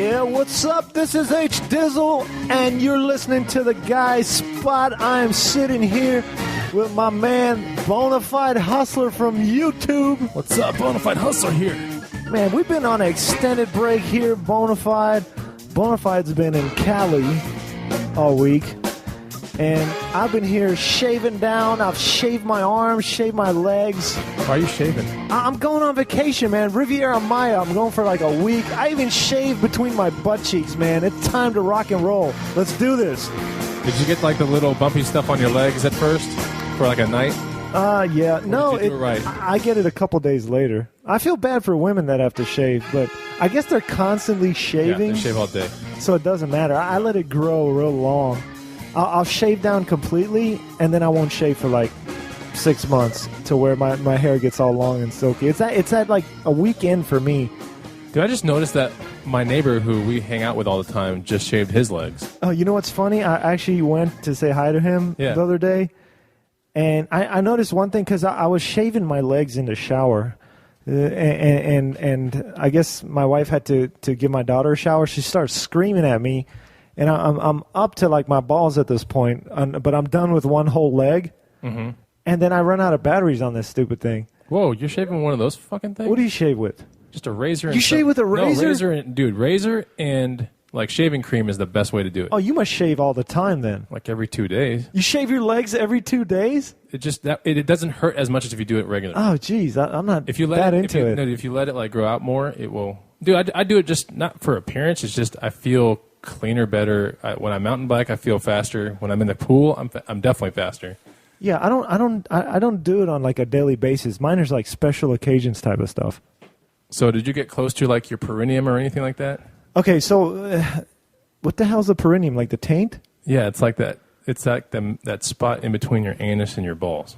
Yeah, what's up? This is Dizzle, and you're listening to The Guy Spot. I am sitting here with my man, Bonafide Hustler from YouTube. What's up, Bonafide Hustler here? Man, we've been on an extended break here, Bonafide. Bonafide's been in Cali all week, and I've been here shaving down. I've shaved my arms, shaved my legs. Why are you shaving? I'm going on vacation, man. Riviera Maya. I'm going for like a week. I even shaved between my butt cheeks, man. It's time to rock and roll. Let's do this. Did you get like the little bumpy stuff on your legs at first for like a night? Yeah. No, did you do it right? I get it a couple days later. I feel bad for women that have to shave, but I guess they're constantly shaving. Yeah, they shave all day. So it doesn't matter. I let it grow real long. I'll shave down completely, and then I won't shave for like 6 months to where my hair gets all long and silky. It's at like a weekend for me. Dude, I just noticed that my neighbor who we hang out with all the time just shaved his legs. Oh, you know what's funny? I actually went to say hi to him the other day, and I noticed one thing because I was shaving my legs in the shower, and I guess my wife had to give my daughter a shower. She starts screaming at me, and I'm up to like my balls at this point, but I'm done with one whole leg. Mm-hmm. And then I run out of batteries on this stupid thing. Whoa, you're shaving one of those fucking things? What do you shave with? Just a razor. You shave with a razor? No, razor and like shaving cream is the best way to do it. Oh, you must shave all the time then. Like every 2 days. You shave your legs every 2 days? It doesn't hurt as much as if you do it regularly. Oh, geez, I'm not if you let that it, into it. No, if you let it like grow out more, it will. Dude, I do it just not for appearance. It's just I feel cleaner, better. When I mountain bike, I feel faster. When I'm in the pool, I'm definitely faster. Yeah, I don't do it on like a daily basis. Mine is like special occasions type of stuff. So did you get close to like your perineum or anything like that? Okay, so what the hell's the perineum? Like the taint? Yeah, it's like that. It's like that spot in between your anus and your balls.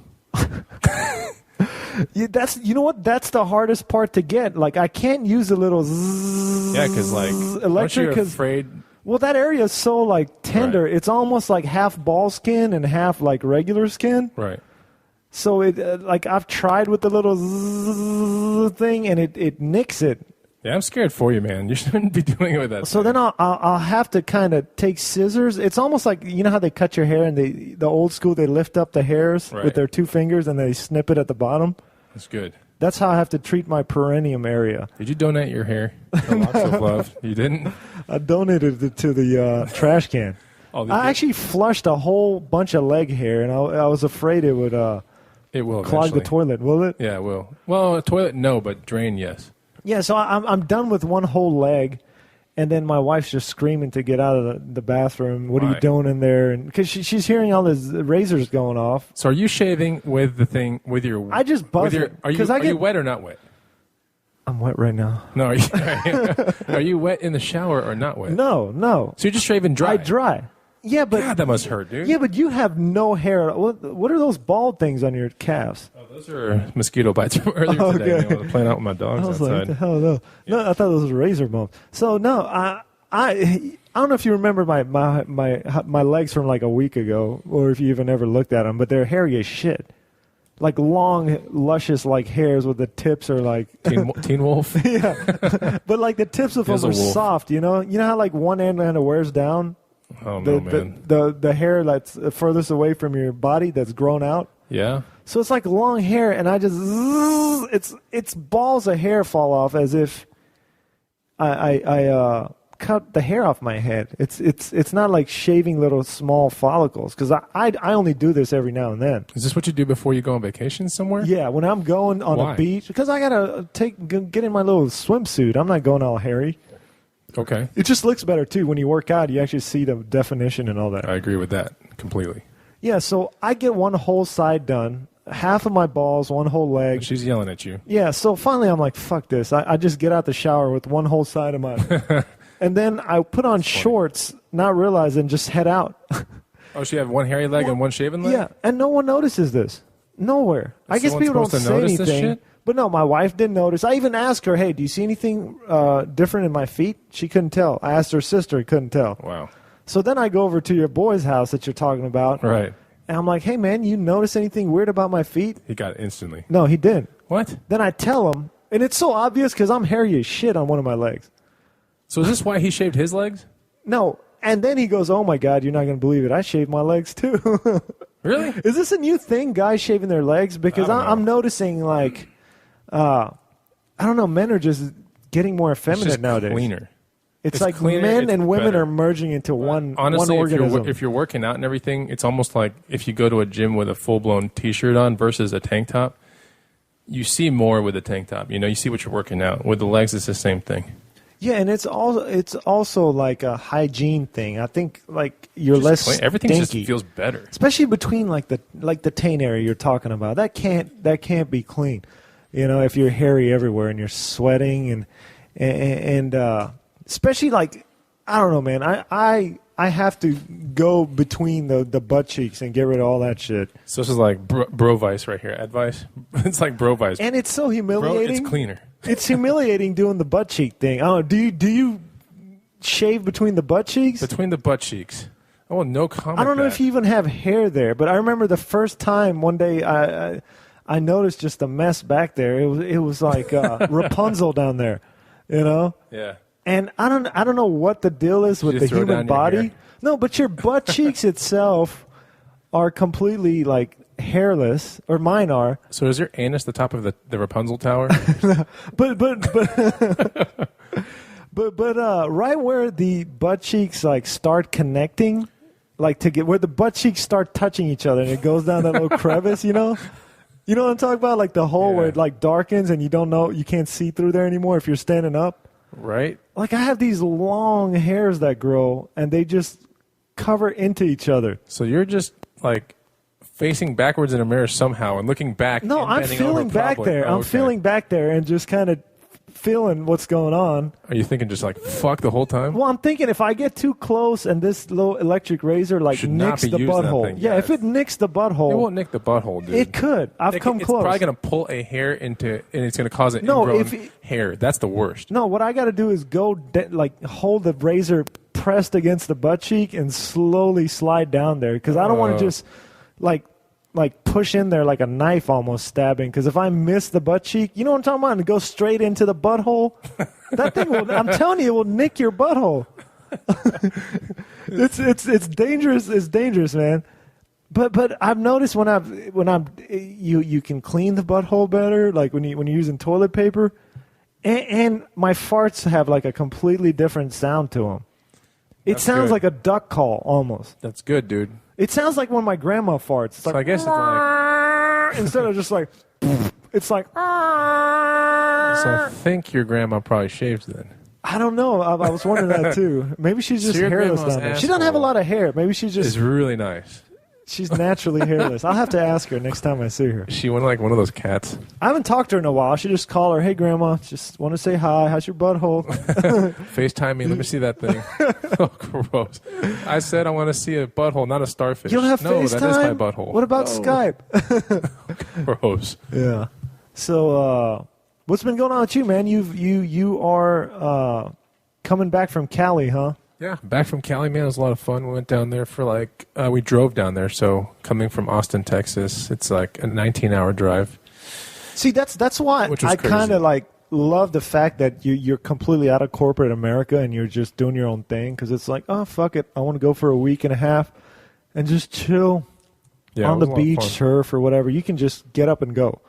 You know what? That's the hardest part to get. Like I can't use a little zzz. Yeah, because like electric. Aren't you afraid? Well, that area is so like tender. Right. It's almost like half ball skin and half like regular skin. Right. So it like I've tried with the little zzz thing and it nicks it. Yeah, I'm scared for you, man. You shouldn't be doing it with that. So then I'll have to kind of take scissors. It's almost like, you know how they cut your hair and the old school, they lift up the hairs with their 2 fingers and they snip it at the bottom. That's good. That's how I have to treat my perineum area. Did you donate your hair to Locks of Love? You didn't? I donated it to the trash can. I actually flushed a whole bunch of leg hair, and I was afraid it would clog eventually. the toilet. Will it? Yeah, it will. Well, a toilet, no, but drain, yes. Yeah, so I'm done with one whole leg, and then my wife's just screaming to get out of the bathroom. What are you doing in there? And because she's hearing all these razors going off. So are you shaving with the thing with your? I just buzz it. Are you wet or not wet? I'm wet right now. No, are you wet in the shower or not wet? No. So you're just shaving dry? Dry. Yeah, but God, that must hurt, dude. Yeah, but you have no hair. What are those bald things on your calves? Oh, those are mosquito bites from earlier today. I was playing out with my dogs outside. Like, what the hell, no. Yeah. No, I thought those were razor bumps. So no, I don't know if you remember my legs from like a week ago, or if you even ever looked at them, but they're hairy as shit. Like long, luscious like hairs with the tips are like Teen Wolf. Yeah, but like the tips of them are soft. You know how like one end kind of wears down. Oh no, man! The hair that's furthest away from your body that's grown out. Yeah. So it's like long hair, and I just it's balls of hair fall off as if I cut the hair off my head. It's not like shaving little small follicles because I only do this every now and then. Is this what you do before you go on vacation somewhere? Yeah, when I'm going on a beach because I gotta get in my little swimsuit. I'm not going all hairy. Okay. It just looks better too when you work out. You actually see the definition and all that. I agree with that completely. Yeah, so I get one whole side done, half of my balls, one whole leg. She's yelling at you. Yeah, so finally I'm like, fuck this. I just get out the shower with one whole side of my... And then I put on shorts, not realizing, just head out. Oh, so you have one hairy leg and one shaven leg? Yeah, and no one notices this. Nowhere. I guess people don't say anything. This shit? But no, my wife didn't notice. I even asked her, hey, do you see anything different in my feet? She couldn't tell. I asked her sister, couldn't tell. Wow. So then I go over to your boy's house that you're talking about. Right. And I'm like, hey, man, you notice anything weird about my feet? He got it instantly. No, he didn't. What? Then I tell him, and it's so obvious because I'm hairy as shit on one of my legs. So is this why he shaved his legs? No. And then he goes, oh, my God, you're not going to believe it. I shaved my legs, too. Really? Is this a new thing, guys shaving their legs? Because I'm noticing, like, I don't know, men are just getting more effeminate nowadays. Cleaner. It's like cleaner, men and women better. are merging into one Honestly, organism. if you're working out and everything, it's almost like if you go to a gym with a full-blown T-shirt on versus a tank top, you see more with a tank top. You know, you see what you're working out. With the legs, it's the same thing. Yeah, and it's also like a hygiene thing. I think like you're less clean. Everything stinky. just feels better, especially between like the taint area you're talking about. That can't be clean. You know, if you're hairy everywhere and you're sweating and especially like I don't know, man. I have to go between the butt cheeks and get rid of all that shit. So this is like bro vice right here. Advice. It's like bro vice. And it's so humiliating. It's cleaner. It's humiliating doing the butt cheek thing. Oh, do you shave between the butt cheeks? Between the butt cheeks. Oh, no comment. I don't know if you even have hair there, but I remember the first time one day I noticed just a mess back there. It was like Rapunzel down there, you know? Yeah. And I don't know what the deal is with the human body. No, but your butt cheeks itself are completely like hairless, or mine are. So is your anus the top of the Rapunzel tower? but right where the butt cheeks like start connecting, like to get where the butt cheeks start touching each other and it goes down that little crevice, you know? You know what I'm talking about? Like the hole where it like darkens and you can't see through there anymore if you're standing up. Right. Like I have these long hairs that grow and they just cover into each other. So you're just like facing backwards in a mirror somehow and looking back. No, and I'm bending feeling over back probably. there. Oh, I'm feeling back there and just kind of feeling what's going on. Are you thinking just like fuck the whole time? Well, I'm thinking if I get too close and this little electric razor like nicks the butthole. Yeah, if it nicks the butthole. It won't nick the butthole, dude. It could. I've come close. It's probably going to pull a hair into, and it's going to cause an ingrown hair. That's the worst. No, what I got to do is go hold the razor pressed against the butt cheek and slowly slide down there because I don't want to just like push in there like a knife almost stabbing, because if I miss the butt cheek, you know what I'm talking about, and go straight into the butthole, that thing will, I'm telling you, it will nick your butthole. It's dangerous. It's dangerous, man. But I've noticed you can clean the butthole better, like when you're using toilet paper, and my farts have like a completely different sound to them. It sounds like a duck call almost. That's good, dude. It sounds like when my grandma farts. It's like, so I guess it's like instead of just like, it's like. So I think your grandma probably shaves then. I don't know. I was wondering that too. Maybe she's just hairless down there. She doesn't have a lot of hair. Maybe she's just. It's really nice. She's naturally hairless. I'll have to ask her next time I see her. She went like one of those cats. I haven't talked to her in a while. I should just call her. Hey, Grandma, just want to say hi. How's your butthole? FaceTime me. Let me see that thing. Oh, gross. I said I want to see a butthole, not a starfish. You don't have FaceTime? That is my butthole. What about Skype? Gross. Yeah. So, what's been going on with you, man? You are coming back from Cali, huh? Yeah, back from Cali, man. It was a lot of fun. We went down there for we drove down there. So coming from Austin, Texas, it's like a 19-hour drive. See, that's why I kind of love the fact that you're completely out of corporate America and you're just doing your own thing, because it's like, oh, fuck it. I want to go for a week and a half and just chill on the beach, surf or whatever. You can just get up and go.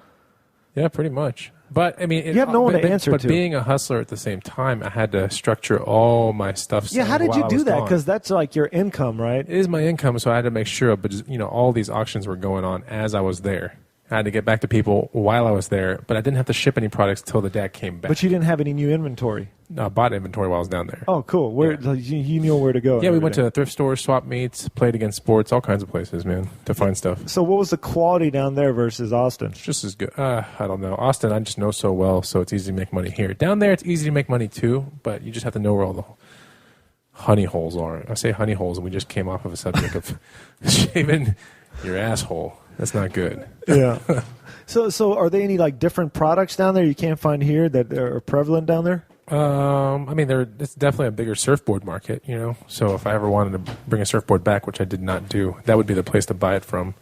Yeah, pretty much. But, I mean... You have no one to answer to. But being a hustler at the same time, I had to structure all my stuff. Yeah, how did you do that? Because that's like your income, right? It is my income, so I had to make sure. But, all these auctions were going on as I was there. I had to get back to people while I was there, but I didn't have to ship any products till the day I came back. But you didn't have any new inventory? No, I bought inventory while I was down there. Oh, cool. You knew where to go. Yeah, we went to thrift stores, swap meets, played against sports, all kinds of places, man, to find stuff. So what was the quality down there versus Austin? It's just as good. I don't know. Austin, I just know so well, so it's easy to make money here. Down there, it's easy to make money too, but you just have to know where all the honey holes are. I say honey holes, and we just came off of a subject of shaving your asshole. That's not good. Yeah. So are there any different products down there you can't find here that are prevalent down there? I mean, it's definitely a bigger surfboard market, So if I ever wanted to bring a surfboard back, which I did not do, that would be the place to buy it from.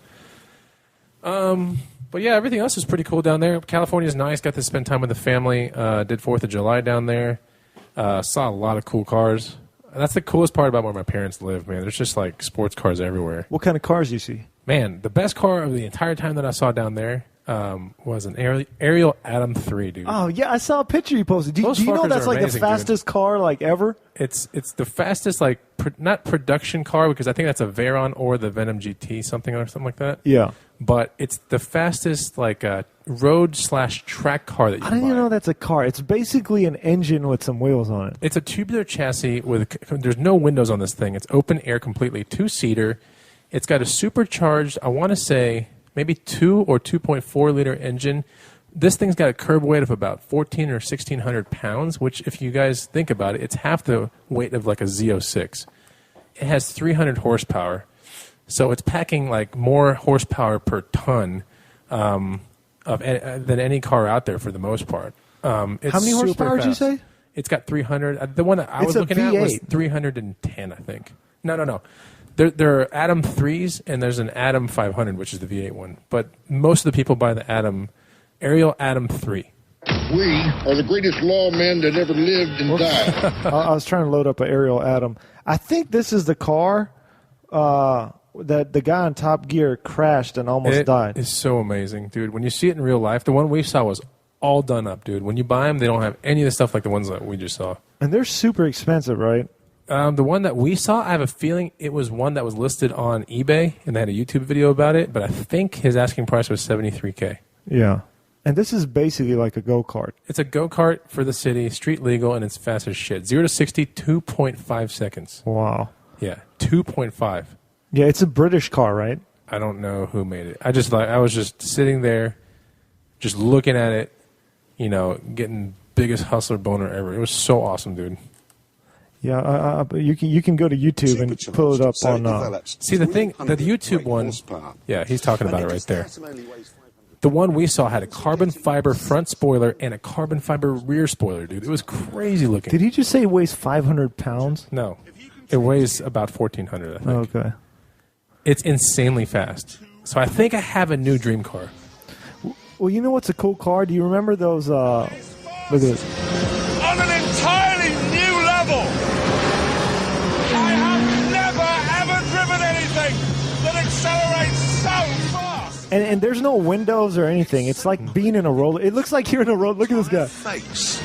But yeah, everything else is pretty cool down there. California's nice. Got to spend time with the family. Did 4th of July down there. Saw a lot of cool cars. That's the coolest part about where my parents live, man. There's just like sports cars everywhere. What kind of cars do you see? Man, the best car of the entire time that I saw down there was an Ariel Atom 3, dude. Oh, yeah, I saw a picture you posted. Do you know fuckers that's are like amazing, the fastest car like ever? It's the fastest, like, not production car, because I think that's a Veyron or the Venom GT, something like that. Yeah. But it's the fastest, like, road/track car that you can I didn't even buy. know that's a car. It's basically an engine with some wheels on it. It's a tubular chassis there's no windows on this thing. It's open air completely, 2-seater. It's got a supercharged, I want to say, maybe 2 or 2.4 liter engine. This thing's got a curb weight of about 1,400 or 1,600 pounds, which, if you guys think about it, it's half the weight of like a Z06. It has 300 horsepower, so it's packing like more horsepower per ton than any car out there for the most part. It's How many super horsepower did you fast. say? It's got 300. The one that I was a looking at was V8. 310, I think. No. There are Atom 3s, and there's an Atom 500, which is the V8 one. But most of the people buy the Ariel Atom 3. We are the greatest lawmen that ever lived and died. I was trying to load up an Ariel Atom. I think this is the car that the guy on Top Gear crashed and almost died. It's so amazing, dude. When you see it in real life, the one we saw was all done up, dude. When you buy them, they don't have any of the stuff like the ones that we just saw. And they're super expensive, right? The one that we saw, I have a feeling it was one that was listed on eBay, and they had a YouTube video about it, but I think his asking price was $73K. Yeah. And this is basically like a go-kart. It's a go-kart for the city, street legal, and it's fast as shit. 0 to 60, 2.5 seconds. Wow. Yeah, 2.5. Yeah, it's a British car, right? I don't know who made it. I was just sitting there, just looking at it, getting biggest hustler boner ever. It was so awesome, dude. Yeah, you can go to YouTube and pull it up on. See, the YouTube one. Yeah, he's talking about it right there. The one we saw had a carbon fiber front spoiler and a carbon fiber rear spoiler, dude. It was crazy looking. Did he just say it weighs 500 pounds? No, it weighs about 1,400. I think. Okay. It's insanely fast. So I think I have a new dream car. Well, you know what's a cool car? Do you remember those? Look at this. On an entirely new level. I have never, ever driven anything that accelerates so fast. And there's no windows or anything. It's like being in a roller. It looks like you're in a roller. Look at this guy. Face.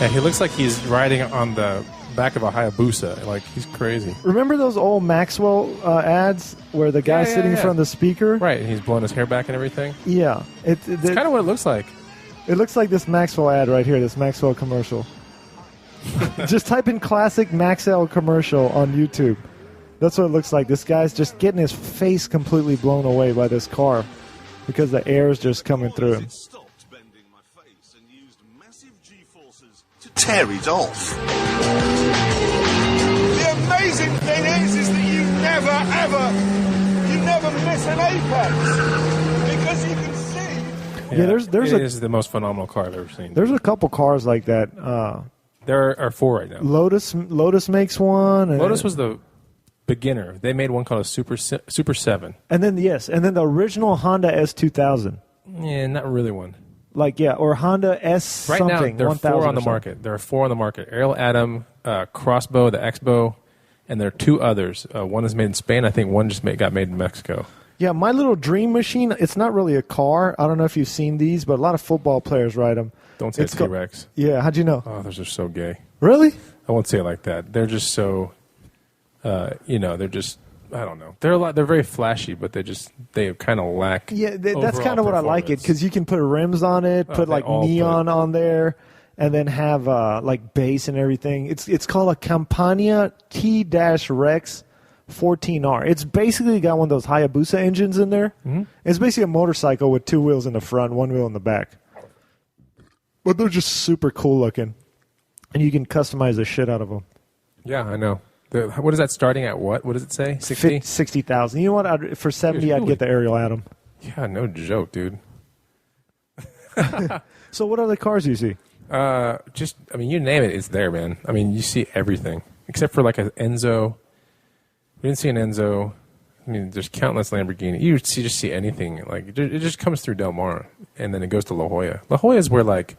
Yeah, he looks like he's riding on the back of a Hayabusa. Like, he's crazy. Remember those old Maxwell ads where the guy's sitting in front of the speaker? Right, and he's blowing his hair back and everything. Yeah. It's kind of what it looks like. It looks like this Maxwell ad right here, this Maxwell commercial. Just type in classic Maxwell commercial on YouTube. That's what it looks like. This guy's just getting his face completely blown away by this car because the air is just coming through him. Stopped bending my face and used massive G-forces to tear it off. The amazing thing is that you never miss an apex because you can see. Yeah, there's it is the most phenomenal car I've ever seen. There's a couple cars like that. There are 4 right now. Lotus makes one. And Lotus was the beginner. They made one called a Super 7. And then the original Honda S2000. Yeah, not really one. Or Honda S Right something. now, there are 4 on the 1000 or market. There are 4 on the market. Ariel Atom, Crossbow, the X-Bow, and there are 2 others. One is made in Spain. I think one just got made in Mexico. Yeah, my little dream machine, it's not really a car. I don't know if you've seen these, but a lot of football players ride them. Don't say T-Rex. Yeah, how'd you know? Oh, those are so gay. Really? I won't say it like that. They're just so, they're just, I don't know. They're very flashy, but they kind of lack. Yeah, that's kind of what I like it, because you can put rims on it, put like neon on there, and then have like bass and everything. It's called a Campania T-Rex 14R. It's basically got one of those Hayabusa engines in there. Mm-hmm. It's basically a motorcycle with 2 wheels in the front, 1 wheel in the back. But they're just super cool looking. And you can customize the shit out of them. Yeah, I know. What is that starting at what? What does it say? 60? 60,000. You know what? For 70, I'd get the Ariel Atom. Yeah, no joke, dude. So what other cars do you see? You name it, it's there, man. I mean, you see everything. Except for like an Enzo. We didn't see an Enzo. I mean, there's countless Lamborghini. You just see anything. Like, it just comes through Del Mar, and then it goes to La Jolla. La Jolla is where, like,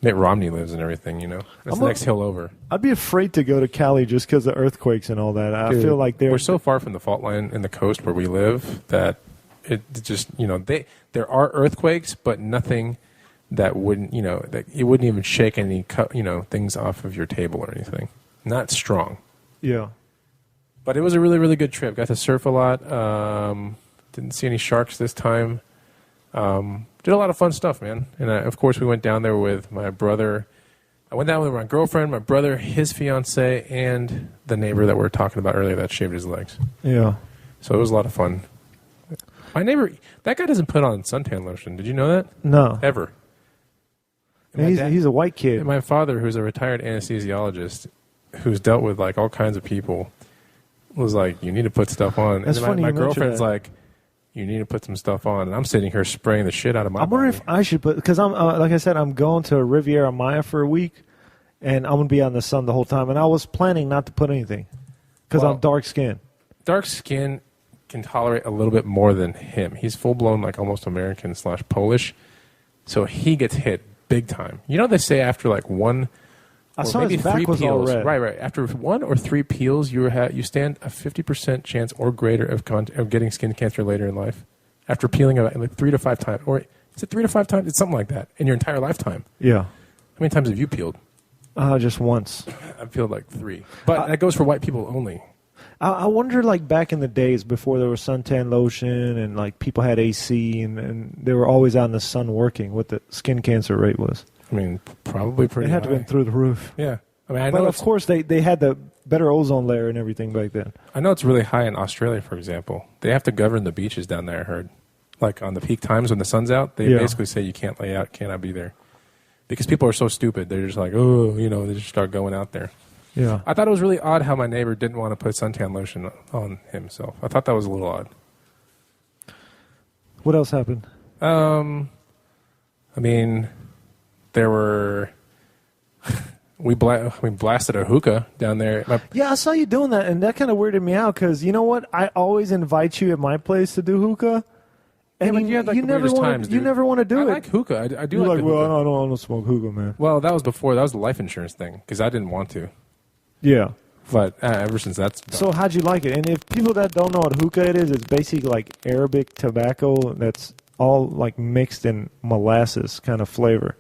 Mitt Romney lives and everything, you know. That's the next hill over. I'd be afraid to go to Cali just because of earthquakes and all that. I feel like we're so far from the fault line in the coast where we live that it just, you know, there are earthquakes, but nothing that wouldn't, you know, that it wouldn't even shake any, you know, things off of your table or anything. Not strong. Yeah. But it was a really, really good trip. Got to surf a lot. Didn't see any sharks this time. Did a lot of fun stuff, man. And of course, we went down there with my brother. I went down with my girlfriend, my brother, his fiance, and the neighbor that we were talking about earlier that shaved his legs. Yeah. So it was a lot of fun. My neighbor, that guy doesn't put on suntan lotion. Did you know that? No. Ever. He's a white kid. And my father, who's a retired anesthesiologist, who's dealt with like all kinds of people, was like, "You need to put stuff on." That's and funny. My You mentioned girlfriend's that. like, "You need to put some stuff on," and I'm sitting here spraying the shit out of my. I wonder body. if I should put, because I'm like I said, I'm going to Riviera Maya for a week, and I'm gonna be out in the sun the whole time. And I was planning not to put anything because I'm dark skinned. Dark skin can tolerate a little bit more than him. He's full blown like almost American / Polish, so he gets hit big time. You know, they say after like one. I or saw maybe his back 3 was all peels. red. Right. After 1 or 3 peels, you stand a 50% chance or greater of getting skin cancer later in life. After peeling about like 3 to 5 times, or is it 3 to 5 times? It's something like that in your entire lifetime. Yeah. How many times have you peeled? Just once. I've peeled like 3, but that goes for white people only. I wonder, like back in the days before there was suntan lotion and like people had AC and they were always out in the sun working, what the skin cancer rate was. I mean, probably pretty. It had to have been through the roof. Yeah. I mean, I But know of course, they had the better ozone layer and everything back then. I know it's really high in Australia, for example. They have to govern the beaches down there, I heard. Like on the peak times when the sun's out, they basically say you can't lay out, cannot be there. Because people are so stupid. They're just like, oh, you know, they just start going out there. Yeah. I thought it was really odd how my neighbor didn't want to put suntan lotion on himself. I thought that was a little odd. What else happened? I mean, there were... We blasted a hookah down there. Yeah, I saw you doing that, and that kind of weirded me out because you know what? I always invite you at my place to do hookah, and but you have, like, the weirdest times, you dude. never want to do I it. like hookah. I do You're like like, the well, hookah. I don't smoke hookah, man. Well, that was before. That was the life insurance thing because I didn't want to. Yeah. But ever since that's done. So how'd you like it? And if people that don't know what hookah it is, it's basically like Arabic tobacco that's all like mixed in molasses kind of flavor.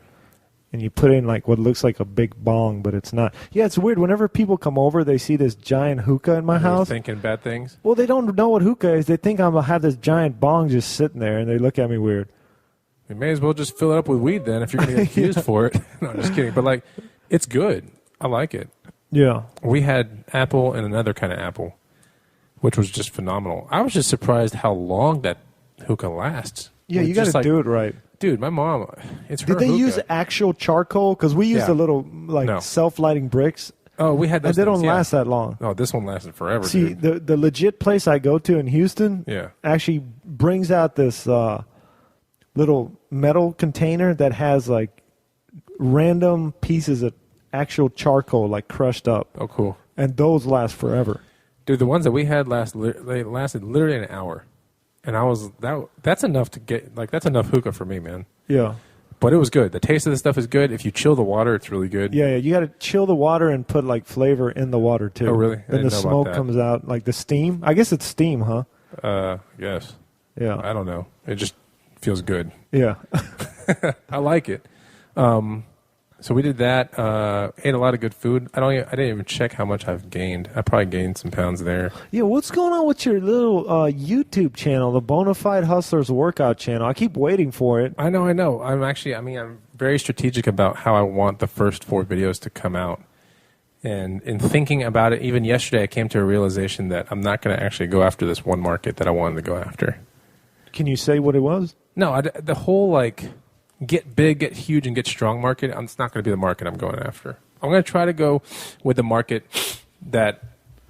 And you put in like what looks like a big bong, but it's not. Yeah, it's weird. Whenever people come over, they see this giant hookah in my house. Thinking bad things? Well, they don't know what hookah is. They think I'm going to have this giant bong just sitting there, and they look at me weird. You may as well just fill it up with weed then if you're going to get accused for it. No, I'm just kidding. But, like, it's good. I like it. Yeah. We had apple and another kind of apple, which was just phenomenal. I was just surprised how long that hookah lasts. Yeah, It's you got just to like, do it right. Dude, my mom, it's her Did they hookah. use actual charcoal? Because we used Yeah. a little like No. self-lighting bricks, Oh, we had those and they don't things, yeah. last that long. Oh, this one lasted forever, See, dude. the legit place I go to in Houston Yeah. actually brings out this little metal container that has like random pieces of actual charcoal like crushed up, Oh, cool. and those last forever. Dude, the ones that we had they lasted literally an hour. And I was, that's enough to get, like, that's enough hookah for me, man. Yeah. But it was good. The taste of the stuff is good. If you chill the water, it's really good. Yeah, you got to chill the water and put like flavor in the water too. Oh, really? I Then didn't the know about smoke that. comes out, like the steam. I guess it's steam, huh? Yes. Yeah. I don't know. It just feels good. Yeah. I like it. So we did that. Ate a lot of good food. I didn't even check how much I've gained. I probably gained some pounds there. Yeah, what's going on with your little YouTube channel, the Bonafide Hustlers workout channel? I keep waiting for it. I know. I'm very strategic about how I want the first 4 videos to come out. And in thinking about it, even yesterday, I came to a realization that I'm not going to actually go after this one market that I wanted to go after. Can you say what it was? No, the whole, like, get big, get huge, and get strong market, it's not going to be the market I'm going after. I'm going to try to go with the market that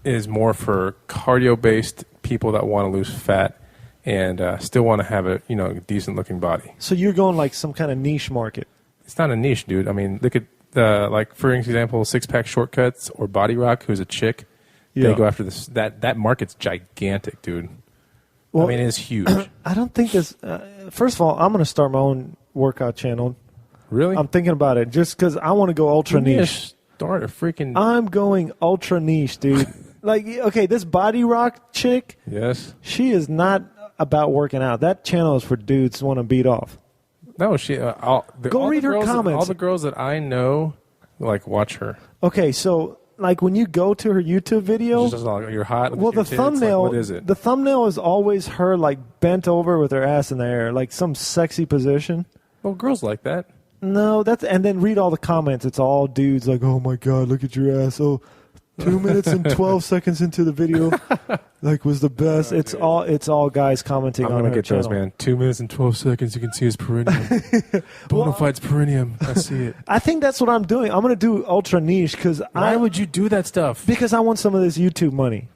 is more for cardio-based people that want to lose fat and still want to have a decent-looking body. So you're going like some kind of niche market. It's not a niche, dude. I mean, look at, like, for example, Six Pack Shortcuts or Body Rock, who's a chick. Yeah. They go after this. That market's gigantic, dude. Well, I mean, it's huge. I don't think this. First of all, I'm going to start my own workout channel. Really? I'm thinking about it just because I want to go ultra You need to niche. Start a freaking. I'm going ultra niche, dude. Like, okay, this Body Rock chick, Yes. she is not about working out. That channel is for dudes who want to beat off. No, she. Go read her comments. All the girls that I know, like, watch her. Okay, so like when you go to her YouTube video, Just like, you're hot. well, the thumbnail, Like, what is it? the thumbnail is always her like bent over with her ass in the air, like some sexy position. Well, girls like that. No, and then read all the comments. It's all dudes like, "Oh my god, look at your ass!" Oh, 2 minutes and 12 seconds into the video, like was the best. It's all guys commenting I'm on gonna her get channel. those, man. 2 minutes and 12 seconds. You can see his perineum. Bonafide's perineum. I see it. I think that's what I'm doing. I'm gonna do ultra niche because Why would you do that stuff? because I want some of this YouTube money.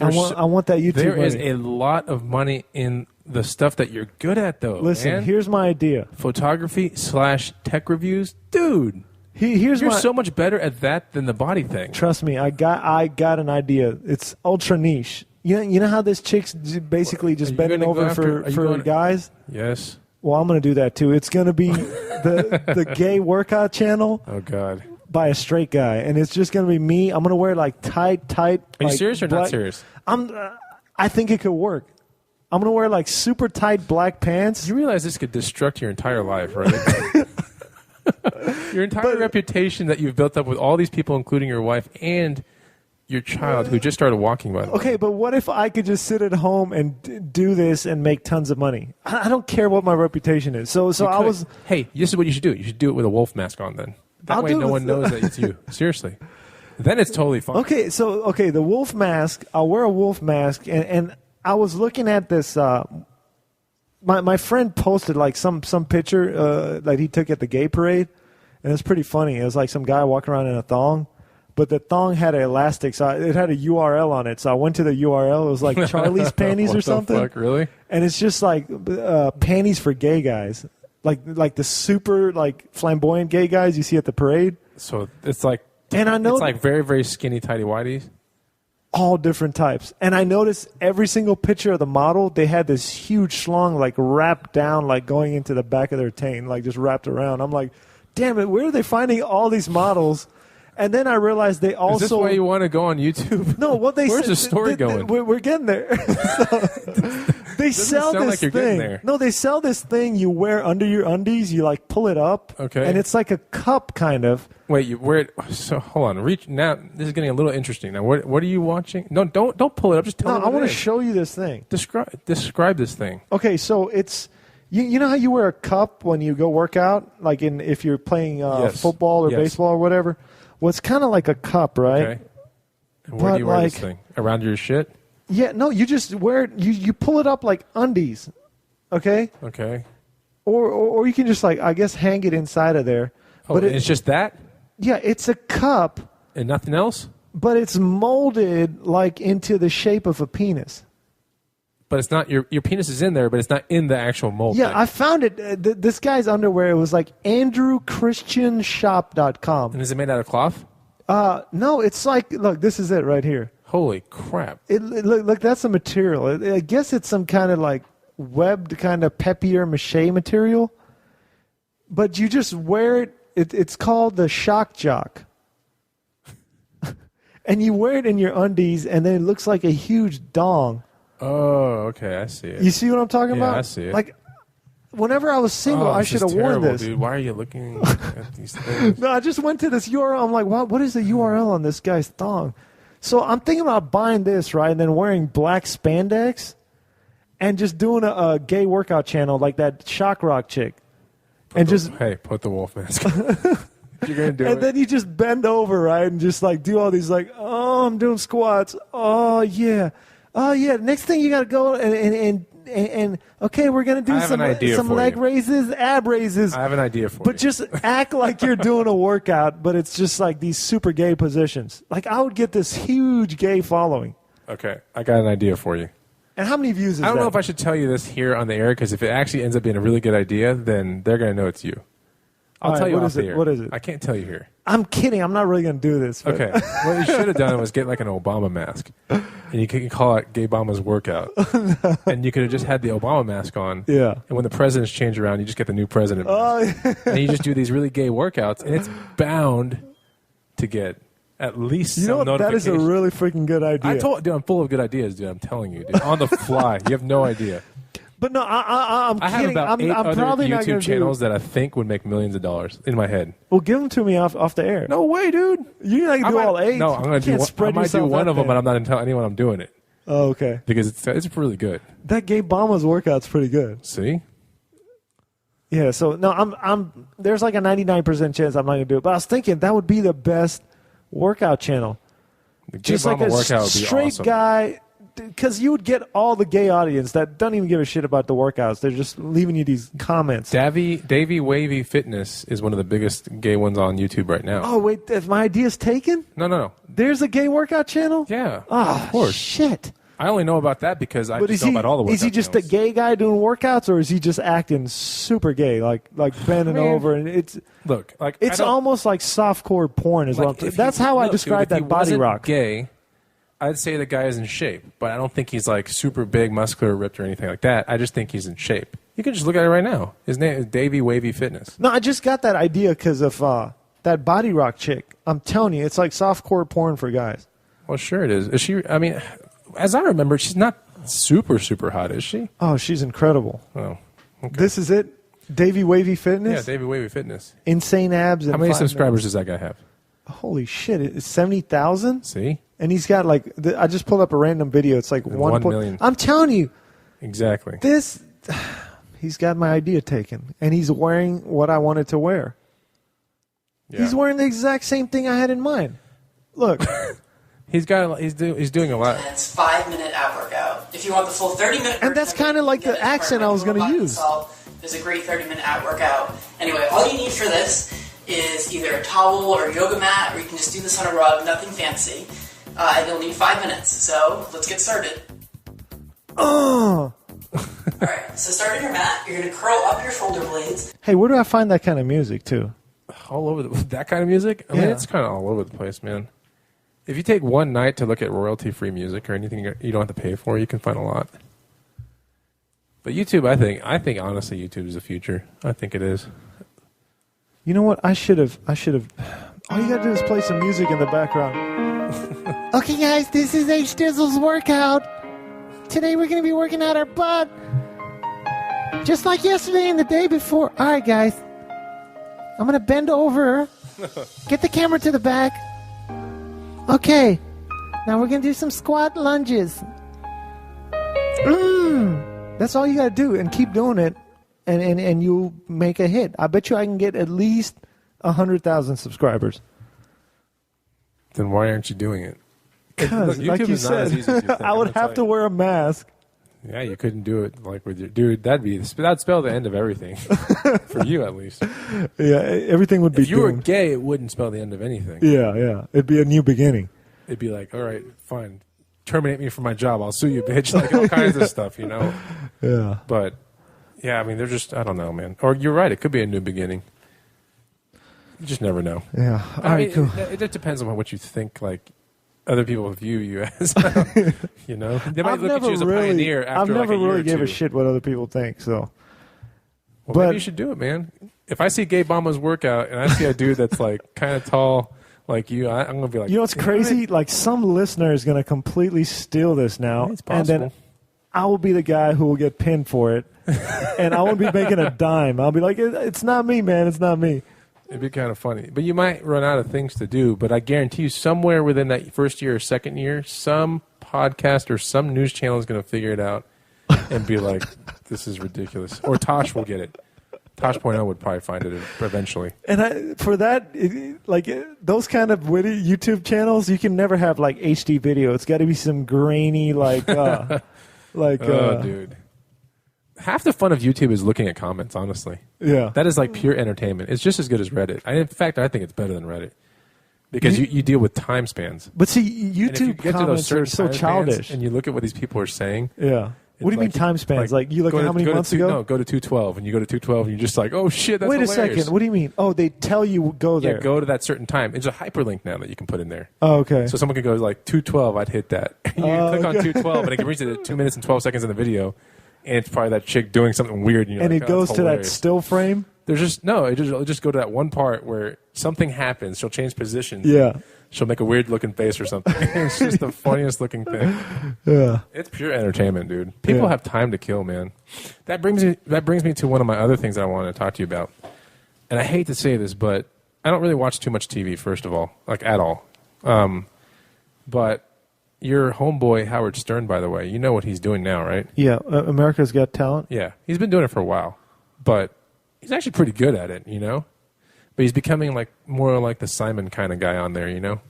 I want that YouTube There money. is a lot of money in the stuff that you're good at, though. Listen, man. here's my idea. Photography / tech reviews, dude. Here's You're my. so much better at that than the body thing. Trust me, I got an idea. It's ultra niche. You know how this chick's basically just you bending gonna go over after- are you for going- guys. Yes. Well, I'm gonna do that too. It's gonna be the gay workout channel Oh God. by a straight guy, and it's just gonna be me. I'm gonna wear like tight. Are you like, serious or not serious? I think it could work. I'm gonna wear like super tight black pants. You realize this could destruct your entire life, right? Your entire reputation that you've built up with all these people, including your wife and your child, who just started walking, by the way. Okay, but what if I could just sit at home and do this and make tons of money? I don't care what my reputation is. So I was. Hey, this is what you should do. You should do it with a wolf mask on. Then that I'll way, do no it one with- knows that it's you. Seriously. Then it's totally fine. Okay, the wolf mask. I'll wear a wolf mask, and I was looking at this. My friend posted like some picture that he took at the gay parade, and it's pretty funny. It was like some guy walking around in a thong, but the thong had an elastic, so it had a URL on it. So I went to the URL. It was like Charlie's panties What or something. The fuck, really? And it's just like panties for gay guys, like the super like flamboyant gay guys you see at the parade. So it's like, And I know it's like very, very skinny, tighty whities. all different types. And I noticed every single picture of the model, they had this huge schlong like wrapped down, like going into the back of their taint, like just wrapped around. I'm like, damn it, where are they finding all these models? And then I realized they also. Is this why you want to go on YouTube? No, what they Where's said- the story going? We're getting there. They sell sound this like you're thing. getting there. No, they sell this thing you wear under your undies. You like pull it up. Okay. And it's like a cup, kind of. Wait, you wear it? So hold on. Reach now. This is getting a little interesting. Now, what are you watching? No, don't pull it up. Just tell No, me. I what want it to is. show you this thing. Describe this thing. Okay, so it's you know how you wear a cup when you go work out, like if you're playing Yes. football or Yes. baseball or whatever. Well, it's kind of like a cup, right? Okay. And where But do you wear this like- thing? Around your shit? Yeah, no, you just wear it. You pull it up like undies, okay? Okay. Or you can just like I guess hang it inside of there. Oh, But it's just that yeah, it's a cup, and nothing else. but it's molded like into the shape of a penis. But it's not your penis is in there, but it's not in the actual mold. Yeah, thing. I found it. This guy's underwear. It was like AndrewChristianShop.com. And is it made out of cloth? No, it's like look. This is it right here. Holy crap! Look, that's the material. I guess it's some kind of like webbed kind of papier-mâché material. But you just wear it. It's called the shock jock. And you wear it in your undies, and then it looks like a huge dong. Oh, okay, I see it. You see what I'm talking Yeah, about? I see it. Like, whenever I was single, I this should is have worn terrible, this. dude. Why are you looking at these things? No, I just went to this URL. I'm like, what is the URL on this guy's thong? So I'm thinking about buying this, right, and then wearing black spandex and just doing a gay workout channel like that shock rock chick. Put the wolf mask on. You're going to do And it. then you just bend over, right, and just like do all these like, oh, I'm doing squats. Oh yeah. Next thing you got to go and okay, we're gonna I do have some an idea for leg you. raises, ab raises. I have an idea for you. But just act like you're doing a workout, but it's just like these super gay positions. Like I would get this huge gay following. Okay, I got an idea for you. And how many views is that? I don't know if I should tell you this here on the air, because if it actually ends up being a really good idea, then they're going to know it's you. I'll All tell right, you what off is the it? air. What is it? I can't tell you here. I'm kidding. I'm not really going to do this. But. Okay. What you should have done was get like an Obama mask, and you can call it Gay Obama's workout, and you could have just had the Obama mask on. Yeah. And when the presidents change around, you just get the new president mask. Oh, yeah. And you just do these really gay workouts, and it's bound to get at least You know some what? That is a notification. really freaking good idea. Dude, I'm full of good ideas, dude. I'm telling you, dude. On the fly. You have no idea. But no, I'm I have kidding. about 8 I'm other probably not YouTube going channels that I think would make millions of dollars in my head. Well, give them to me off the air. No way, dude. You're not going to do all 8. No, I'm going to do Can't one. I spread might do yourself one out of them, there. but I'm not going to tell anyone I'm doing it Oh, okay. because it's really good. That Gay Obama's workout's pretty good. See? Yeah. So no, I'm. There's like a 99% chance I'm not going to do it. But I was thinking that would be the best workout channel. The Gay Just like Obama a workout would be straight awesome. guy. Because you would get all the gay audience that don't even give a shit about the workouts. They're just leaving you these comments. Davey Wavy Fitness is one of the biggest gay ones on YouTube right now. Oh wait, if my idea's taken, No. there's a gay workout channel. Yeah, Ah, of course. shit. I only know about that because I But just know about all the workout is he just channels. a gay guy doing workouts, or is he just acting super gay, like bending Man. over? And Look, like it's I don't- almost like softcore porn. Is like, what I'm if that's he- how I look, dude, describe if he that body wasn't rock. Gay, I'd say the guy is in shape, but I don't think he's like super big, muscular, ripped, or anything like that. I just think he's in shape. You can just look at it right now. His name is Davey Wavy Fitness. No, I just got that idea because of that body rock chick. I'm telling you, it's like softcore porn for guys. Well, sure it is. Is she? I mean, as I remember, she's not super hot, is she? Oh, she's incredible. Oh, okay. This is it. Davey Wavy Yeah, Fitness. Davey Wavy Fitness. Insane abs. How in many 5 subscribers minutes. does that guy have? Holy shit! It's 70,000. See? And he's got like I just pulled up a random video. It's like 1 million. I'm telling you, Exactly. this. He's got my idea taken, and he's wearing what I wanted to wear. Yeah. He's wearing the exact same thing I had in mind. Look, He's doing a lot. It's 5-minute ab workout. If you want the full 30-minute, And that's kinda like the accent I was gonna use. There's a great 30-minute ab workout. Anyway, all you need for this is either a towel or a yoga mat, or you can just do this on a rug. Nothing fancy, and you'll need 5 minutes. So let's get started. oh, All right. So start on your mat. You're gonna curl up your shoulder blades. hey, where do I find that kind of music too? All over that kind of music. I mean, Yeah. it's kind of all over the place, man. If you take one night to look at royalty-free music or anything you don't have to pay for, you can find a lot. But YouTube, I think honestly, YouTube is the future. I think it is. You know what? I should have. All you gotta do is play some music in the background. Okay, guys, this is H Dizzle's workout. Today we're gonna be working out our butt, just like yesterday and the day before. All right, guys, I'm gonna bend over, get the camera to the back. Okay, now we're gonna do some squat lunges. That's all you gotta do, and keep doing it, and you'll make a hit. I bet you I can get at least 100,000 subscribers. Then why aren't you doing it? Because, Look, like YouTube you is not as said, easy as you think, I would I'm gonna have to tell you. wear a mask. Yeah, you couldn't do it like with your dude. That'd spell the end of everything for you, at least. Yeah, everything would be If you were doomed. gay, it wouldn't spell the end of anything. Yeah. It'd be a new beginning. It'd be like, all right, fine, terminate me from my job. I'll sue you, bitch. Like all kinds of stuff, you know. Yeah. But yeah, I mean, they're just, I don't know, man. Or you're right, it could be a new beginning. You just never know. Yeah. All I right, mean, cool. it just depends on what you think, like, other people view you as. You know? They might look at you as a pioneer after I've never like a year really or gave a two. shit what other people think. So, Well, but- maybe you should do it, man. If I see Gay Obama's workout and I see a dude that's like kind of tall like you, I'm going to be like, you know what's crazy? Like some listener is going to completely steal this now, It's and then possible. I will be the guy who will get pinned for it, and I won't be making a dime. I'll be like, it's not me, man. It's not me. It'd be kind of funny. But you might run out of things to do. But I guarantee you, somewhere within that first year or second year, some podcast or some news channel is going to figure it out and be like, this is ridiculous. Or Tosh will get it. Tosh.0 would probably find it eventually. And for that, those kind of witty YouTube channels, you can never have like HD video. It's got to be some grainy, Oh, dude. Half the fun of YouTube is looking at comments, honestly. yeah. That is like pure entertainment. It's just as good as Reddit. In fact, I think it's better than Reddit. Because you deal with time spans. But see, And if you YouTube get to those comments are certain so time spans childish. and you look at what these people are saying, Yeah. What do you mean time spans? Like you look at how many months ago? No, go to 212, and you go to 212, and you're just like, oh shit, that's Wait a hilarious. second. What do you mean? Oh, they tell you go there. Yeah, go to that certain time. It's a hyperlink now that you can put in there. Oh, okay. So someone could go like 212, I'd hit that. You click on 212, and it can reach it at 2 minutes and 12 seconds in the video, and it's probably that chick doing something weird. And, it goes to that still frame? There's just no. It'll just go to that one part where something happens. She'll change positions. Yeah. She'll make a weird looking face or something. It's just the funniest looking thing. Yeah. It's pure entertainment, dude. People have time to kill, man. That brings me to one of my other things that I want to talk to you about. And I hate to say this, but I don't really watch too much TV. First of all, like at all. But your homeboy Howard Stern, by the way, you know what he's doing now, right? Yeah. America's Got Talent. Yeah, he's been doing it for a while, but he's actually pretty good at it, you know? But he's becoming like more like the Simon kind of guy on there, you know?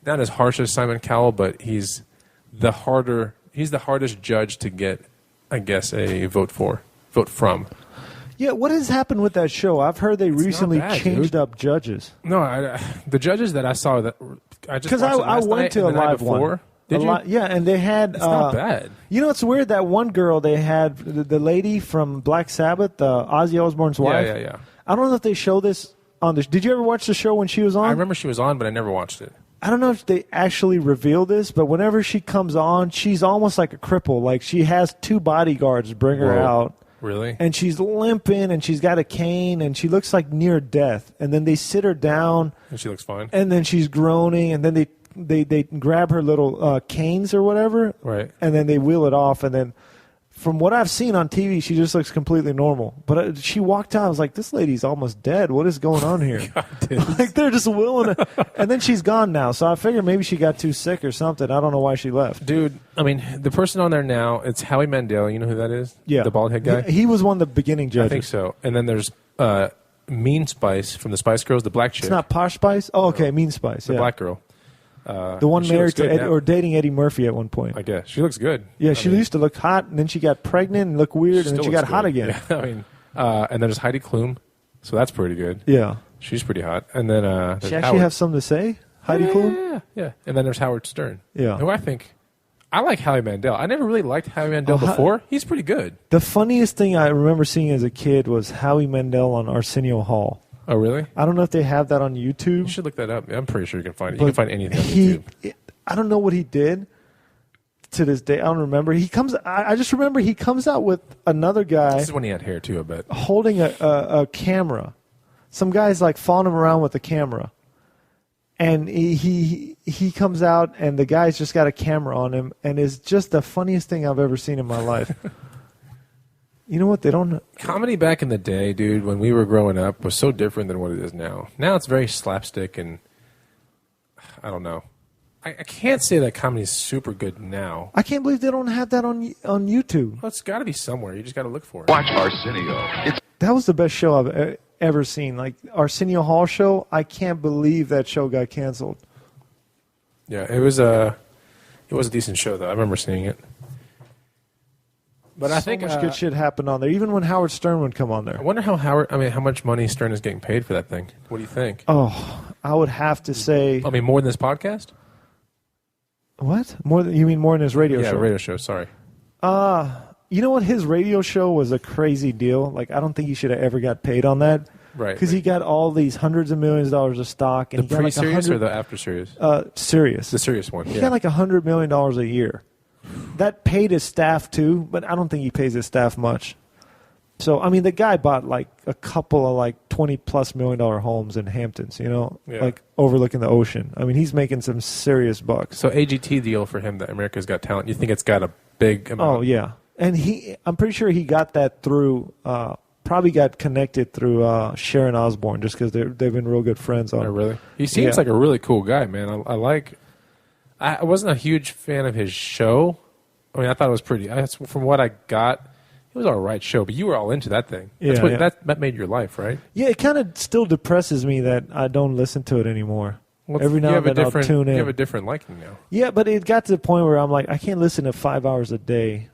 Not as harsh as Simon Cowell, but he's the hardest judge to get, I guess, a vote from. Yeah, what has happened with that show? I've heard they recently not bad, changed dude. up judges. No, the judges that I saw that I just Because I went to a live one. Did you? Yeah, and they had. It's not bad. You know, it's weird that one girl they had, the lady from Black Sabbath, Ozzy Osbourne's wife. Yeah. I don't know if they show this on the. Did you ever watch the show when she was on? I remember she was on, but I never watched it. I don't know if they actually reveal this, but whenever she comes on, she's almost like a cripple. Like she has 2 bodyguards bring her out. Really? And she's limping, and she's got a cane, and she looks like near death. And then they sit her down. And she looks fine. And then she's groaning, and then they grab her little canes or whatever. Right. And then they wheel it off, and then from what I've seen on TV, she just looks completely normal. But she walked out. I was like, this lady's almost dead. What is going on here? Like, they're just willing to. And then she's gone now. So I figured maybe she got too sick or something. I don't know why she left. Dude, I mean, the person on there now, it's Howie Mandel. You know who that is? Yeah. The bald head guy? He was one of the beginning judges. I think so. And then there's Mean Spice from the Spice Girls, the black chick. It's not Posh Spice? Oh, okay. Mean Spice. The yeah. black girl. The one she married looks to good now. or dating Eddie Murphy at one point. I guess. She looks good. Yeah, she used to look hot, and then she got pregnant and looked weird, and then she got hot again. Yeah, I mean, and then there's Heidi Klum, so that's pretty good. Yeah. She's pretty hot. And then there's She actually Howard. have something to say? Heidi Klum? Yeah. And then there's Howard Stern. Yeah. Who I like Howie Mandel. I never really liked Howie Mandel before. He's pretty good. The funniest thing I remember seeing as a kid was Howie Mandel on Arsenio Hall. Oh, really? I don't know if they have that on YouTube. You should look that up. I'm pretty sure you can find it. But You can find anything on YouTube. I don't know what he did to this day. I don't remember. I just remember he comes out with another guy. This is when he had hair, too, I bet. Holding a camera. Some guy's like following him around with a camera. And he comes out, and the guy's just got a camera on him, and it's just the funniest thing I've ever seen in my life. You know what? They don't. Comedy back in the day, dude, when we were growing up, was so different than what it is now. Now it's very slapstick, and I don't know. I can't say that comedy is super good now. I can't believe they don't have that on YouTube. Well, it's got to be somewhere. You just got to look for it. Watch Arsenio. That was the best show I've ever seen. Like Arsenio Hall show, I can't believe that show got canceled. Yeah, it was a decent show though. I remember seeing it. But I think much good shit happened on there. Even when Howard Stern would come on there. I wonder how much money Stern is getting paid for that thing. What do you think? Oh, I would have to say. I mean, more than this podcast? What? You mean more than his radio show? Yeah, radio show. Sorry. You know what? His radio show was a crazy deal. Like, I don't think he should have ever got paid on that. Right. Because he got all these hundreds of millions of dollars of stock. And the pre-series or the after-series? Serious. The serious one, He got like $100 million a year. That paid his staff, too, but I don't think he pays his staff much. So, I mean, the guy bought like a couple of like $20+ million homes in Hamptons, like overlooking the ocean. I mean, he's making some serious bucks. So AGT deal for him, that America's Got Talent, you think it's got a big amount? Oh, yeah. And I'm pretty sure he got that through, probably got connected through Sharon Osbourne, just because they've been real good friends on. Oh, really? He seems like a really cool guy, man. I wasn't a huge fan of his show. I mean, I thought it was pretty. From what I got, it was all right show. But you were all into that thing. That made your life, right? Yeah, it kind of still depresses me that I don't listen to it anymore. Every now and then I'll tune in. You have a different liking now. Yeah, but it got to the point where I'm like, I can't listen to 5 hours a day,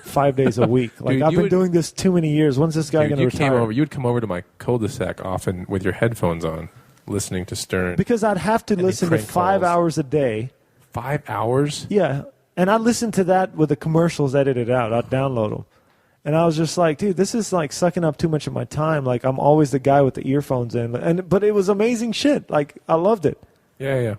5 days a week. Like, dude, I've been doing this too many years. When's this guy going to retire? You would come over to my cul-de-sac often with your headphones on, listening to Stern. Because I'd have to listen to 5 hours a day. 5 hours? Yeah. And I listened to that with the commercials edited out. I'd download them. And I was just like, dude, this is like sucking up too much of my time. Like, I'm always the guy with the earphones in. But it was amazing shit. Like, I loved it. Yeah.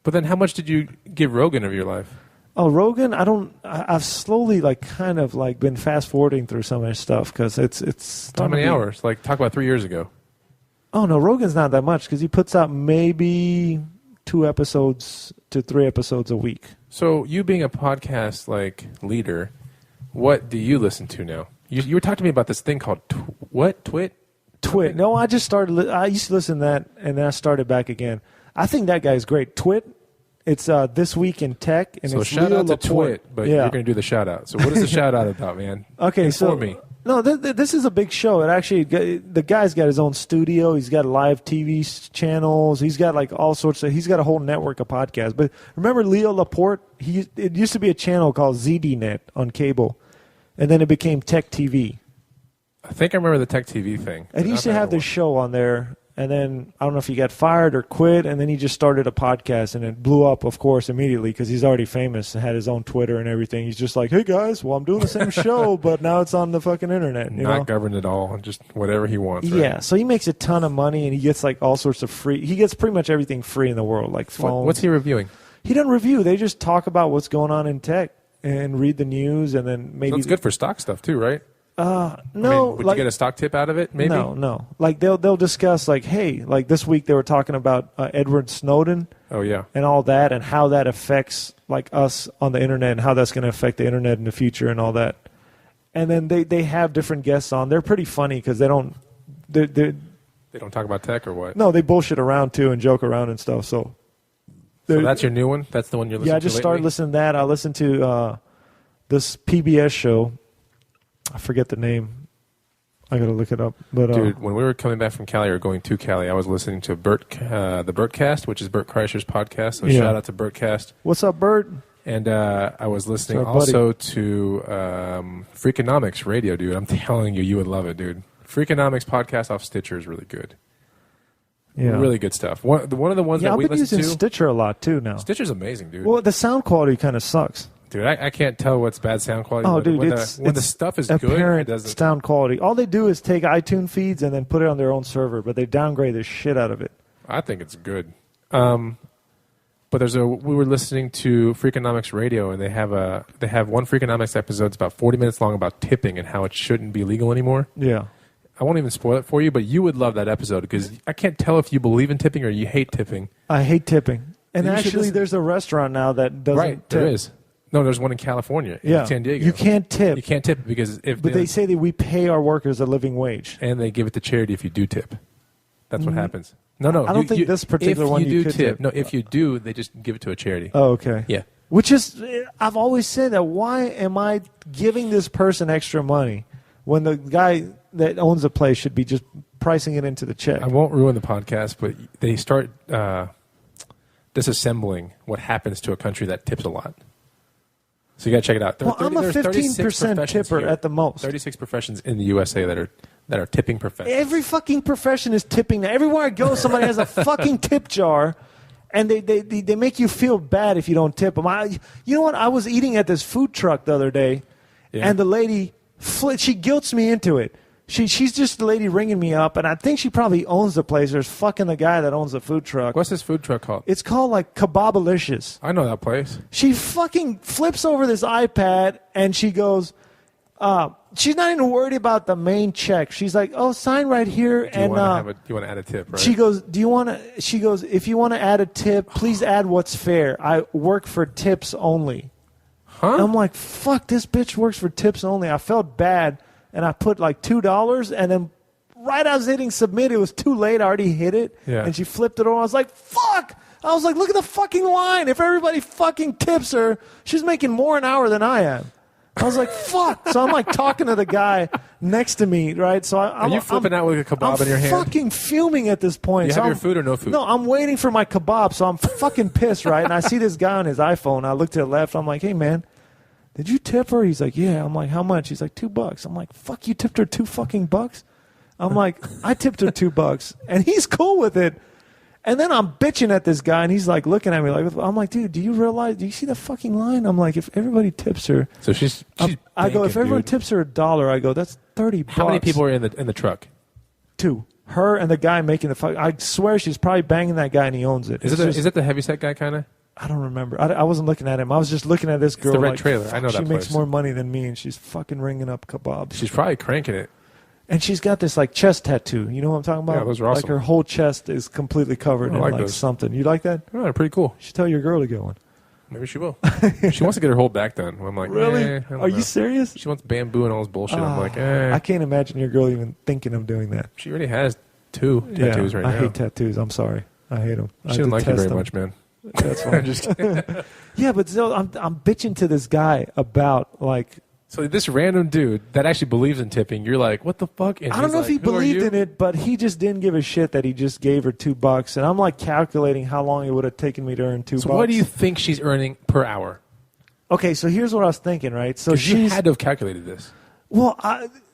But then how much did you give Rogan of your life? Oh, Rogan, I've slowly like kind of like been fast forwarding through some of his stuff because it's how many hours? Like, talk about 3 years ago. Oh no, Rogan's not that much because he puts out maybe 2 episodes to 3 episodes a week. So you being a podcast like leader, what do you listen to now? You were talking to me about this thing called Twit. No, I just started. I used to listen to that, and then I started back again. I think that guy's great. Twit. It's This Week in Tech, and so it's shout Leo out to Laporte. Twit, but you're going to do the shout out. So what is the shout out about, man? Okay, Inform me. No, this is a big show. It actually, the guy's got his own studio. He's got live TV channels. He's got like all sorts of. He's got a whole network of podcasts. But remember Leo Laporte? It used to be a channel called ZDNet on cable, and then it became Tech TV. I think I remember the Tech TV thing. And he used to have this show on there, and then I don't know if he got fired or quit, and then he just started a podcast, and it blew up, of course, immediately because he's already famous and had his own Twitter and everything. He's just like, hey, guys, well, I'm doing the same show, but now it's on the fucking internet. You Not know? governed at all, just whatever he wants. Right? Yeah, so he makes a ton of money, and he gets like all sorts of free. He gets pretty much everything free in the world, like phones. What's he reviewing? He doesn't review. They just talk about what's going on in tech and read the news, and then maybe. So it's good for stock stuff too, right? No. I mean, would like, you get a stock tip out of it? Maybe. No. Like they'll discuss like, hey, like this week they were talking about Edward Snowden. Oh yeah. And all that, and how that affects like us on the internet, and how that's going to affect the internet in the future, and all that. And then they have different guests on. They're pretty funny because they don't talk about tech or what? No, they bullshit around too and joke around and stuff. So that's your new one. That's the one you're listening to. Yeah, I just started listening to that. I listened to this PBS show. I forget the name. I got to look it up. But dude, when we were coming back from Cali or going to Cali, I was listening to the Bertcast, which is Bert Kreischer's podcast. So shout out to Bertcast. What's up, Bert? And I was listening also to Freakonomics Radio, dude. I'm telling you, you would love it, dude. Freakonomics podcast off Stitcher is really good. Yeah. Really good stuff. One of the ones that we listen to. I've been using Stitcher a lot, too, now. Stitcher's amazing, dude. Well, the sound quality kind of sucks. Dude, I can't tell what's bad sound quality. Oh, dude, when the stuff is good, it doesn't. Sound quality. All they do is take iTunes feeds and then put it on their own server, but they downgrade the shit out of it. I think it's good. But we were listening to Freakonomics Radio, and they have one Freakonomics episode. It's about 40 minutes long about tipping and how it shouldn't be legal anymore. Yeah. I won't even spoil it for you, but you would love that episode because I can't tell if you believe in tipping or you hate tipping. I hate tipping. And actually, there's a restaurant now that doesn't tip. There is. No, there's one in California, in San Diego. You can't tip. You can't tip because But they say that we pay our workers a living wage. And they give it to charity if you do tip. That's what happens. No. I don't think this particular one you could tip. No, if you do, they just give it to a charity. Oh, okay. Yeah. Which is, I've always said that, why am I giving this person extra money when the guy that owns the place should be just pricing it into the check? I won't ruin the podcast, but they start disassembling what happens to a country that tips a lot. So you got to check it out. I'm a 15% tipper at the most. 36 professions in the USA that are tipping professions. Every fucking profession is tipping now. Everywhere I go, somebody has a fucking tip jar, and they make you feel bad if you don't tip them. You know what? I was eating at this food truck the other day, and the lady, she guilts me into it. She's just the lady ringing me up, and I think she probably owns the place. There's fucking the guy that owns the food truck. What's this food truck called? It's called like Kebabalicious. I know that place. She fucking flips over this iPad, and she goes, she's not even worried about the main check. She's like, oh, sign right here. Do you want to add a tip, right? She goes, if you want to add a tip, please add what's fair. I work for tips only. Huh? And I'm like, fuck, this bitch works for tips only. I felt bad. And I put like $2, and then right as I was hitting submit, it was too late. I already hit it. Yeah. And she flipped it over. I was like, fuck. I was like, look at the fucking line. If everybody fucking tips her, she's making more an hour than I am. I was like, fuck. So I'm like talking to the guy next to me, right? So Are you flipping out with a kebab in your hand? I'm fucking fuming at this point. Do you have your food or no food? No, I'm waiting for my kebab, so I'm fucking pissed, right? And I see this guy on his iPhone. I look to the left. I'm like, hey, man. Did you tip her? He's like, yeah. I'm like, how much? He's like, $2. I'm like, fuck, you tipped her $2 fucking bucks? I'm like, I tipped her $2. And he's cool with it. And then I'm bitching at this guy, and he's like looking at me like, I'm like, dude, do you see the fucking line? I'm like, if everybody tips her, so she's I go, if everyone dude. tips her $1, I go, that's $30. How many people are in the truck? 2. Her and the guy making the fuck. I swear she's probably banging that guy, and he owns it. Is it the heavyset guy kind of? I don't remember. I wasn't looking at him. I was just looking at this girl. It's the red like, trailer. I know that she makes place. more money than me, and she's fucking ringing up kebabs. She's probably cranking it. And she's got this like chest tattoo. You know what I'm talking about? Yeah, those are awesome. Like her whole chest is completely covered I in like like those. something. You like that? Oh, they're pretty cool. You should tell your girl to get one. Maybe she will. She wants to get her whole back done. I'm like, Really? I don't Are you know. serious? She wants bamboo and all this bullshit. I'm like, I can't imagine your girl even thinking of doing that. She already has 2 tattoos right now. I hate tattoos. I'm sorry. I hate them. She didn't like you very much, man. That's fine. Just kidding. Yeah, but still, I'm bitching to this guy about like. So this random dude that actually believes in tipping, you're like, what the fuck? And I don't he's know if like, he "Who are believed you?" in it, but he just didn't give a shit that he just gave her $2, and I'm like calculating how long it would have taken me to earn $2. So what do you think she's earning per hour? Okay, so here's what I was thinking, right? So 'Cause you she's had to have calculated this. well,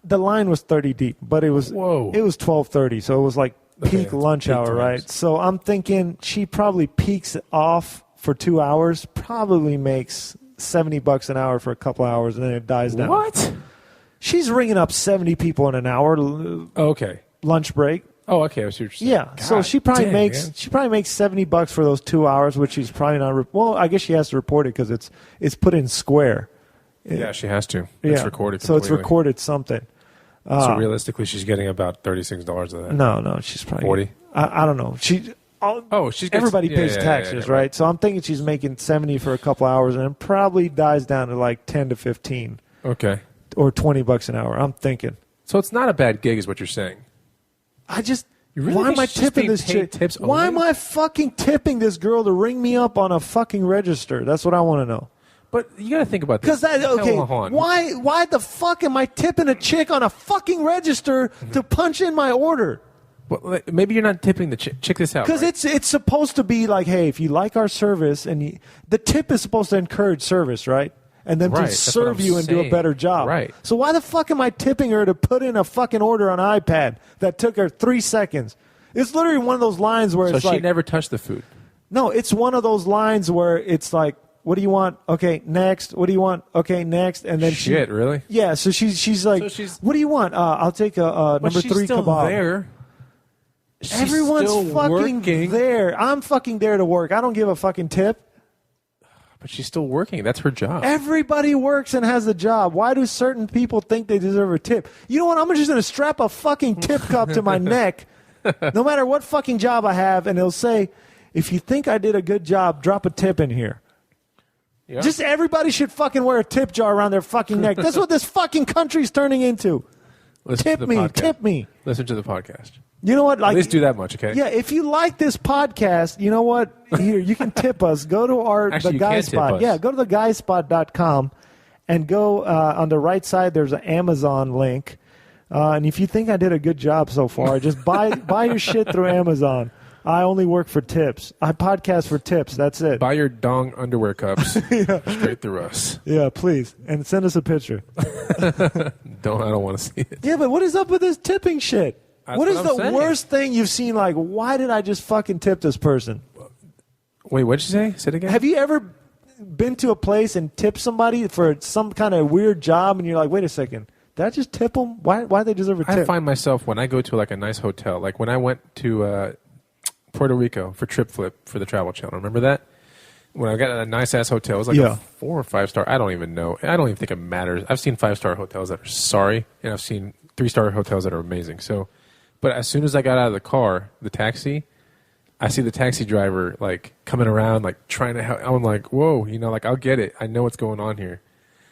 the line was 30 deep, but it was Whoa. it was 12:30, so it was like peak Okay, lunch peak hour, times. right? So I'm thinking she probably peaks off for 2 hours, probably makes $70 an hour for a couple hours, and then it dies down. What? She's ringing up 70 people in an hour Oh, okay. lunch break. Oh, okay. I see what you're saying. Yeah, so God she probably dang, makes man. $70 for those 2 hours, which she's probably not. Well, I guess she has to report it because it's put in square. Yeah, she has to. Yeah. It's recorded. So it's completely. recorded something. So realistically, she's getting about $36 of that. No, she's probably 40? I don't know. She's Everybody pays taxes, right? So I'm thinking she's making 70 for a couple hours, and it probably dies down to like 10 to 15 Okay. or $20 an hour. I'm thinking. So it's not a bad gig, is what you're saying. I just. You really Why think am I she's just tipping being this paid chick? tips Why am only? I fucking tipping this girl to ring me up on a fucking register? That's what I want to know. But you got to think about this. Because Hold on. why the fuck am I tipping a chick on a fucking register to punch in my order? Well, maybe you're not tipping the chick. Check this out. Because right? it's supposed to be like, hey, if you like our service, and the tip is supposed to encourage service, right? And then Right, to that's what serve I'm you and do a saying. better job. Right. So why the fuck am I tipping her to put in a fucking order on iPad that took her 3 seconds? It's literally one of those lines where So it's she like, never touched the food. no, it's one of those lines where it's like, what do you want? Okay, next. What do you want? Okay, next. And then Shit, really? Yeah, so she's like, So she's- what do you want? I'll take a But number she's 3 still kebab. there. She's Everyone's still fucking working, there. I'm fucking there to work. I don't give a fucking tip. but she's still working. That's her job. Everybody works and has a job. Why do certain people think they deserve a tip? You know what? I'm just going to strap a fucking tip cup to my neck, no matter what fucking job I have, and it'll say, if you think I did a good job, drop a tip in here. Yeah. Just everybody should fucking wear a tip jar around their fucking neck. That's what this fucking country's turning into. Listen Tip to the me, podcast. tip me. Listen to the podcast. You know what? Like, At least do that much, okay? yeah, if you like this podcast, you know what? Here, you can tip us. Go to Actually, the you Guy can tip Spot. us. Yeah, go to theguyspot.com and go on the right side. There's an Amazon link. And if you think I did a good job so far, just buy your shit through Amazon. I only work for tips. I podcast for tips. That's it. Buy your dong underwear cups straight through us. Yeah, please. And send us a picture. I don't want to see it. Yeah, but what is up with this tipping shit? That's What is what the I'm saying. worst thing you've seen? Like, why did I just fucking tip this person? Wait, what'd you say? Say it again. Have you ever been to a place and tipped somebody for some kind of weird job, and you're like, wait a second, did I just tip them? Why they deserve a tip? I find myself when I go to like a nice hotel, like when I went to Puerto Rico for Trip Flip for the Travel Channel. Remember that? When I got a nice ass hotel, it was like Yeah. a 4 or 5 star. I don't even know. I don't even think it matters. I've seen 5-star hotels that are sorry, and I've seen 3-star hotels that are amazing. So, but as soon as I got out of the car, the taxi, I see the taxi driver like coming around, like trying to help. I'm like, whoa, like I'll get it. I know what's going on here.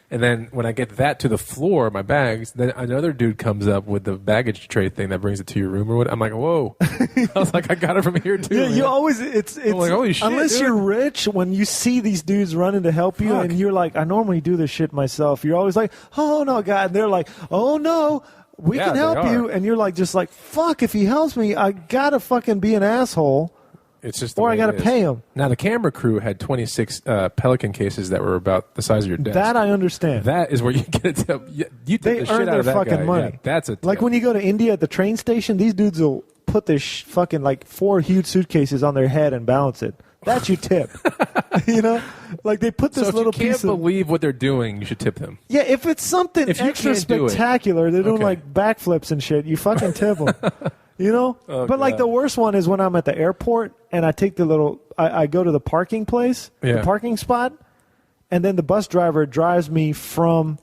And then when I get that to the floor, my bags, then another dude comes up with the baggage tray thing that brings it to your room or what. I'm like, whoa. I was like, I got it from here too. Yeah, man. you always it's like, holy shit, unless dude. you're rich, when you see these dudes running to help you, Fuck. and you're like, I normally do this shit myself. You're always like, oh no, God, and they're like, oh no, we Yeah, can they help are. you, and you're like, just like, fuck, if he helps me, I gotta fucking be an asshole. It's just the Or way I gotta it is. pay 'em. Now the camera crew had 26 Pelican cases that were about the size of your desk. That I understand. That is where you get a tip. You take They the shit earn out their of that fucking guy. money. Yeah, that's a tip. Like when you go to India at the train station, these dudes will put their fucking like 4 huge suitcases on their head and balance it. That's your tip. You know? Like they put this so if little you can't piece of... believe what they're doing, you should tip them. Yeah, if it's something If you extra can't do it. spectacular, they're doing Okay. like backflips and shit, you fucking tip them. You know? Oh, but like God. the worst one is when I'm at the airport and I take the little... I go to the parking place, the parking spot, and then the bus driver drives me from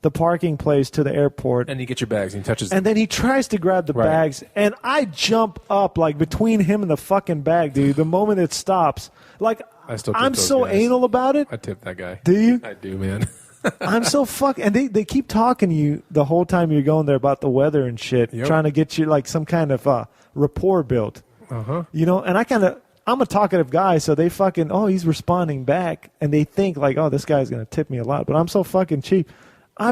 the parking place to the airport. And you get your bags and he touches them. And then he tries to grab the bags, and I jump up like between him and the fucking bag, dude. The moment it stops, like I still tip I'm those so guys. anal about it. I tip that guy. Do you? I do, man. I'm so and they keep talking to you the whole time you're going there about the weather and shit, trying to get you like some kind of rapport built. You know, and I'm a talkative guy, so they fucking he's responding back, and they think like this guy's gonna tip me a lot, but I'm so fucking cheap. I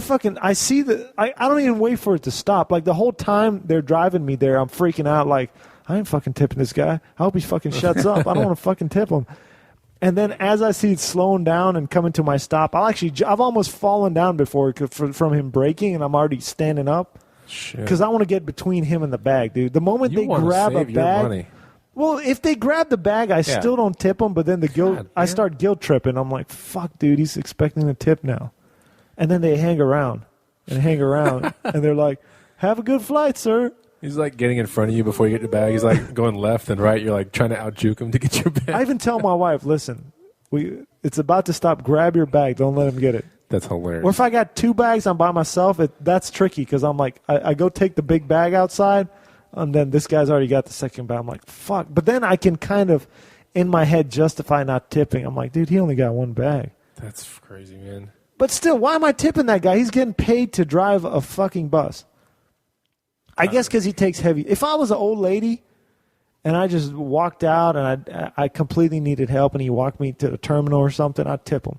see I don't even wait for it to stop. Like the whole time they're driving me there, I'm freaking out. Like I ain't fucking tipping this guy. I hope he fucking shuts up. I don't want to fucking tip him. And then as I see it slowing down and coming to my stop, I've almost fallen down before from him braking, and I'm already standing up because I want to get between him and the bag, dude. The moment they grab a bag, money. well, if they grab the bag, I still don't tip them. But then I start guilt tripping. I'm like, fuck, dude, he's expecting a tip now. And then they hang around, and they're like, have a good flight, sir. He's like getting in front of you before you get your bag. He's like going left and right. You're like trying to out-juke him to get your bag. I even tell my wife, listen, it's about to stop. Grab your bag. Don't let him get it. That's hilarious. Or if I got 2 bags, I'm by myself. That's tricky because I'm like, I go take the big bag outside, and then this guy's already got the second bag. I'm like, fuck. But then I can kind of, in my head, justify not tipping. I'm like, dude, he only got 1 bag. That's crazy, man. But still, why am I tipping that guy? He's getting paid to drive a fucking bus. I guess because he takes heavy. If I was an old lady and I just walked out and I completely needed help and he walked me to the terminal or something, I'd tip him.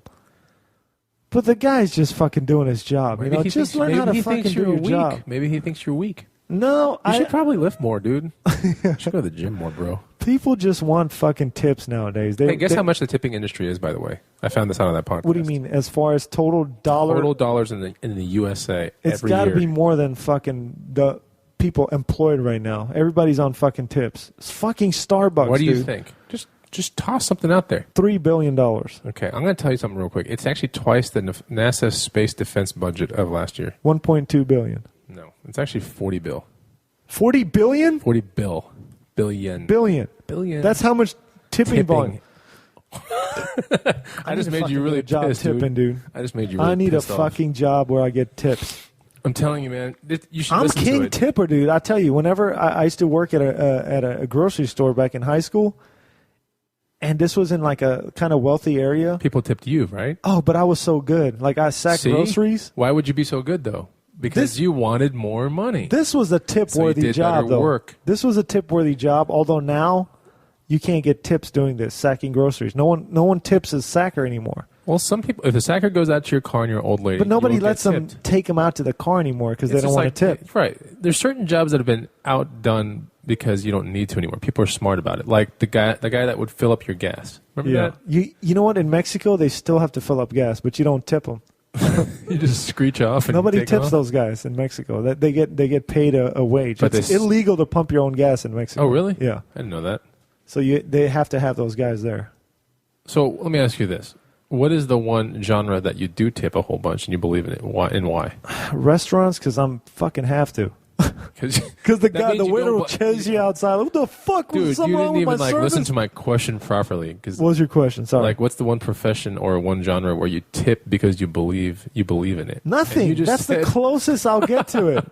But the guy's just fucking doing his job. Maybe just learn how to fucking do your job. Maybe he thinks you're weak. No, You should probably lift more, dude. You should go to the gym more, bro. People just want fucking tips nowadays. Hey, guess how much the tipping industry is, by the way? I found this out on that podcast. What do you mean? As far as total dollars in the USA it's every year? It's got to be more than fucking the people employed right now. Everybody's on fucking tips. It's fucking Starbucks. What do you dude. think? Just toss something out there. $3 billion. Okay, I'm going to tell you something real quick. It's actually twice the NASA space defense budget of last year. $1.2 billion. No, it's actually 40 bill. 40 billion? 40 bill. Billion. Billion. That's how much tipping volume. I just made you really pissed, tipping, dude. I just made you really I need a pissed off. fucking job where I get tips. I'm telling you, man. You should I'm listen king to it. tipper, dude. I tell you, whenever I used to work at a grocery store back in high school, and this was in like a kind of wealthy area. People tipped you, right? Oh, but I was so good. Like I sacked groceries. Why would you be so good, though? Because you wanted more money. This was a tip-worthy job, though. Work. This was a tip-worthy job, although now you can't get tips doing this, sacking groceries. No one tips as sacker anymore. Well, some people, if a sacker goes out to your car and you're an old lady, but nobody lets them tipped. take them out to the car anymore because they don't want to tip. Right. There's certain jobs that have been outdone because you don't need to anymore. People are smart about it. Like the guy that would fill up your gas. Remember that? You know what? In Mexico, they still have to fill up gas, but you don't tip them. You just screech off. And nobody take tips off? those guys in Mexico. They get paid a wage. But it's illegal to pump your own gas in Mexico. Oh, really? Yeah. I didn't know that. So they have to have those guys there. So let me ask you this. What is the one genre that you do tip a whole bunch and you believe in it? Why? And why? Restaurants, because I'm fucking have to. Because the waiter will chase you outside. What the fuck was Dude, you wrong didn't with even my service? listen to my question properly. What was your question? Sorry. Like, what's the one profession or one genre where you tip because you believe in it? Nothing. That's the closest I'll get to it.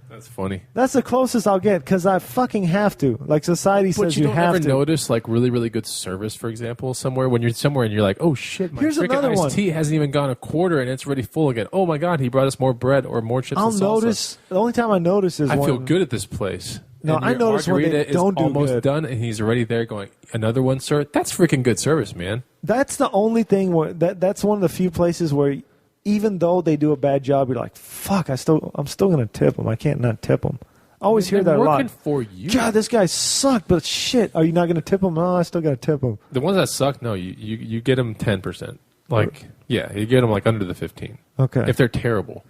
That's funny. That's the closest I'll get because I fucking have to. Like society says you have to. But you don't ever notice like really, really good service, for example, somewhere when you're somewhere and you're like, oh shit, my freaking iced tea hasn't even gone a quarter and it's already full again. Oh my god, he brought us more bread or more chips and salsa. I'll notice. The only time I notice is I when feel good at this place. No, and I notice when they don't do almost good. done and he's already there going, another one, sir? That's freaking good service, man. That's the only thing where that's one of the few places where even though they do a bad job, you're like, fuck, I'm still going to tip them. I can't not tip them. I always hear that a lot. Working for you. God, this guy sucked, but shit, are you not going to tip him? No, I still got to tip him. The ones that suck, no, you get them 10%. Like, yeah, you get them like under the 15. Okay. If they're terrible.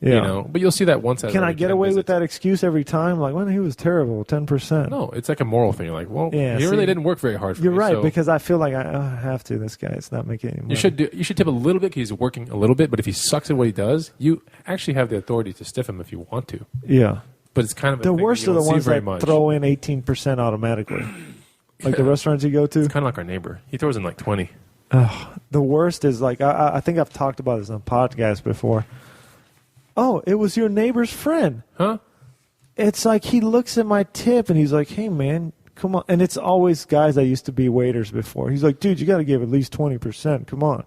Yeah. You know, but you'll see that once. Can I get away with that excuse every time? Like, well, he was terrible, 10%. No, it's like a moral thing. You're like, well, Yeah, he really didn't work very hard for You're me. right, So because I feel like I have to. This guy is not making any money. you should tip a little bit because he's working a little bit, but if he sucks at what he does, you actually have the authority to stiff him if you want to. Yeah. But it's kind of The worst are the ones that much. throw in 18% automatically. Like the restaurants you go to. It's kind of like our neighbor. He throws in like 20. The worst is like, I think I've talked about this on podcasts before. Oh, it was your neighbor's friend. Huh? It's like he looks at my tip and he's like, hey, man, come on. And it's always guys that used to be waiters before. He's like, dude, you got to give at least 20%. Come on.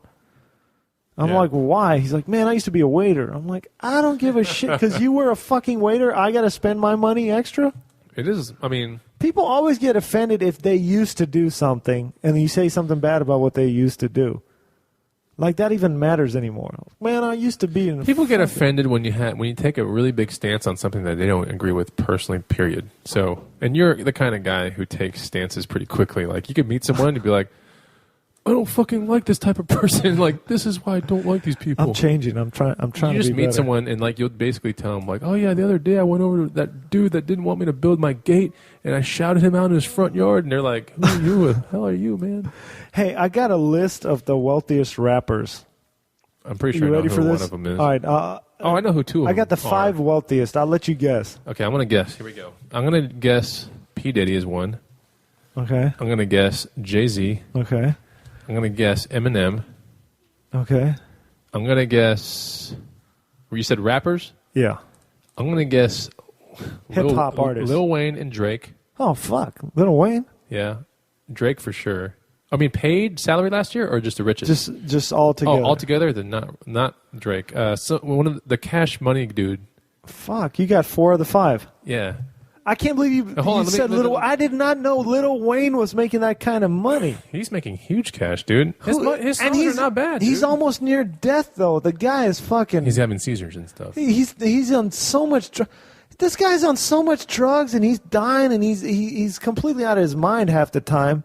I'm like, why? He's like, man, I used to be a waiter. I'm like, I don't give a shit because you were a fucking waiter. I got to spend my money extra. It is. I mean, people always get offended if they used to do something and you say something bad about what they used to do. Like that even matters anymore. Man, I used to be in. People get offended when you take a really big stance on something that they don't agree with personally. Period. So, and you're the kind of guy who takes stances pretty quickly. Like you could meet someone and be like, I don't fucking like this type of person. Like, this is why I don't like these people. I'm changing. I'm trying you to just be meet better. someone and like you'll basically tell them like, oh yeah, the other day I went over to that dude that didn't want me to build my gate and I shouted him out in his front yard and they're like, who are you? Who the hell are you, man? Hey, I got a list of the wealthiest rappers. I'm pretty sure You I know ready for who this? one of them is. All right. I know who two of them I got the 5 are. wealthiest. I'll let you guess. Okay, I'm gonna guess. Here we go. I'm gonna guess P. Diddy is one. Okay. I'm gonna guess Jay-Z. Okay. I'm gonna guess Eminem. Okay. I'm gonna guess. You said rappers? Yeah. I'm gonna guess Hip-hop artists. Lil Wayne and Drake. Oh, fuck. Lil Wayne? Yeah, Drake for sure. I mean, paid salary last year or just the richest? Just all together. Oh, altogether, then not Drake. So one of the Cash Money dude. Fuck, you got 4 of the 5. Yeah. I can't believe you, Hold on, you said Little. I did not know Lil Wayne was making that kind of money. He's making huge cash, dude. His songs are not bad. He's dude. almost near death, though. The guy is fucking. He's having seizures and stuff. He's on so much. This guy's on so much drugs, and he's dying, and he's completely out of his mind half the time,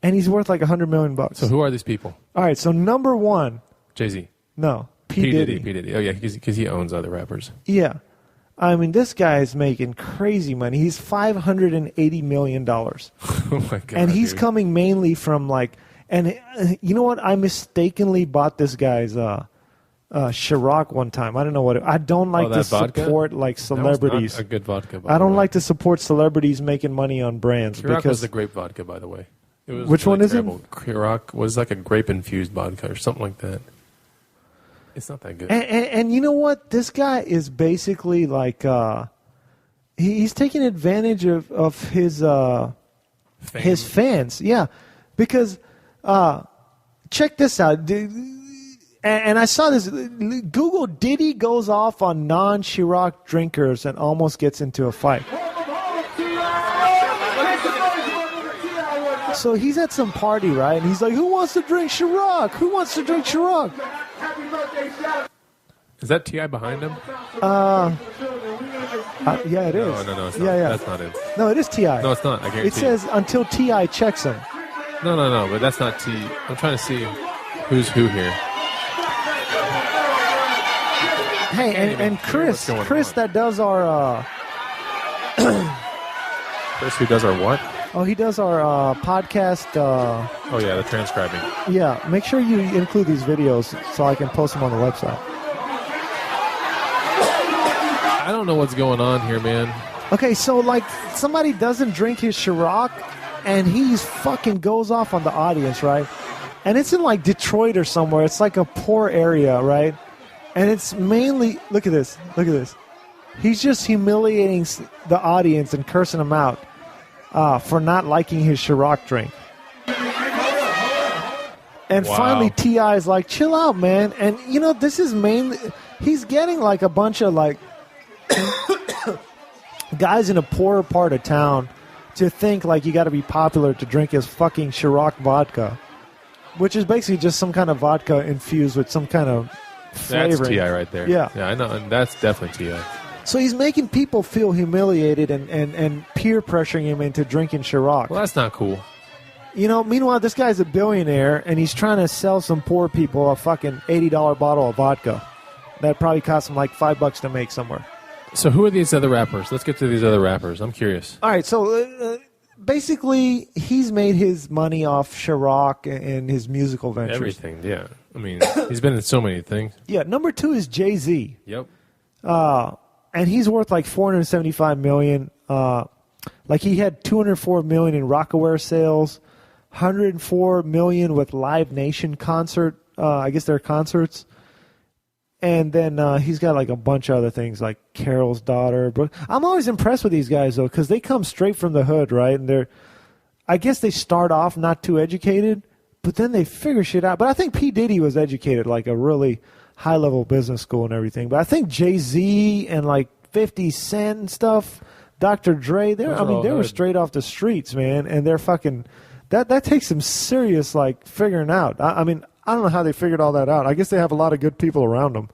and he's worth like $100 million. So who are these people? All right, so number 1, Jay-Z. no, P. Diddy. P. Diddy. Oh yeah, because he owns other rappers. Yeah, I mean this guy is making crazy money. He's $580 million, Oh my god! and he's dude. coming mainly from like. And you know what? I mistakenly bought this guy's Ciroc one time. I don't know what. I don't like to that vodka? support like That was celebrities. not a good vodka. I don't like to support celebrities making money on brands Ciroc was because the grape vodka, by the way. It was Which really one is it? terrible. Ciroc was like a grape infused vodka or something like that. It's not that good. and you know what? This guy is basically like he's taking advantage of his fans. Yeah, because check this out. And I saw this. Google Diddy goes off on non-Ciroc drinkers and almost gets into a fight. So he's at some party, right? And he's like, who wants to drink Ciroc? Who wants to drink Ciroc? Is that T.I. behind him? Yeah, it is. No, it's not. Yeah. That's not it. No, it is T.I. No, it's not. I guarantee It says until T.I. checks him. No, but that's not T. I'm trying to see who's who here. Hey, even and hear Chris, what's going on. that does our, Chris, who does our what? he does our podcast. Oh yeah, the transcribing. Yeah, make sure you include these videos so I can post them on the website. I don't know what's going on here, man. Okay, so like somebody doesn't drink his Ciroc, and he's fucking goes off on the audience, right? And it's in like Detroit or somewhere. It's like a poor area, right? And it's mainly look at this. He's just humiliating the audience and cursing them out for not liking his Ciroc drink. And Wow. finally, T.I. is like, chill out, man. And, you know, this is mainly... He's getting, like, a bunch of, like, guys in a poorer part of town to think, like, you got to be popular to drink his fucking Ciroc vodka, which is basically just some kind of vodka infused with some kind of flavoring. That's T.I. right there. Yeah. I know, and that's definitely T.I. So he's making people feel humiliated and peer pressuring him into drinking Ciroc. Well, that's not cool. You know, meanwhile, this guy's a billionaire, and he's trying to sell some poor people a fucking $80 bottle of vodka. that probably cost him like $5 to make somewhere. So who are these other rappers? Let's get to these other rappers. I'm curious. All right, so basically, he's made his money off Ciroc and his musical ventures. Everything, yeah. I mean, he's been in so many things. Yeah, number 2 is Jay-Z. Yep. And he's worth like $475 million. Like he had $204 million in Rocawear sales, $104 million with Live Nation concert. I guess they're concerts. And then he's got like a bunch of other things like Carol's Daughter. I'm always impressed with these guys though, because they come straight from the hood, right? And I guess they start off not too educated, but then they figure shit out. But I think P. Diddy was educated, like a really high-level business school and everything. But I think Jay-Z and like 50 Cent and stuff, Dr. Dre, they were straight off the streets, man. And they're fucking that takes some serious like figuring out. I mean, I don't know how they figured all that out. I guess they have a lot of good people around them.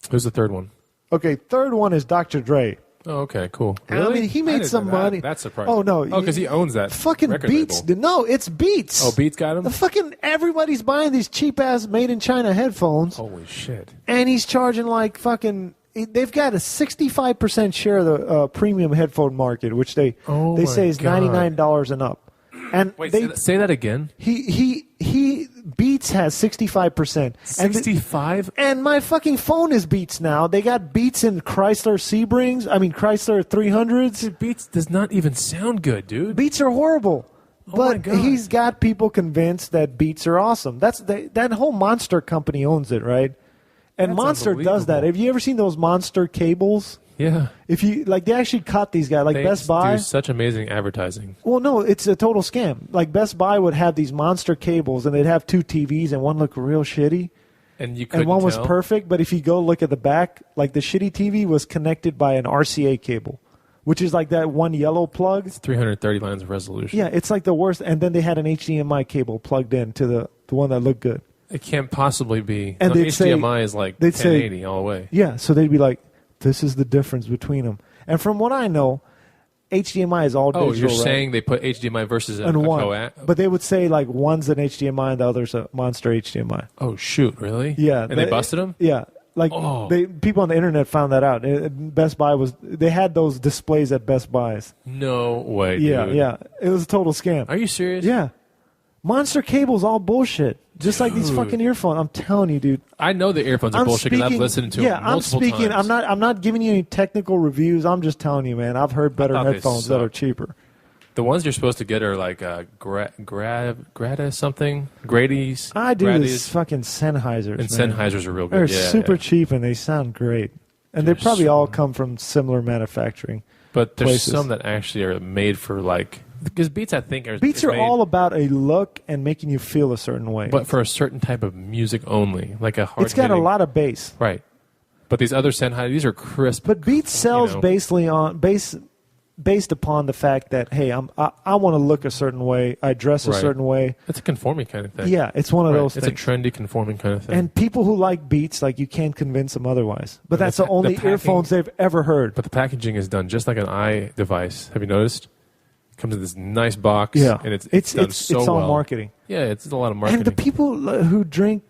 Who's the third one? Okay, third one is Dr. Dre. Oh, okay, cool. Really? I mean, he made some money. That's surprising. Oh, no. Oh, because he owns that fucking record Beats. label. No, it's Beats. Oh, Beats got him? The fucking everybody's buying these cheap-ass made-in-China headphones. Holy shit. And he's charging like fucking... They've got a 65% share of the premium headphone market, which they say is $99 and up. And wait, say that again. He Beats has 65%. 65? And my fucking phone is Beats now. They got Beats in Chrysler Sebrings. I mean Chrysler 300s. Dude, Beats does not even sound good, dude. Beats are horrible. Oh my but God. he's got people convinced that Beats are awesome. That whole Monster company owns it, right? And That's Monster does that. unbelievable. Have you ever seen those Monster cables? Yeah. If you like, they actually caught these guys, like They Best Buy. do such amazing advertising. Well, no, it's a total scam. Like Best Buy would have these Monster cables, and they'd have 2 TVs, and one looked real shitty, And you couldn't and one was tell? perfect. But if you go look at the back, like the shitty TV was connected by an RCA cable, which is like that one yellow plug. 330 lines of resolution. Yeah, it's like the worst. And then they had an HDMI cable plugged in to the one that looked good. It can't possibly be. And no, they'd say- HDMI is like they'd say- 1080 all the way. Yeah, so they'd be like, this is the difference between them. And from what I know, HDMI is all digital. Oh, you're right? saying they put HDMI versus a and one, coax? but they would say like one's an HDMI and the other's a Monster HDMI. Oh, shoot, really? Yeah, And they busted them? Yeah, like Oh. people on the internet found that out. Best Buy they had those displays at Best Buys. No way, Yeah, dude. yeah, it was a total scam. Are you serious? Yeah, Monster cable's all bullshit. Just like these fucking earphones. I'm telling you, dude. I know the earphones are bullshit because I've listened to them multiple times. I'm not giving you any technical reviews. I'm just telling you, man. I've heard better thought they headphones that are sucked. cheaper. The ones you're supposed to get are like Grada something? Grady's? I do Grady's. this fucking Sennheisers. And man. Sennheisers are real They're good. Yeah, super yeah. cheap and they sound great. And they They're probably so- all come from similar manufacturing. But there's places. some that actually are made for like... Because Beats, I think, Beats is are made, all about a look and making you feel a certain way. but for a certain type of music only. Like a hard it's got a lot of bass. Right. But these other Sennheiser, these are crisp. But Beats sells based upon the fact that, hey, I want to look a certain way. I dress a Right. certain way. It's a conforming kind of thing. Yeah, it's one of Right. those It's things. a trendy, conforming kind of thing. And people who like Beats, like you can't convince them otherwise. But And that's the the only packing- earphones they've ever heard. But the packaging is done just like an iDevice. Have you noticed? It comes in this nice box. Yeah, And it's done so all well. marketing. Yeah, it's a lot of marketing. And the people who drink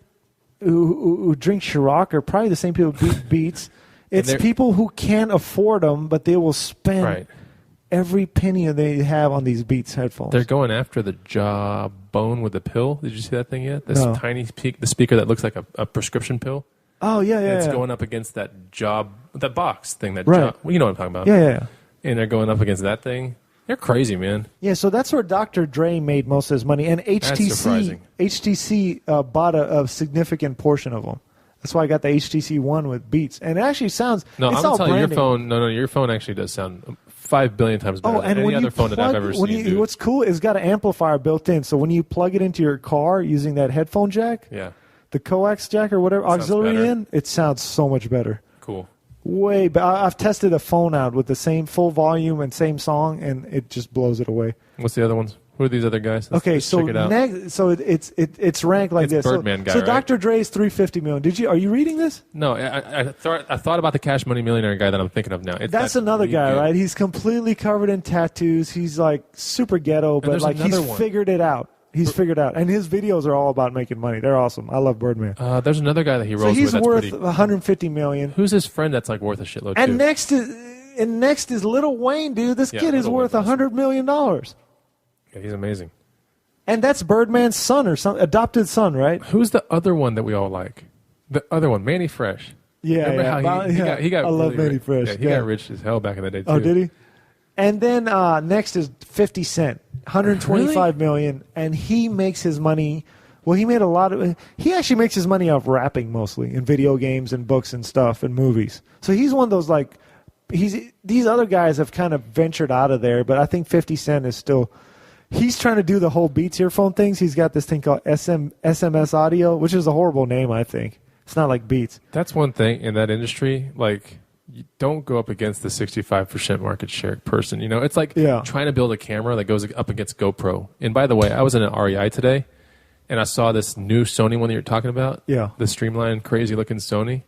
Ciroc are probably the same people who drink Beats. It's they're- people who can't afford them, but they will spend Right. every penny they have on these Beats headphones. They're going after the jawbone with the pill. Did you see that thing yet? This No. tiny the speaker that looks like a prescription pill. oh yeah, yeah, And it's yeah. going up against that box thing. That Right. well, you know what I'm talking about. Yeah, yeah, yeah. And they're going up against that thing. They're crazy, man. Yeah, so that's where Dr. Dre made most of his money, and surprising. HTC bought a significant portion of them. That's why I got the HTC One with Beats, and it actually sounds. No, it's I'm all telling you, your branding. phone. No, your phone actually does sound 5 billion times better Oh, than and any when other you phone that I've ever when seen. Dude. what's cool is it's got an amplifier built in, so when you plug it into your car using that headphone jack, Yeah, the coax jack or whatever Sounds auxiliary better. in, it sounds so much better. cool. Way, but I've tested a phone out with the same full volume and same song, and it just blows it away. What's the other ones? Who are these other guys? Okay, let's so check it out. next, so it's ranked like It's this. Birdman so, guy, so right? Dr. Dre's 350 million. Are you reading this? No, I thought about the Cash Money Millionaire guy that I'm thinking of now. That's another guy, good. right? He's completely covered in tattoos. He's like super ghetto, but there's like he's another one. figured it out. He's figured out, and his videos are all about making money. They're awesome. I love Birdman. There's another guy that he So rolls he's with. That's worth pretty. $150 million. Who's his friend that's like worth a shitload And too? next is Lil Wayne, dude. This Yeah, kid is Lil worth Wayne's $100 million. Yeah, he's amazing. And that's Birdman's son or some adopted son, right? Who's the other one that we all like? The other one, Manny Fresh. Yeah, Remember how he got I love really Manny rich. Fresh. Yeah, he got rich as hell back in the day too. Oh, did he? And then next is 50 Cent, $125 million, and he makes his money. Well, he made a lot of. He actually makes his money off rapping mostly, in video games and books and stuff and movies. So he's one of those like. These other guys have kind of ventured out of there, but I think 50 Cent is still. He's trying to do the whole Beats earphone things. He's got this thing called SMS Audio, which is a horrible name, I think. It's not like Beats. That's one thing in that industry. Like, you don't go up against the 65% market share person. You know, it's like trying to build a camera that goes up against GoPro. And by the way, I was in an REI today, and I saw this new Sony one that you're talking about. Yeah. The streamlined, crazy-looking Sony.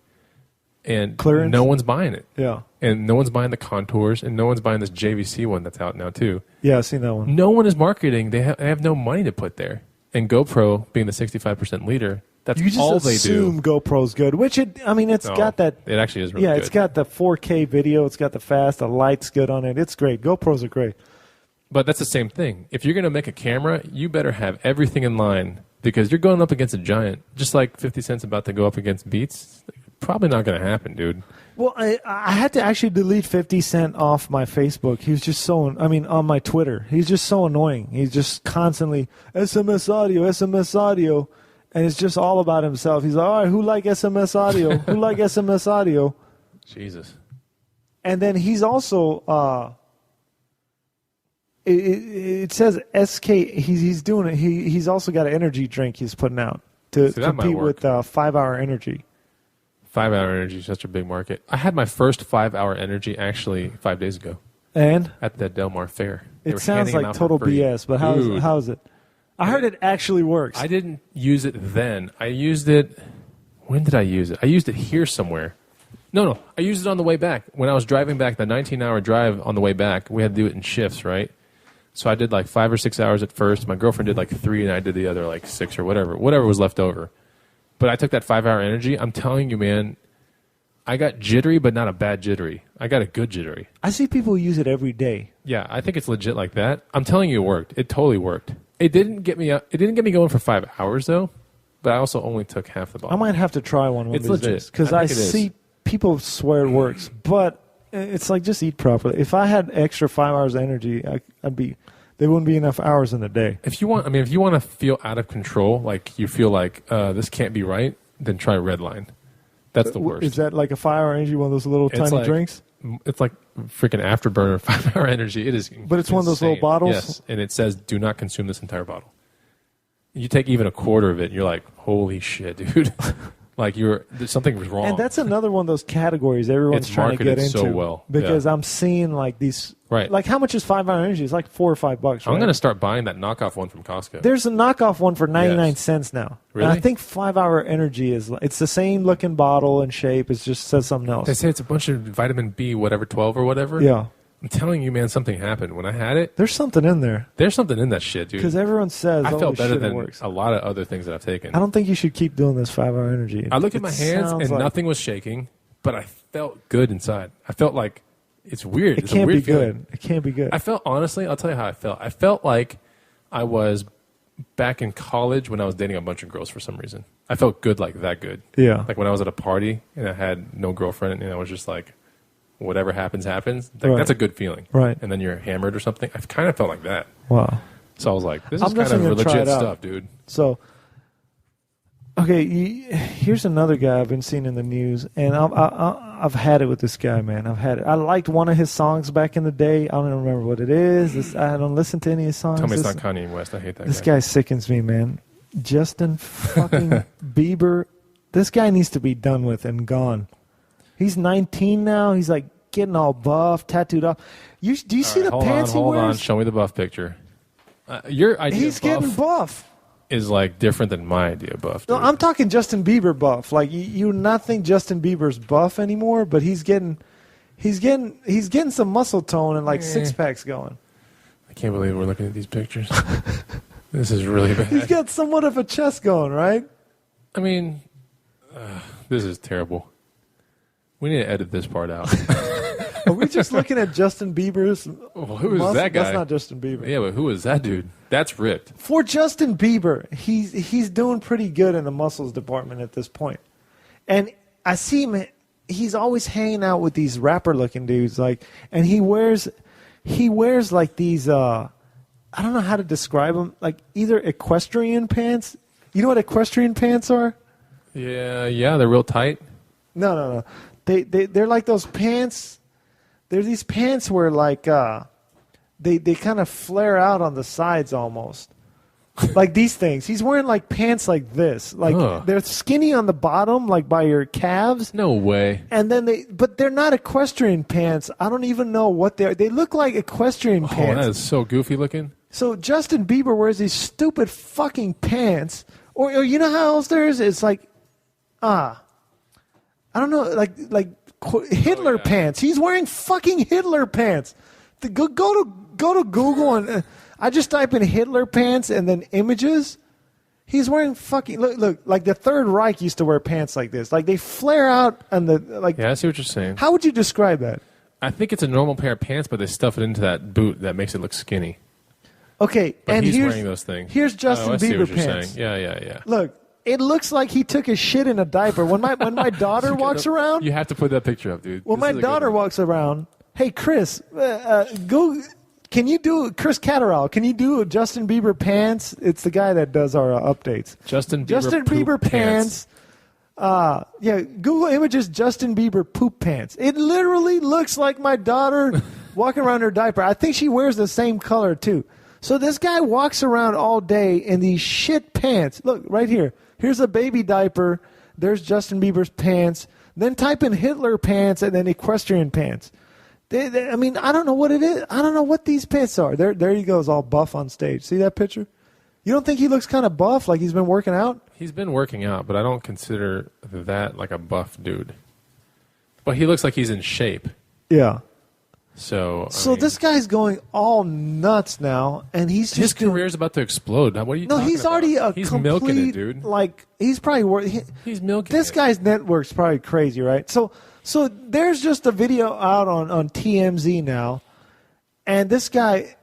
And Clearance? no one's buying it. Yeah. And no one's buying the contours, and no one's buying this JVC one that's out now, too. Yeah, I've seen that one. No one is marketing. They have no money to put there. And GoPro, being the 65% leader, that's You just all they do. assume GoPro's good, which it's got that. It actually is really Yeah, good. it's got the 4K video. It's got the fast. The light's good on it. It's great. GoPros are great. But that's the same thing. If you're going to make a camera, you better have everything in line because you're going up against a giant. Just like 50 Cent's about to go up against Beats. Probably not going to happen, dude. Well, I had to actually delete 50 Cent off my Facebook. He was just so, on my Twitter. He's just so annoying. He's just constantly, SMS audio. And it's just all about himself. He's like, all right, who like SMS audio? Who like SMS audio? Jesus. And then he's also, it says SK, he's doing it. He's also got an energy drink he's putting out to compete with 5 Hour Energy. 5 Hour Energy is such a big market. I had my first 5 Hour Energy actually 5 days ago. And? At the Del Mar Fair. They It sounds like total BS, but how is it? I heard it actually works. I didn't use it then. I used it... When did I use it? I used it here somewhere. No. I used it on the way back. When I was driving back, the 19-hour drive on the way back, we had to do it in shifts, right? So I did like 5 or 6 hours at first. My girlfriend did like 3, and I did the other like 6 or whatever was left over. But I took that 5 Hour Energy. I'm telling you, man, I got jittery, but not a bad jittery. I got a good jittery. I see people use it every day. Yeah, I think it's legit like that. I'm telling you, it worked. It totally worked. It didn't get me up. It didn't get me going for 5 hours though. But I also only took half the bottle. I might have to try one of these days because I see people swear it works, but it's like just eat properly. If I had extra 5 hours of energy, there wouldn't be enough hours in the day. If you want to feel out of control, like you feel like this can't be right, then try Redline. That's the worst. Is that like a 5 Hour Energy, one of those little tiny drinks? It's like freaking Afterburner 5 Hour Energy. It is. But it's one of those little bottles? Yes, and it says do not consume this entire bottle. You take even a quarter of it, and you're like, holy shit, dude. Like something was wrong. And that's another one of those categories everyone's trying to get into. So well. Because I'm seeing like these. Right. Like how much is 5 Hour Energy? It's like $4 or $5. Right? I'm going to start buying that knockoff one from Costco. There's a knockoff one for 99 cents now. Really? And I think 5 Hour Energy it's the same looking bottle and shape. It just says something else. They say it's a bunch of vitamin B, whatever, 12 or whatever. Yeah. I'm telling you, man, something happened. When I had it, there's something in there. There's something in that shit, dude. Because everyone says, I felt better than works. a lot of other things that I've taken. I don't think you should keep doing this 5 Hour Energy. I looked at my hands and nothing was shaking, but I felt good inside. I felt like it's weird. It can't be good. It can't be good. I felt, honestly, I'll tell you how I felt. I felt like I was back in college when I was dating a bunch of girls for some reason. I felt good, like that good. Yeah. Like when I was at a party and I had no girlfriend and I was just like, whatever happens, happens. Like, that's a good feeling. Right. And then you're hammered or something. I kind of felt like that. Wow. So I was like, this is kind of legit stuff, dude. So, okay, here's another guy I've been seeing in the news, and I've had it with this guy, man. I've had it. I liked one of his songs back in the day. I don't even remember what it is. I don't listen to any of his songs. Tell me it's not Kanye West. I hate that guy. This guy sickens me, man. Justin fucking Bieber. This guy needs to be done with and gone. He's 19 now. He's like getting all buff, tattooed up. Do you see the pants he wears? Hold on. Show me the buff picture. Your idea He's of buff getting buff. is like different than my idea of buff. Dude. No, I'm talking Justin Bieber buff. Like you not think Justin Bieber's buff anymore, but he's getting some muscle tone and like 6 packs going. I can't believe we're looking at these pictures. This is really bad. He's got somewhat of a chest going, right? I mean, this is terrible. We need to edit this part out. Are we just looking at Justin Bieber's Who is that guy? That's not Justin Bieber. Yeah, but who is that dude? That's ripped. For Justin Bieber, he's doing pretty good in the muscles department at this point. And I see him, he's always hanging out with these rapper-looking dudes, like, and he wears like these, I don't know how to describe them, like either equestrian pants. You know what equestrian pants are? Yeah, they're real tight. No. They're like those pants. They're these pants where like they kind of flare out on the sides almost. Like these things. He's wearing like pants like this. Like they're skinny on the bottom, like by your calves. No way. And then but they're not equestrian pants. I don't even know what they are. They look like equestrian pants. Oh, that is so goofy looking. So Justin Bieber wears these stupid fucking pants. Or you know how else there is? It's like, I don't know, like Hitler pants. He's wearing fucking Hitler pants. Go to Google and I just type in Hitler pants and then images. He's wearing fucking look like the Third Reich used to wear pants like this. Like they flare out and Yeah, I see what you're saying. How would you describe that? I think it's a normal pair of pants, but they stuff it into that boot that makes it look skinny. Okay, but and he's wearing those things. Here's Justin I see Bieber what you're pants. saying. Yeah. Look, it looks like he took his shit in a diaper. When my daughter walks around, you have to put that picture up, dude. When my daughter walks around, hey Chris, go. Can you do Chris Catterall? Can you do Justin Bieber pants? It's the guy that does our updates. Justin Bieber pants. Yeah, Google Images Justin Bieber poop pants. It literally looks like my daughter walking around her diaper. I think she wears the same color too. So this guy walks around all day in these shit pants. Look, right here. Here's a baby diaper. There's Justin Bieber's pants. Then type in Hitler pants and then equestrian pants. I mean, I don't know what it is. I don't know what these pants are. There he goes, all buff on stage. See that picture? You don't think he looks kind of buff, like he's been working out? He's been working out, but I don't consider that like a buff dude. But he looks like he's in shape. Yeah. So this guy's going all nuts now, and his career's about to explode. What are you? No, talking he's about? already he's complete, milking it, dude. Like he's probably he's milking. This guy's network's probably crazy, right? So there's just a video out on TMZ now, and this guy,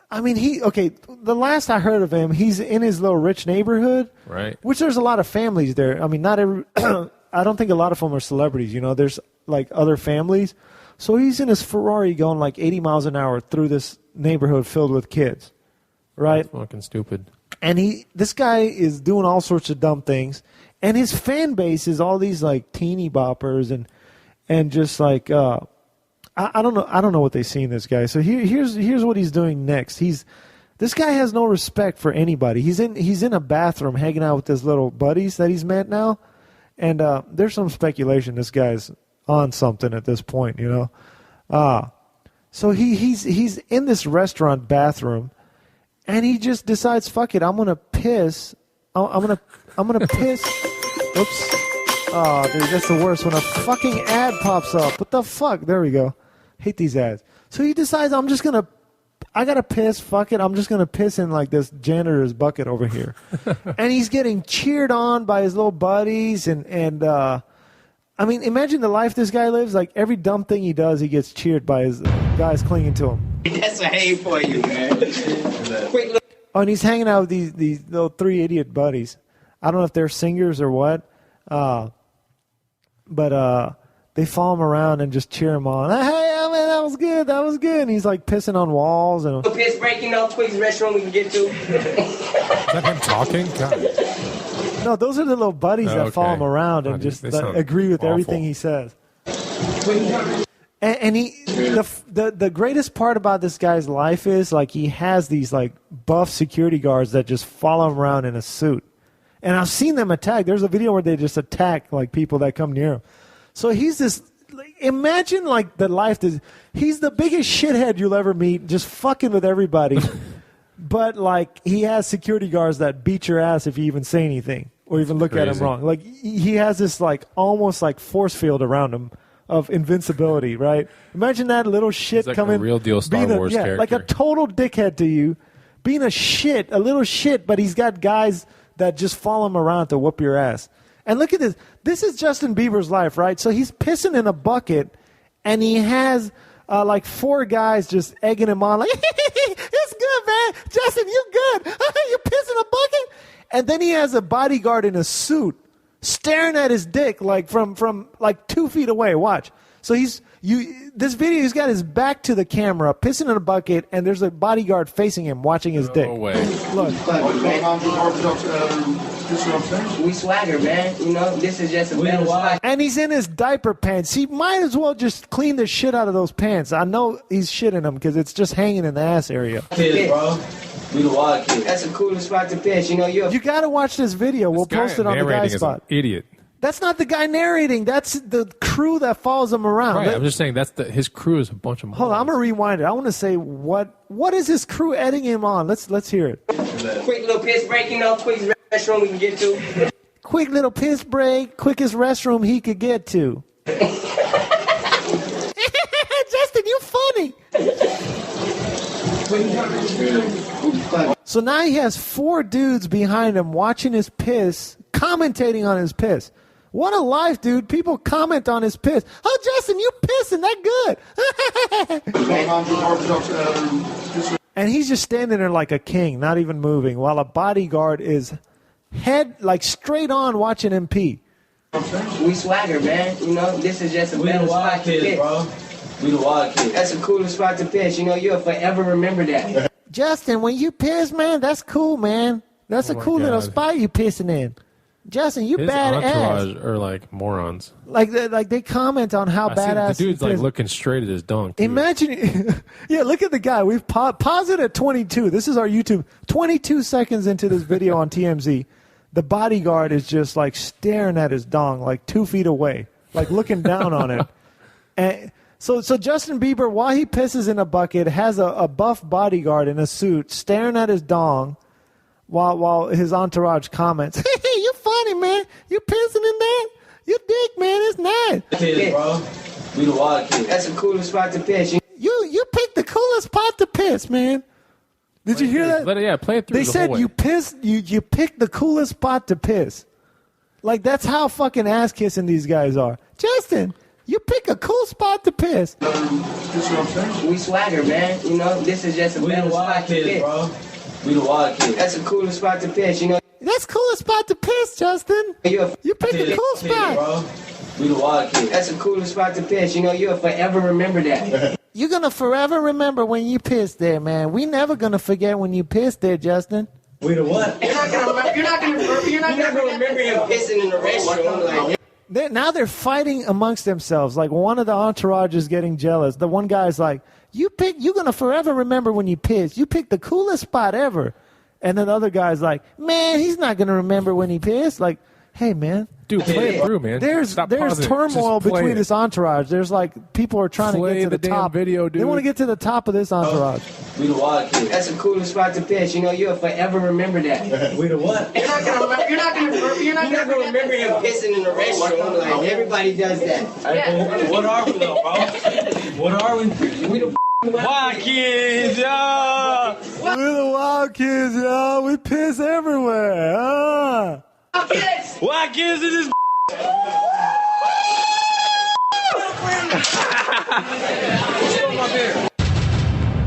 I mean, the last I heard of him, he's in his little rich neighborhood, right? Which there's a lot of families there. I mean, not every. I don't think a lot of them are celebrities. You know, there's like other families. So he's in his Ferrari going like 80 miles an hour through this neighborhood filled with kids, right? That's fucking stupid. And this guy is doing all sorts of dumb things, and his fan base is all these like teeny boppers and just like I don't know what they see in this guy. So here's what he's doing next. This guy has no respect for anybody. He's in a bathroom hanging out with his little buddies that he's met now, and there's some speculation this guy's on something at this point, you know. So he's in this restaurant bathroom, and he just decides, fuck it, I'm gonna piss. I'm gonna piss. Oops. Oh, dude, that's the worst when a fucking ad pops up. What the fuck? There we go. Hate these ads. So he decides, I gotta piss. Fuck it, I'm just gonna piss in like this janitor's bucket over here, and he's getting cheered on by his little buddies and. I mean, imagine the life this guy lives. Like, every dumb thing he does, he gets cheered by his guys clinging to him. That's a hate for you, man. Oh, and he's hanging out with these little three idiot buddies. I don't know if they're singers or what, but they follow him around and just cheer him on. Hey, man, that was good. And he's like pissing on walls. And piss breaking off quickest restaurant we can get to. Is that him talking? God. No, those are the little buddies that follow him around and just agree with everything he says. And the greatest part about this guy's life is like he has these like buff security guards that just follow him around in a suit. And I've seen them attack. There's a video where they just attack like people that come near him. So he's this. Imagine like the life that he's the biggest shithead you'll ever meet, just fucking with everybody. But like he has security guards that beat your ass if you even say anything or even look at him wrong. Like he has this like almost like force field around him of invincibility, right? Imagine that little shit like coming, a real deal Star Wars character, like a total dickhead to you, being a little shit, but he's got guys that just follow him around to whoop your ass. And look at this. This is Justin Bieber's life, right? So he's pissing in a bucket, and he has like 4 guys just egging him on, like, it's good, man. Justin, you good. You piss in a bucket? And then he has a bodyguard in a suit staring at his dick like from like 2 feet away. Watch. So this video, he's got his back to the camera, pissing in a bucket, and there's a bodyguard facing him, watching his dick. No way. Look. We swagger, man. You know, this is just a better spot. And he's in his diaper pants. He might as well just clean the shit out of those pants. I know he's shitting them because it's just hanging in the ass area. Kids, bro. We the wild kids. That's a cool spot to piss. You know, you got to watch this video. We'll post it on the guy spot. Idiot. That's not the guy narrating. That's the crew that follows him around. Right, I'm just saying his crew is a bunch of morons. Hold on, I'm gonna rewind it. I want to say what is his crew editing him on? Let's hear it. Quick little piss break, you know, quick restroom we can get to. Quick little piss break, quickest restroom he could get to. Justin, you funny. So now he has 4 dudes behind him watching his piss, commentating on his piss. What a life, dude. People comment on his piss. Oh, Justin, you pissing that good. And he's just standing there like a king, not even moving, while a bodyguard is head, like straight on watching him pee. We swagger, man. You know, this is just a better spot to piss. Bro. We the wild kids. That's a cool spot to piss. You know, you'll forever remember that. Justin, when you piss, man, that's cool, man. That's a cool little spot you pissing in. Justin, you His badass. entourage are like morons. Like they comment on how badass. The dude's like looking straight at his dunk. Imagine, yeah, look at the guy. We've paused it at 22. This is our YouTube. 22 seconds into this video on TMZ, the bodyguard is just like staring at his dong, like 2 feet away, like looking down on it. And so Justin Bieber, while he pisses in a bucket, has a buff bodyguard in a suit staring at his dong, while his entourage comments, "Hey, you funny, man. You pissing in that? You dick, man. It's nice." Kids, bro. We the wild kids. That's a cool spot to piss. You picked the coolest spot to piss, man. Did you hear that? Play it through. They said you pissed. You picked the coolest spot to piss. Like that's how fucking ass kissing these guys are. Justin, you pick a cool spot to piss. We swagger, man. You know, this is just a better spot to piss. Bro. We the wild kids. That's a cool spot to piss, you know. That's coolest spot to piss, Justin. You picked a cool spot. Bro. We the wild kids. That's a cool spot to piss, you know. You'll forever remember that. You're gonna forever remember when you pissed there, man. We never gonna forget when you pissed there, Justin. We the what? You're not gonna remember him pissing in the restroom. Like. Now they're fighting amongst themselves. Like one of the entourage is getting jealous. The one guy's like, you're gonna forever remember when you pissed. You picked the coolest spot ever. And then the other guy's like, man, he's not gonna remember when he pissed. Like, hey man. Dude, play it through, man. There's turmoil between this entourage. There's like people are trying to get to the top. Video, dude. They want to get to the top of this entourage. We the wild kids. That's a cool spot to piss. You know, you'll forever remember that. We the what? You're not gonna remember him pissing in the restroom. Like everybody does that. Yeah. What are we though, bro? What are we? We the wild kids, yo. We're the wild kids, yo. We piss everywhere. Wild kids in this.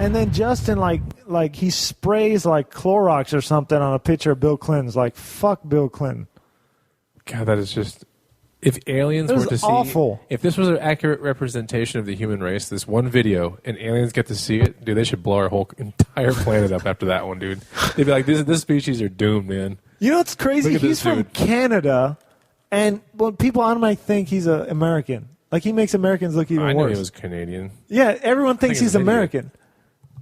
And then Justin, like he sprays like Clorox or something on a picture of Bill Clinton's. Like, fuck Bill Clinton. God, that is just. If aliens were to see, awful. If this was an accurate representation of the human race, this one video, and aliens get to see it, dude, they should blow our whole entire planet up after that one, dude. They'd be like, this species are doomed, man. You know what's crazy? He's from Canada, and well, people automatically think he's an American. Like, he makes Americans look even worse. I knew he was Canadian. Yeah, everyone thinks he's American.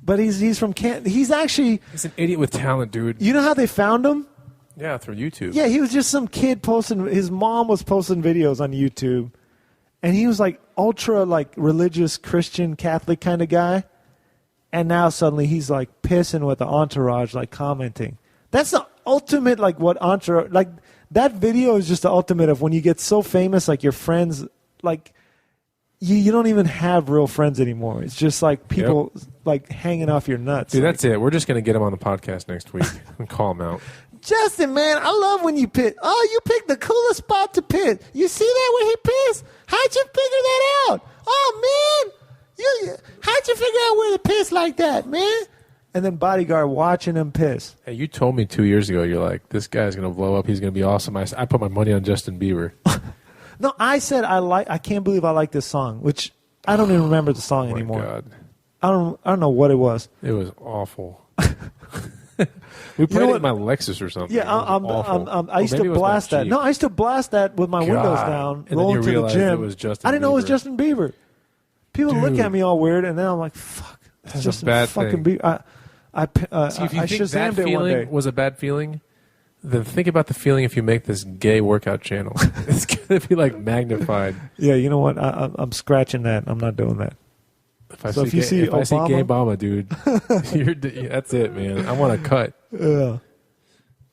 But he's from Canada. He's an idiot with talent, dude. You know how they found him? Yeah, through YouTube. Yeah, he was just some kid posting. His mom was posting videos on YouTube, and he was like ultra like religious Christian Catholic kind of guy. And now suddenly he's like pissing with the entourage, like commenting. That's the ultimate, like what entourage, like that video is just the ultimate of when you get so famous, like your friends, like you don't even have real friends anymore. It's just like people like hanging off your nuts. Dude, like, that's it. We're just going to get him on the podcast next week and call him out. Justin, man, I love when you piss. Oh, you picked the coolest spot to piss. You see that when he pissed? How'd you figure that out? Oh, man, how'd you figure out where to piss like that, man? And then bodyguard watching him piss. Hey, you told me 2 years ago, you're like, this guy's going to blow up. He's going to be awesome. I put my money on Justin Bieber. No, I said I can't believe I like this song, which I don't even remember the song anymore. God. I don't know what it was. It was awful. We played it in my Lexus or something. Yeah, I used maybe to it was my blast that. Jeep. No, I used to blast that with my windows down, And then rolling you to the realized gym. it was Justin I didn't know it was Bieber. Justin Bieber. People look at me all weird, and then I'm like, "Fuck, it's That's a Justin bad fucking thing. Bieber." I See, if you think that Shazammed it one feeling day. was a bad feeling, then think about the feeling if you make this gay workout channel. It's going to be like magnified. Yeah, you know what? I'm scratching that. I'm not doing that. If I So see if you see if I see Obama- gay Obama, dude, that's it, man. I want to cut. Yeah.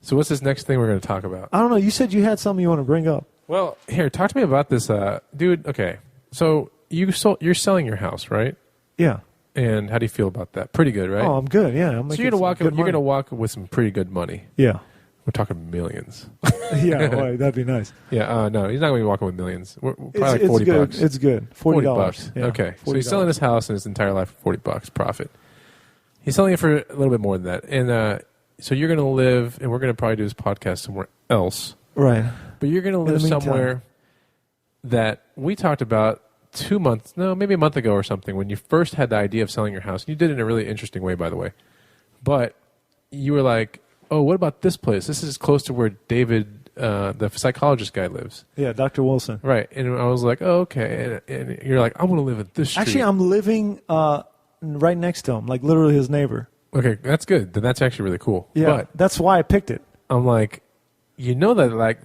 So what's this next thing we're going to talk about? I don't know. You said you had something you want to bring up. Well, here, talk to me about this, dude. Okay, so you're selling your house, right? Yeah. And how do you feel about that? Pretty good, right? Oh, I'm good. Yeah. I'm so making you're some good gonna money. walk with some pretty good money. Yeah. We're talking millions. Yeah. Boy, that'd be nice. Yeah, no, he's not going to be walking with millions. We're probably like It's 40 good. bucks. It's good. $40. Yeah, Okay, so $40. he's selling his house and his entire life for $40 profit. He's selling it for a little bit more than that, and so you're going to live, and we're going to probably do this podcast somewhere else. Right. But you're going to live the meantime. somewhere that we talked about maybe a month ago or something, when you first had the idea of selling your house. You did it in a really interesting way, by the way. But you were like, oh, what about this place? This is close to where David, the psychologist guy, lives. Yeah, Dr. Wilson. Right. And I was like, oh, okay. And you're like, I want to live at this street. Actually, I'm living right next to him, like literally his neighbor. Okay, that's good. Then that's actually really cool. Yeah, But that's why I picked it. I'm like, you know that like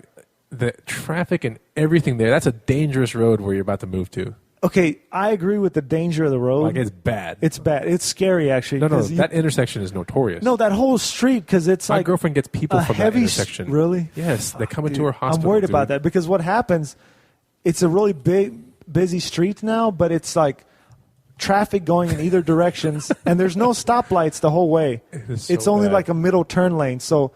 the traffic and everything there, that's a dangerous road where you're about to move to. Okay, I agree with the danger of the road. Like, it's bad. It's bad. It's scary, actually. No, 'cause that intersection is notorious. No, that whole street, because it's My like girlfriend gets people a from that heavy intersection. Really? Yes, they come into Dude, her hospital. I'm worried dude. about that because what happens, it's a really busy street now, but it's like traffic going in either directions, and there's no stoplights the whole way. It's so only bad. like a middle turn lane. So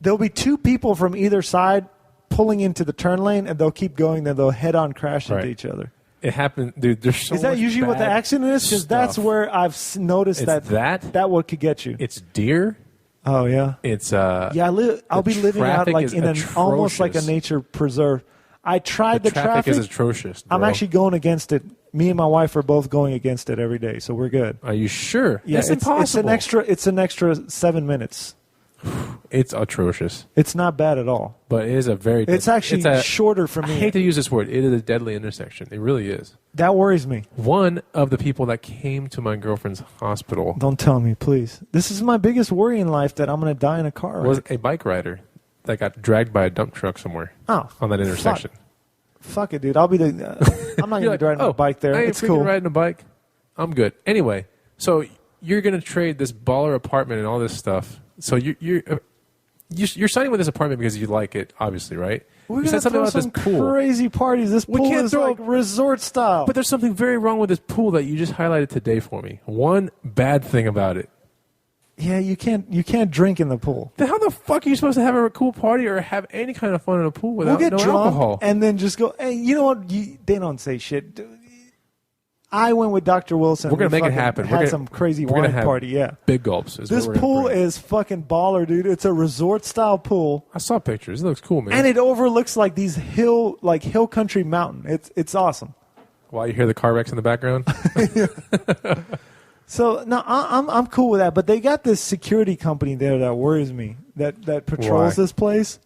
there'll be two people from either side pulling into the turn lane, and they'll keep going, then they'll head-on crash into Right. each other. It happened, dude. There's so Is that much usually what the bad accident is? Because that's stuff. where I've noticed It's that what could get you. It's deer. Oh yeah. It's Yeah, I'll be living out traffic like is in an almost like a atrocious. nature preserve. I tried the traffic is atrocious. Bro. I'm actually going against it. Me and my wife are both going against it every day, so we're good. Are you sure? Yeah, it's impossible. It's an extra 7 minutes. It's atrocious, It's not bad at all. but it is a very. It's actually shorter for I me. hate to use this word. It is a deadly intersection. It really is. That worries me. One of the people that came to my girlfriend's hospital Don't tell me, please. This is my biggest worry in life, that I'm going to die in a car was wreck. a bike rider that got dragged by a dump truck somewhere Oh, on that intersection. Fuck it, dude. I'll be the. I'm not going to be riding a bike there. I ain't It's freaking cool. riding a bike. I'm good. Anyway, so you're going to trade this baller apartment and all this stuff. So you're signing with this apartment because you like it, obviously, right? We're You going said to something throw about this some pool. crazy parties. This We pool can't is throw- like resort style. But there's something very wrong with this pool that you just highlighted today for me. One bad thing about it. Yeah, you can't drink in the pool. Then how the fuck are you supposed to have a cool party or have any kind of fun in a pool without We'll get no drunk alcohol? and then just go. Hey, you know what? They don't say shit. I went with Dr. Wilson. We're gonna We make it fucking happen. Had some crazy we're gonna wine have party. Yeah, big gulps. Is this what we're gonna pool bring. is fucking baller, dude. It's a resort style pool, I saw pictures. It looks cool, man. and it overlooks like these hill country mountain. It's awesome. While you hear the car wrecks in the background. So no, I'm cool with that. But they got this security company there that worries me. That patrols Why? this place.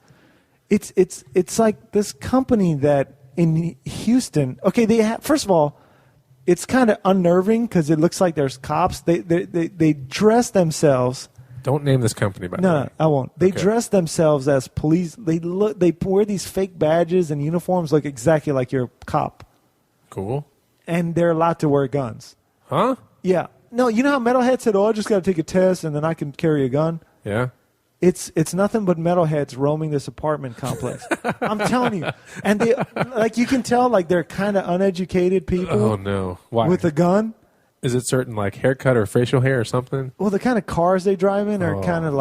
It's like this company that in Houston. Okay, first of all, it's kind of unnerving because it looks like there's cops. They dress themselves. Don't name this company, by the No, way. I won't. They Okay. dress themselves as police. They wear these fake badges and uniforms, look exactly like you're a cop, Cool. and they're allowed to wear guns. Huh? Yeah. No, you know how metalheads said, "Oh, I just got to take a test and then I can carry a gun." Yeah. It's nothing but metalheads roaming this apartment complex. I'm telling you. And they, like, you can tell, like, they're kind of uneducated people. Oh, no. Why? With a gun. Is it certain, like, haircut or facial hair or something? Well, the kind of cars they drive in are kind of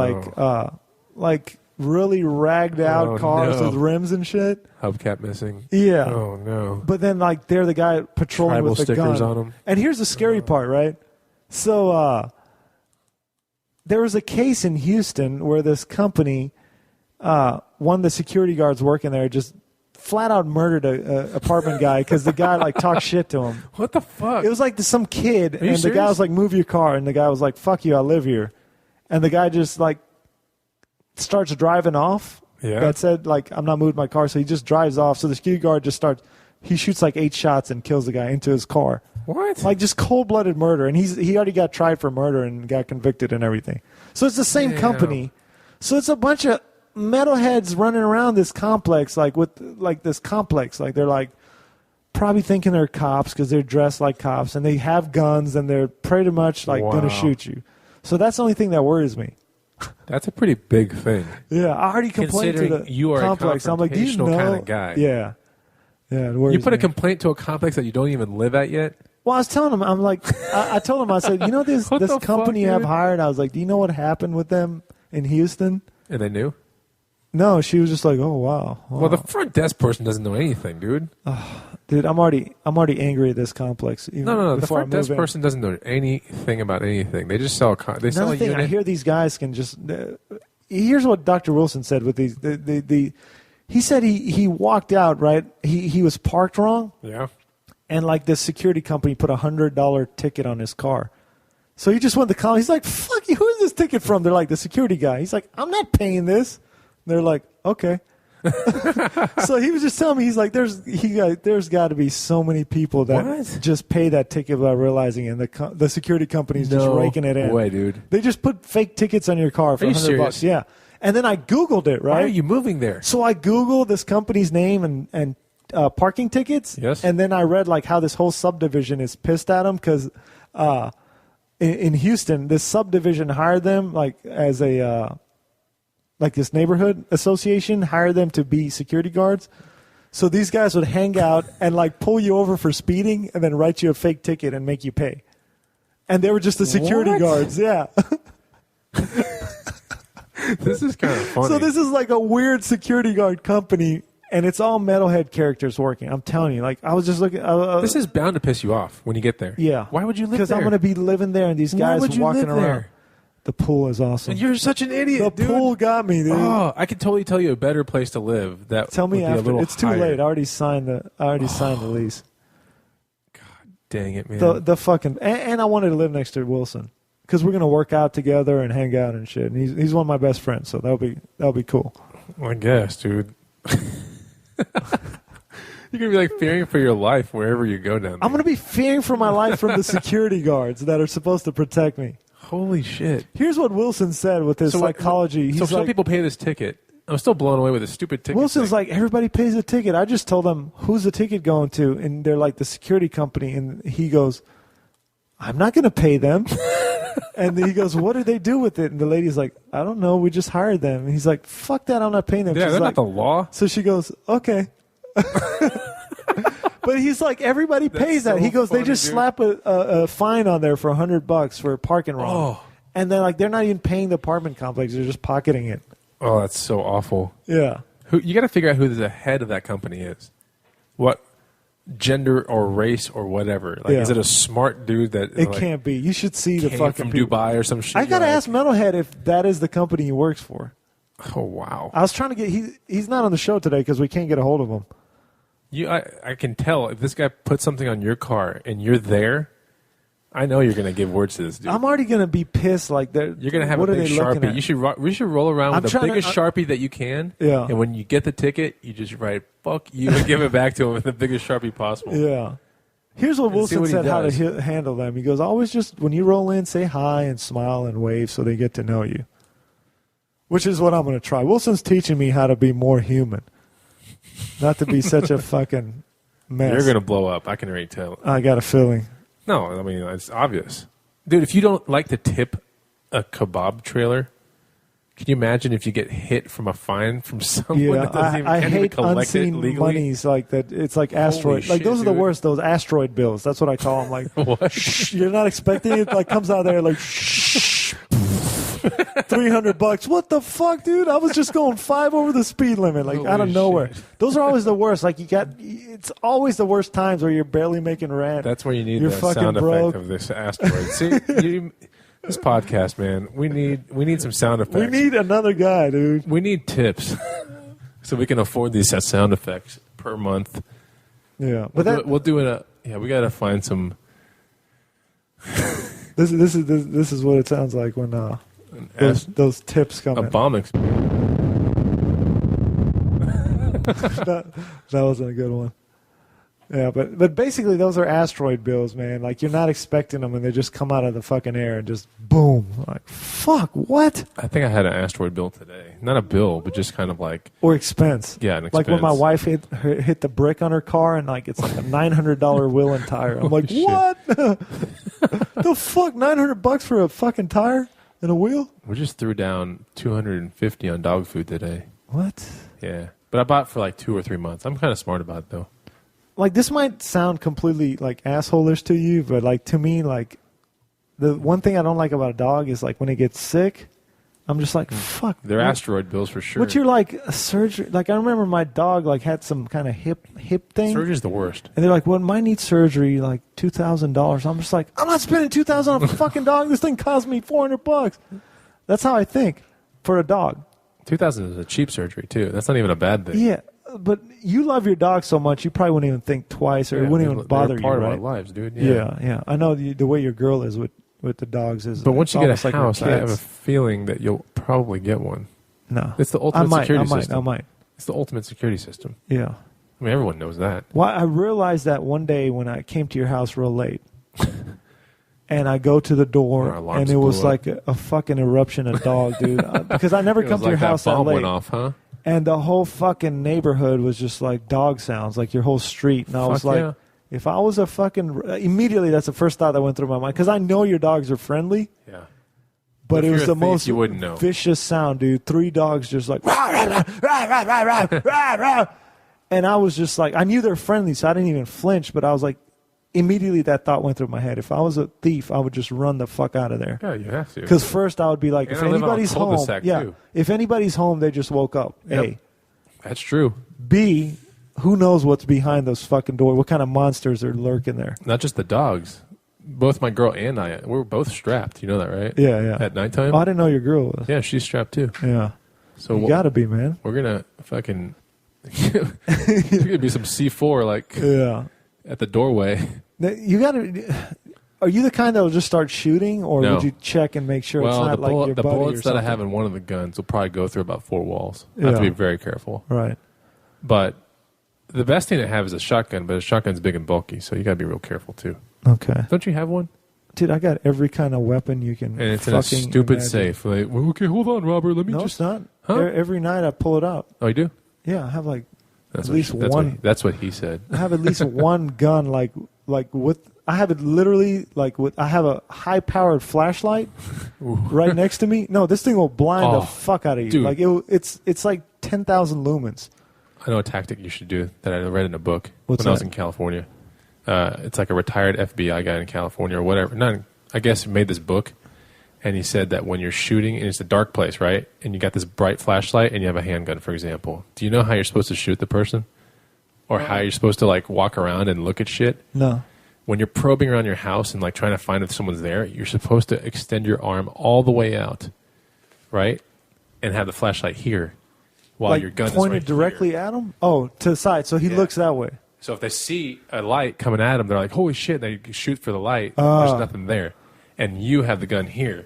like really ragged out cars with rims and shit. Hubcap missing. Yeah. Oh, no. But then, like, they're the guy patrolling Tribal with the stickers gun. on them. And here's the scary part, right? So, there was a case in Houston where this company, one of the security guards working there just flat out murdered a apartment guy because the guy like talked shit to him. What the fuck? It was like some kid, and serious? the guy was like, "Move your car," and the guy was like, "Fuck you, I live here," and the guy just like starts driving off. Yeah. That said, like, I'm not moving my car, so he just drives off. So the security guard just starts. He shoots like 8 shots and kills the guy into his car. What? Like just cold-blooded murder, and he already got tried for murder and got convicted and everything. So it's the same company. So it's a bunch of metalheads running around this complex, like with like this complex, like they're like probably thinking they're cops because they're dressed like cops and they have guns and they're pretty much like going to shoot you. So that's the only thing that worries me. That's a pretty big thing. Yeah, I already complained to the you are complex. a I'm like, do you know? kind of guy. Yeah. Yeah, it worries You put a me. complaint to a complex that you don't even live at yet? Well, I was telling him, I'm like, I told him, I said, you know this What the company you fuck, have dude? hired? I was like, do you know what happened with them in Houston? And they knew? No, she was just like, oh wow. Well, the front desk person doesn't know anything, dude. Dude, I'm already angry at this complex. Even No. The before I front desk move in. person doesn't know anything about anything. They just sell. They sell Another a thing, unit. I hear these guys can just. Here's what Dr. Wilson said with these. He said he walked out, right? He was parked wrong. Yeah. And like this security company put $100 ticket on his car. So he just went to call. He's like, fuck you, who is this ticket from? They're like, the security guy. He's like, I'm not paying this. They're like, okay. So he was just telling me, he's like, there's got to be so many people that just pay that ticket without realizing it. And the security company's just raking it in. No way, dude. They just put fake tickets on your car for Are you $100. serious? Yeah. And then I Googled it, right? Why are you moving there? So I Googled this company's name and parking tickets. Yes. And then I read like how this whole subdivision is pissed at them because in Houston, this subdivision hired them like as a like this neighborhood association hired them to be security guards. So these guys would hang out and like pull you over for speeding and then write you a fake ticket and make you pay. And they were just the security What? guards. Yeah. This is kind of funny. So this is like a weird security guard company, and it's all metalhead characters working. I'm telling you, like I was just looking. This is bound to piss you off when you get there. Yeah. Why would you live there? Because I'm going to be living there, and these Why guys would you walking live around. there? The pool is awesome. And you're such an idiot, the dude. pool got me, dude. Oh, I could totally tell you a better place to live. That Tell me would be a after. little It's too higher. late. I already signed the lease. Dang it, man. The fucking and I wanted to live next to Wilson because we're going to work out together and hang out and shit. And he's one of my best friends, so that'll be cool. Well, I guess, dude. You're going to be like fearing for your life wherever you go down there. I'm going to be fearing for my life from the security guards that are supposed to protect me. Holy shit. Here's what Wilson said with his psychology. So He's some like, people pay this ticket. I'm still blown away with this stupid ticket. Wilson's thing. like, everybody pays a ticket. I just told them, who's the ticket going to? And they're like, the security company. And he goes, I'm not going to pay them. And he goes, what do they do with it? And the lady's like, I don't know. We just hired them. And he's like, fuck that. I'm not paying them. Yeah, She's that's like, not the law. So she goes, okay. But he's like, everybody pays that. so He goes, they funny, just dude. slap a fine on there for $100 for parking wrong. Oh. And they're like, they're not even paying the apartment complex. They're just pocketing it. Oh, that's so awful. Yeah. You got to figure out who the head of that company is. What gender or race or whatever. Like, Yeah. is it a smart dude that It can't be. You should see the came fucking from people. Dubai or some shit? I gotta You're ask Metalhead if that is the company he works for. Oh wow! I was trying to get. He's not on the show today because we can't get a hold of him. I can tell if this guy put something on your car and you're there. I know you're gonna give words to this dude. I'm already gonna be pissed. Like you're gonna have what a are big they looking Sharpie. at? We should roll around I'm with the trying to- biggest Sharpie that you can. Yeah. And when you get the ticket, you just write "fuck you" and give it back to him with the biggest Sharpie possible. Yeah. Here's what And see Wilson what he said how to does. handle them. He goes, always just when you roll in, say hi and smile and wave so they get to know you. Which is what I'm going to try. Wilson's teaching me how to be more human, not to be such a fucking mess. You're gonna blow up. I can already tell. I got a feeling. No, I mean it's obvious, dude. If you don't like to tip a kebab trailer, Can you imagine if you get hit from a fine from someone Yeah, that doesn't even, I can't even hate collect it unseen legally? monies like that. It's like asteroid. Like shit, those are the dude. worst. Those asteroid bills. That's what I call them. Like What? shh, you're not expecting it. Like comes out there like shh, $300. What the fuck, dude? I was just going 5 over the speed limit. Like out of Holy nowhere. shit. Those are always the worst. Like it's always the worst times where you're barely making rent. That's where you need You're the fucking sound broke. effect of this asteroid. See, this podcast, man, we need some sound effects. We need another guy, dude. We need tips so we can afford these sound effects per month. Yeah, but We'll do it. We got to find some. this is what it sounds like when those tips come A in. bomb. that wasn't a good one. Yeah, but basically those are asteroid bills, man. Like you're not expecting them, and they just come out of the fucking air and just boom. Like fuck, what? I think I had an asteroid bill today. Not a bill, but just kind of like Or expense. an Like when expense. my wife hit the brick on her car, and like it's like a $900 wheel and tire. I'm like, Holy shit. what? The fuck, $900 for a fucking tire and a wheel? We just threw down $250 on dog food today. What? Yeah, but I bought for like 2 or 3 months. I'm kind of smart about it though. Like this might sound completely like assholish to you, but like to me, like the one thing I don't like about a dog is like when it gets sick, I'm just like, fuck. They're what- asteroid bills for sure. But you're like a surgery. Like I remember my dog like had some kind of hip thing, Surgery's the worst. and they're like, "Well, it might need surgery, like $2,000." I'm just like, I'm not spending $2,000 on a fucking dog. This thing cost me $400. That's how I think for a dog. 2,000 is a cheap surgery too. That's not even a bad thing. Yeah, but you love your dog so much, you probably wouldn't even think twice, or it wouldn't even bother they're you, part right? of our lives, dude. Yeah. I know the way your girl is with the dogs is. But once you it's get almost a like her house, I have a kids. feeling that you'll probably get one. No, It's the ultimate security I system. might. It's the ultimate security system. Yeah. I mean, everyone knows that. Well, I realized that one day when I came to your house real late, and I go to the Our door, alarms and it was blew up. like a fucking eruption of dog, dude. Because I never It come was to your like that house that bomb late. went off, huh? And the whole fucking neighborhood was just like dog sounds, like your whole street. And I was Fuck like, yeah. if I was a fucking... Immediately, that's the first thought that went through my mind. Because I know your dogs are friendly, Yeah. but If it was you're a the thief, most you wouldn't know. vicious sound, dude. 3 dogs just like... "Rah, rah, rah, rah, rah, rah, rah, rah, rah." And I was just like... I knew they're friendly, so I didn't even flinch. But I was like... Immediately, that thought went through my head. If I was a thief, I would just run the fuck out of there. Yeah, you have to. Because first, I would be like, And if I live on a anybody's home... cul-de-sac, Yeah, too. if anybody's home, they just woke up. Yep. A. That's true. B, who knows what's behind those fucking doors? What kind of monsters are lurking there? Not just the dogs. Both my girl and I, we were both strapped. You know that, right? Yeah. At nighttime? Oh, I didn't know your girl was. Yeah, she's strapped too. Yeah. So You gotta be, man. we're going to fucking... There's going to be some C4 like Yeah. at the doorway. You gotta... Are you the kind that will just start shooting, or No. would you check and make sure it's Well, not like your the buddy or bullets that I something? have in one of the guns will probably go through about 4 walls. I have to Yeah. be very careful. Right. But the best thing to have is a shotgun, but a shotgun's big and bulky, so you got to be real careful too. Okay. Don't you have one? Dude, I got every kind of weapon you can And it's in a fucking stupid imagine. safe. Like, well, okay, hold on, Robert. Let me No, just. it's not. Huh? Every night I pull it out. Oh, you do? Yeah, I have like... That's At least what, one. That's what he said. I have at least one gun, like with. I have it literally like with. I have a high-powered flashlight right next to me. No, this thing will blind Oh, the fuck out of you. dude. Like it's like 10,000 lumens. I know a tactic you should do that I read in a book What's when I was that? in California. It's like a retired FBI guy in California or whatever. I guess he made this book, and he said that when you're shooting, and it's a dark place, right? And you got this bright flashlight, and you have a handgun, for example. Do you know how you're supposed to shoot the person? Or how you're supposed to, like, walk around and look at shit? No. When you're probing around your house and, like, trying to find if someone's there, you're supposed to extend your arm all the way out, right? And have the flashlight here while Like your gun is pointed right directly here. at him. Oh, to the side, so he Yeah. looks that way. So if they see a light coming at them, they're like, holy shit, they shoot for the light. Ah. There's nothing there. And you have the gun here.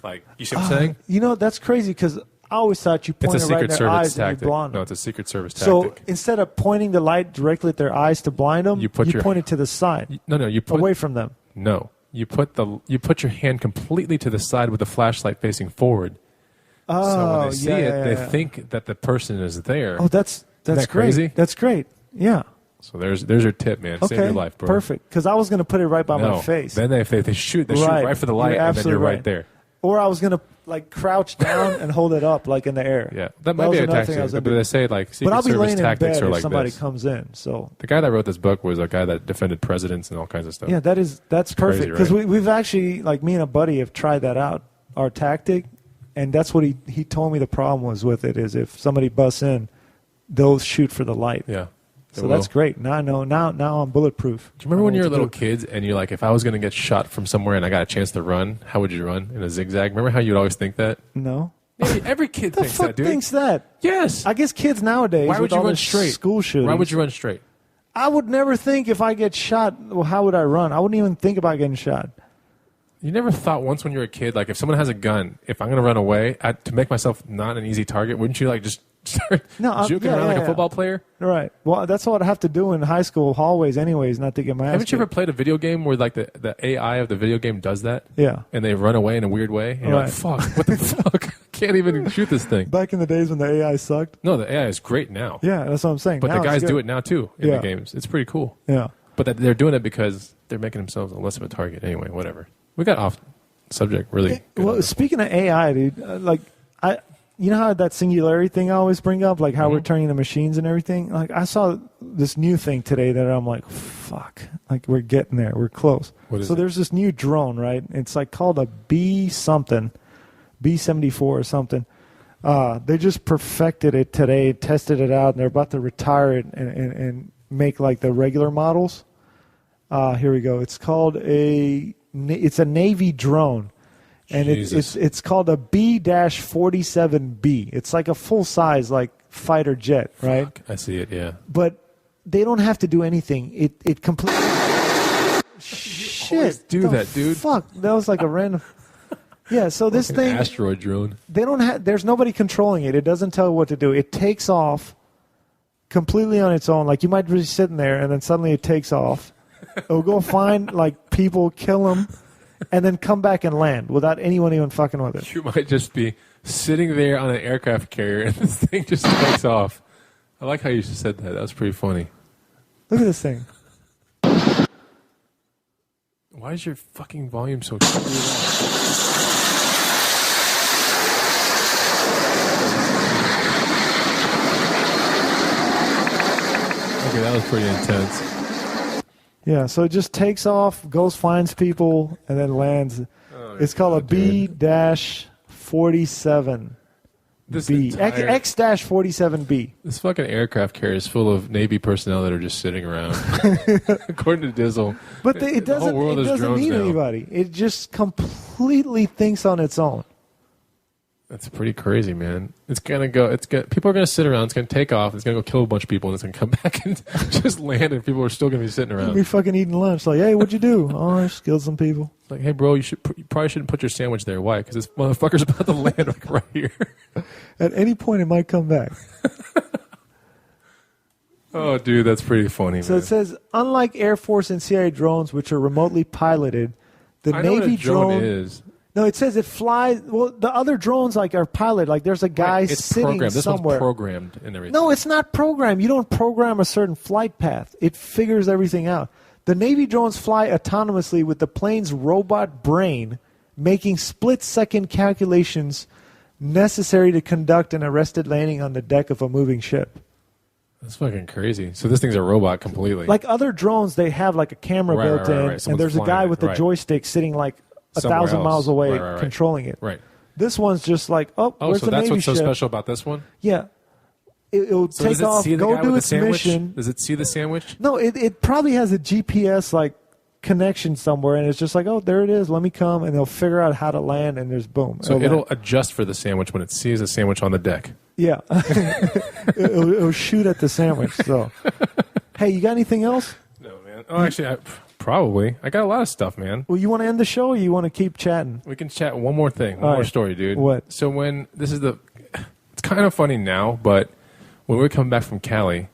Like, you see what I'm saying? You know, that's crazy because I always thought you It's pointed a right in Secret their Service eyes and tactic. you blind No, them. it's a Secret Service So tactic. instead of pointing the light directly at their eyes to blind them, You put your- point it to the side, No, you put away from them. No, you put your hand completely to the side with the flashlight facing forward. Oh, So when they see yeah, it, yeah, they yeah. think that the person is there. Oh, that's that great. crazy? That's great. Yeah. So there's your tip, man. Save Okay. your life, bro. Perfect. Because I was going to put it right by No. my face. Then if they shoot, they shoot right for the light, You're and then you're absolutely right there. Or I was going to, like crouch down and hold it up like in the air. Yeah, that might be a tactic. But they say like Secret but I'll be Service laying in tactics bed are if like somebody this. comes in. So The guy that wrote this book was a guy that defended presidents and all kinds of stuff. yeah, that's perfect because right? we've actually like me and a buddy have tried that out, our tactic, and that's what he told me the problem was with it is if somebody busts in, they'll shoot for the light. Yeah. So that's great. Now I know. Now I'm bulletproof. Do you remember when you were little kids and you're like, if I was going to get shot from somewhere and I got a chance to run, how would you run? In a zigzag? Remember how you'd always think that? No. Every kid The thinks fuck that, dude. thinks that? Yes. I guess kids nowadays. Why would with you all run this straight? School shootings. Why would you run straight? I would never think if I get shot. Well, how would I run? I wouldn't even think about getting shot. You never thought once when you were a kid, like if someone has a gun, if I'm going to run away to make myself not an easy target, wouldn't you like just start juking around like a football player? Right. Well, that's what I have to do in high school hallways, anyways, not to get my ass Haven't you kicked. ever played a video game where like the AI of the video game does that? Yeah. And they run away in a weird way? And you're like, fuck, what the fuck? Can't even shoot this thing. Back in the days when the AI sucked. No, the AI is great now. Yeah, that's what I'm saying. But Now the guys it's do good. it now too in the games. It's pretty cool. Yeah. But they're doing it because they're making themselves less of a target. Anyway, whatever. We got off subject really. Well, speaking of AI, dude, you know how that singularity thing I always bring up, like how we're turning the machines and everything? Like, I saw this new thing today that I'm like, fuck, like we're getting there. We're close. What is so it? there's this new drone, right? It's like called a B-74 or something. They just perfected it today, tested it out, and they're about to retire it and make like the regular models. Here we go. It's called it's a Navy drone. And it's called a B-47B. It's like a full-size like fighter jet, right? Fuck, I see it, yeah. But they don't have to do anything. It completely... Shit. Do that, dude. Fuck. That was like a random... Yeah, so this thing... Asteroid drone. They don't have... There's nobody controlling it. It doesn't tell what to do. It takes off completely on its own. Like, you might be sitting there, and then suddenly it takes off. It'll go find, like, people, kill them, and then come back and land without anyone even fucking with it. You might just be sitting there on an aircraft carrier, and this thing just takes off. I like how you just said that. That was pretty funny. Look at this thing. Why is your fucking volume so screwed up? Okay, that was pretty intense. Yeah, so it just takes off, goes, finds people, and then lands. It's called a B-47B. X-47B. This fucking aircraft carrier is full of Navy personnel that are just sitting around. According to Dizzle. But it the whole world doesn't is drones need now. anybody. It just completely thinks on its own. That's pretty crazy, man. It's gonna go. People are gonna sit around. It's gonna take off. It's gonna go kill a bunch of people, and it's gonna come back and just land. And people are still gonna be sitting around. We'll be fucking eating lunch. Like, hey, what'd you do? Oh, I just killed some people. It's like, hey, bro, you probably shouldn't put your sandwich there. Why? Because this motherfucker's about to land like right here. At any point, it might come back. Oh, dude, that's pretty funny. So man. it says, unlike Air Force and CIA drones, which are remotely piloted, the I know what Navy a drone is. No, it says it flies. Well, the other drones like are piloted. Like there's a guy Right, it's sitting programmed. This somewhere. one's programmed and everything. No, it's not programmed. You don't program a certain flight path. It figures everything out. The Navy drones fly autonomously with the plane's robot brain, making split-second calculations necessary to conduct an arrested landing on the deck of a moving ship. That's fucking crazy. So this thing's a robot completely. Like other drones, they have like a camera built in, Someone's and there's a guy flying it, with a right. joystick sitting like Somewhere 1,000 miles else. away Right. controlling it. Right. This one's just like, Oh, where's so the that's Navy what's so ship? special about this one? Yeah. It'll So take does it off, see the go guy do with the its sandwich? mission. Does it see the sandwich? No, it probably has a GPS like connection somewhere, and it's just like, oh, there it is. Let me come, and they'll figure out how to land, and there's boom. So land. it'll adjust for the sandwich when it sees a sandwich on the deck. Yeah, it'll shoot at the sandwich. So, hey, you got anything else? No, man. Oh, actually, probably. I got a lot of stuff, man. Well, you want to end the show, or you want to keep chatting? We can chat one more thing, All one more right. story, dude. What? So it's kind of funny now, but when we were coming back from Cali,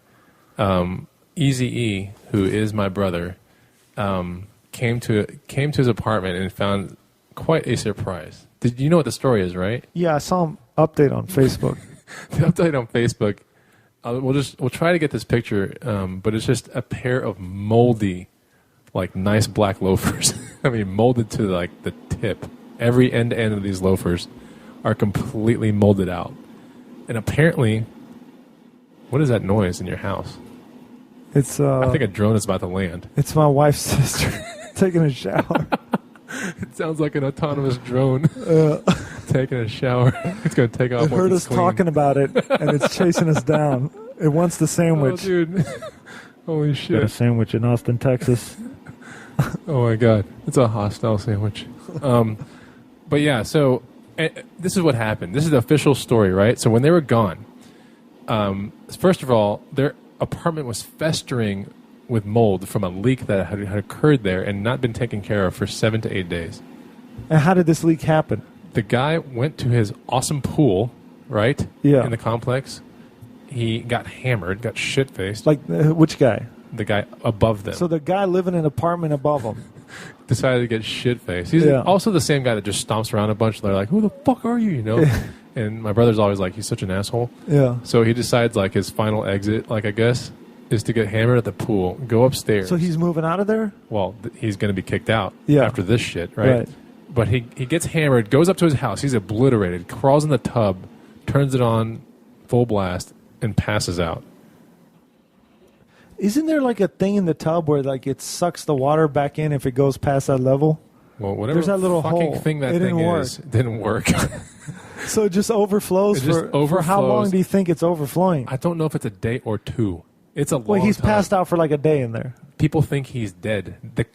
Eazy-E, who is my brother, came to his apartment and found quite a surprise. Did you know what the story is, right? Yeah, I saw him update on Facebook. The update on Facebook. We'll try to get this picture, but it's just a pair of moldy, like nice black loafers. I mean, molded to like the tip. Every end to end of these loafers are completely molded out. And apparently, what is that noise in your house? It's I think a drone is about to land. It's my wife's sister taking a shower. It sounds like an autonomous drone taking a shower. It's going to take off. It heard us talking about it, and it's chasing us down. It wants the sandwich. Oh, dude. Holy Got a shit. sandwich in Austin, Texas. Oh, my God. It's a hostile sandwich. But, yeah, so this is what happened. This is the official story, right? So when they were gone, first of all, their apartment was festering with mold from a leak that had occurred there and not been taken care of for 7 to 8 days. And how did this leak happen? The guy went to his awesome pool, right? Yeah. In the complex. He got hammered, got shit-faced. Like, which guy? The guy above them. So the guy living in an apartment above him. Decided to get shit-faced. He's also the same guy that just stomps around a bunch. They're like, who the fuck are you, you know? And my brother's always like, he's such an asshole. Yeah. So he decides, like, his final exit, like, I guess, is to get hammered at the pool, go upstairs. So he's moving out of there? Well, he's going to be kicked out Yeah. after this shit, right? But he gets hammered, goes up to his house, he's obliterated, crawls in the tub, turns it on full blast, and passes out. Isn't there like a thing in the tub where like it sucks the water back in if it goes past that level? Well, whatever There's that little fucking hole. thing that It thing didn't is, didn't work. So it just overflows It just for how long overflows. do you think it's overflowing? I don't know if it's a day or two. It's a long Well, he's time. passed out for like a day in there. People think he's dead. The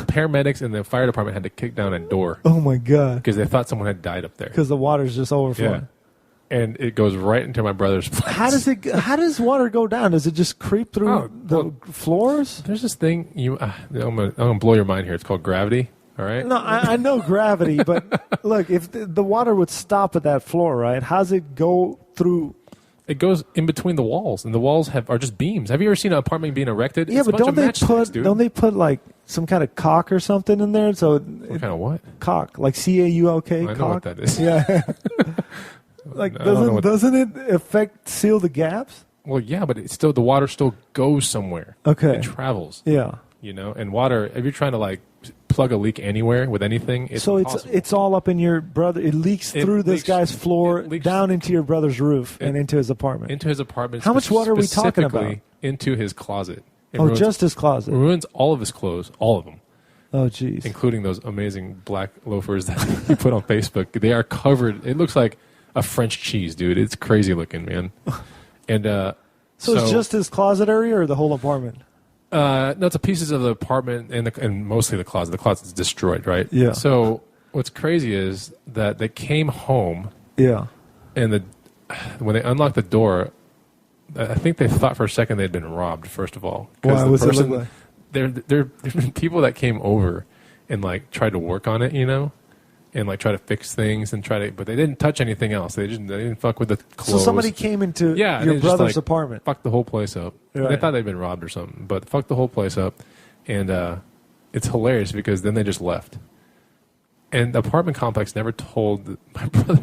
paramedics and the fire department had to kick down a door Oh my god! because they thought someone had died up there. Because the water's just overflowing. And it goes right into my brother's place. How does water go down? Does it just creep through the floors? There's this thing I'm gonna blow your mind here. It's called gravity. All right. No, I know gravity, but look, if the water would stop at that floor, right? How's it go through? It goes in between the walls, and the walls are just beams. Have you ever seen an apartment being erected? Yeah, It's a but bunch of matchsticks, dude. don't they put like some kind of caulk or something in there? So What kind of what? caulk, like CAULK. I know what that is. Yeah. Like I don't know what- doesn't it seal the gaps? Well, yeah, but it's still the water still goes somewhere. Okay. It travels. Yeah. You know, and water. If you're trying to like plug a leak anywhere with anything, it's So impossible. it's all up in your brother. It leaks It through this leaks- guy's floor it leaks- down into your brother's roof and into his apartment. into his apartment. How much water are we talking about? specifically Into his closet. It Oh, ruins- just his closet. ruins all of his clothes, all of them, Oh, jeez. including those amazing black loafers that you put on Facebook. They are covered. It looks like a French cheese, dude. It's crazy looking, man. And So it's just his closet area or the whole apartment? no, it's a pieces of the apartment and mostly the closet. The closet's destroyed, right? Yeah. So what's crazy is that they came home Yeah. and when they unlocked the door, I think they thought for a second they'd been robbed. First of all, Why the was it person, look like? there's been people that came over and like tried to work on it, you know, and like try to fix things and but they didn't touch anything else. They didn't fuck with the clothes. So somebody came into Yeah, your they just, brother's like, apartment. fucked the whole place up. They Right. thought they'd been robbed or something, but fucked the whole place up. And it's hilarious because then they just left. And the apartment complex never told my brother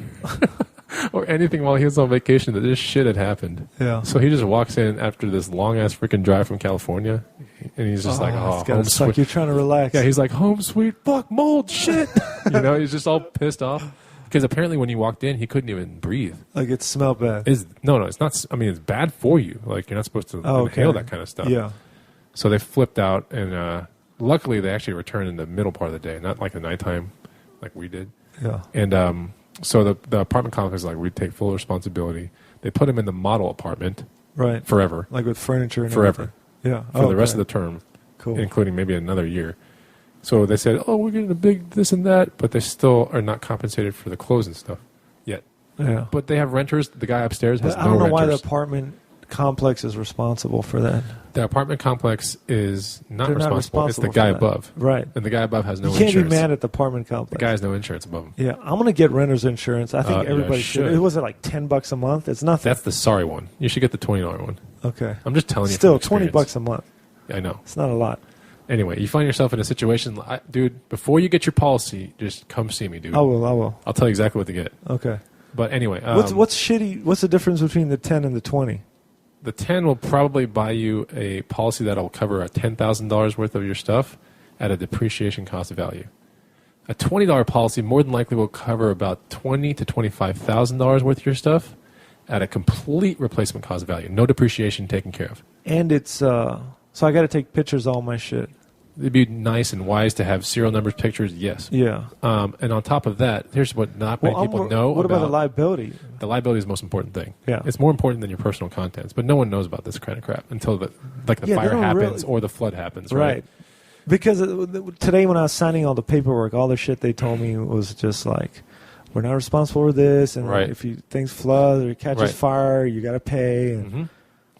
or anything while he was on vacation that this shit had happened. Yeah. So he just walks in after this long ass freaking drive from California, and he's just like, it's "Oh, gotta home suck. sweet." You're trying to relax. Yeah, he's like, "Home sweet fuck mold shit." You know, he's just all pissed off because apparently when he walked in, he couldn't even breathe. Like it smelled bad. No, it's not. I mean, it's bad for you. Like you're not supposed to inhale that kind of stuff. Yeah. So they flipped out, and luckily they actually returned in the middle part of the day, not like the nighttime, like we did. Yeah. And so the apartment complex is like, we take full responsibility. They put him in the model apartment, Right. forever, Like with furniture and forever, everything. Yeah. for the rest of the term, Cool. including maybe another year. So they said, "Oh, we're getting a big this and that," but they still are not compensated for the clothes and stuff yet. Yeah. But they have renters. The guy upstairs has But I no don't know renters. why the apartment complex is responsible for that. The apartment complex is not They're not responsible. It's the responsible guy for that. above. Right. And the guy above has no You can't insurance. be mad at the apartment The complex. guy has no insurance above him. Yeah, I'm gonna get renter's insurance. I think Yeah, everybody should. should. It was like $10 a month. It's nothing. That's the sorry one. You should get the $20 one. Okay. I'm just telling you. Still from experience. $20 a month. I know. It's not a lot. Anyway, you find yourself in a situation, dude. Before you get your policy, just come see me, dude. I will. I'll tell you exactly what to get. Okay. But anyway, What's shitty? What's the difference between the 10 and the 20? the 10 will probably buy you a policy that will cover $10,000 worth of your stuff at a depreciation cost value. A $20 policy more than likely will cover about $20,000 to $25,000 worth of your stuff at a complete replacement cost value. No depreciation taken care of. And it's so I got to take pictures of all my shit. It'd be nice and wise to have serial numbers, pictures, yes. Yeah. And on top of that, here's what not many people know. What about the liability? The liability is the most important thing. Yeah. It's more important than your personal contents, but no one knows about this kind of crap until the fire happens or the flood happens, right? Because today when I was signing all the paperwork, all the shit they told me was just like, we're not responsible for this, and if things flood or catches fire, you got to pay. And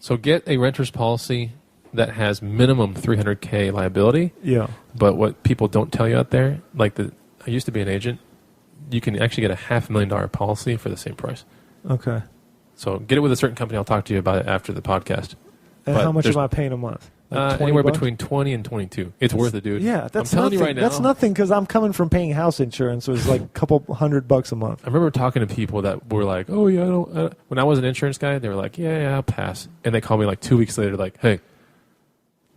So get a renter's policy that has minimum $300K liability. Yeah. But what people don't tell you out there, I used to be an agent, you can actually get a $500,000 policy for the same price. Okay. So get it with a certain company. I'll talk to you about it after the podcast. And how much am I paying a month? Like anywhere $20? between 20 and 22. It's worth it, dude. Yeah, that's I'm telling nothing. you right now. That's nothing because I'm coming from paying house insurance, so it's like a couple $100 a month. I remember talking to people that were like, "Oh yeah, I don't." When I was an insurance guy, they were like, "Yeah, I'll pass," and they called me like 2 weeks later, like, "Hey,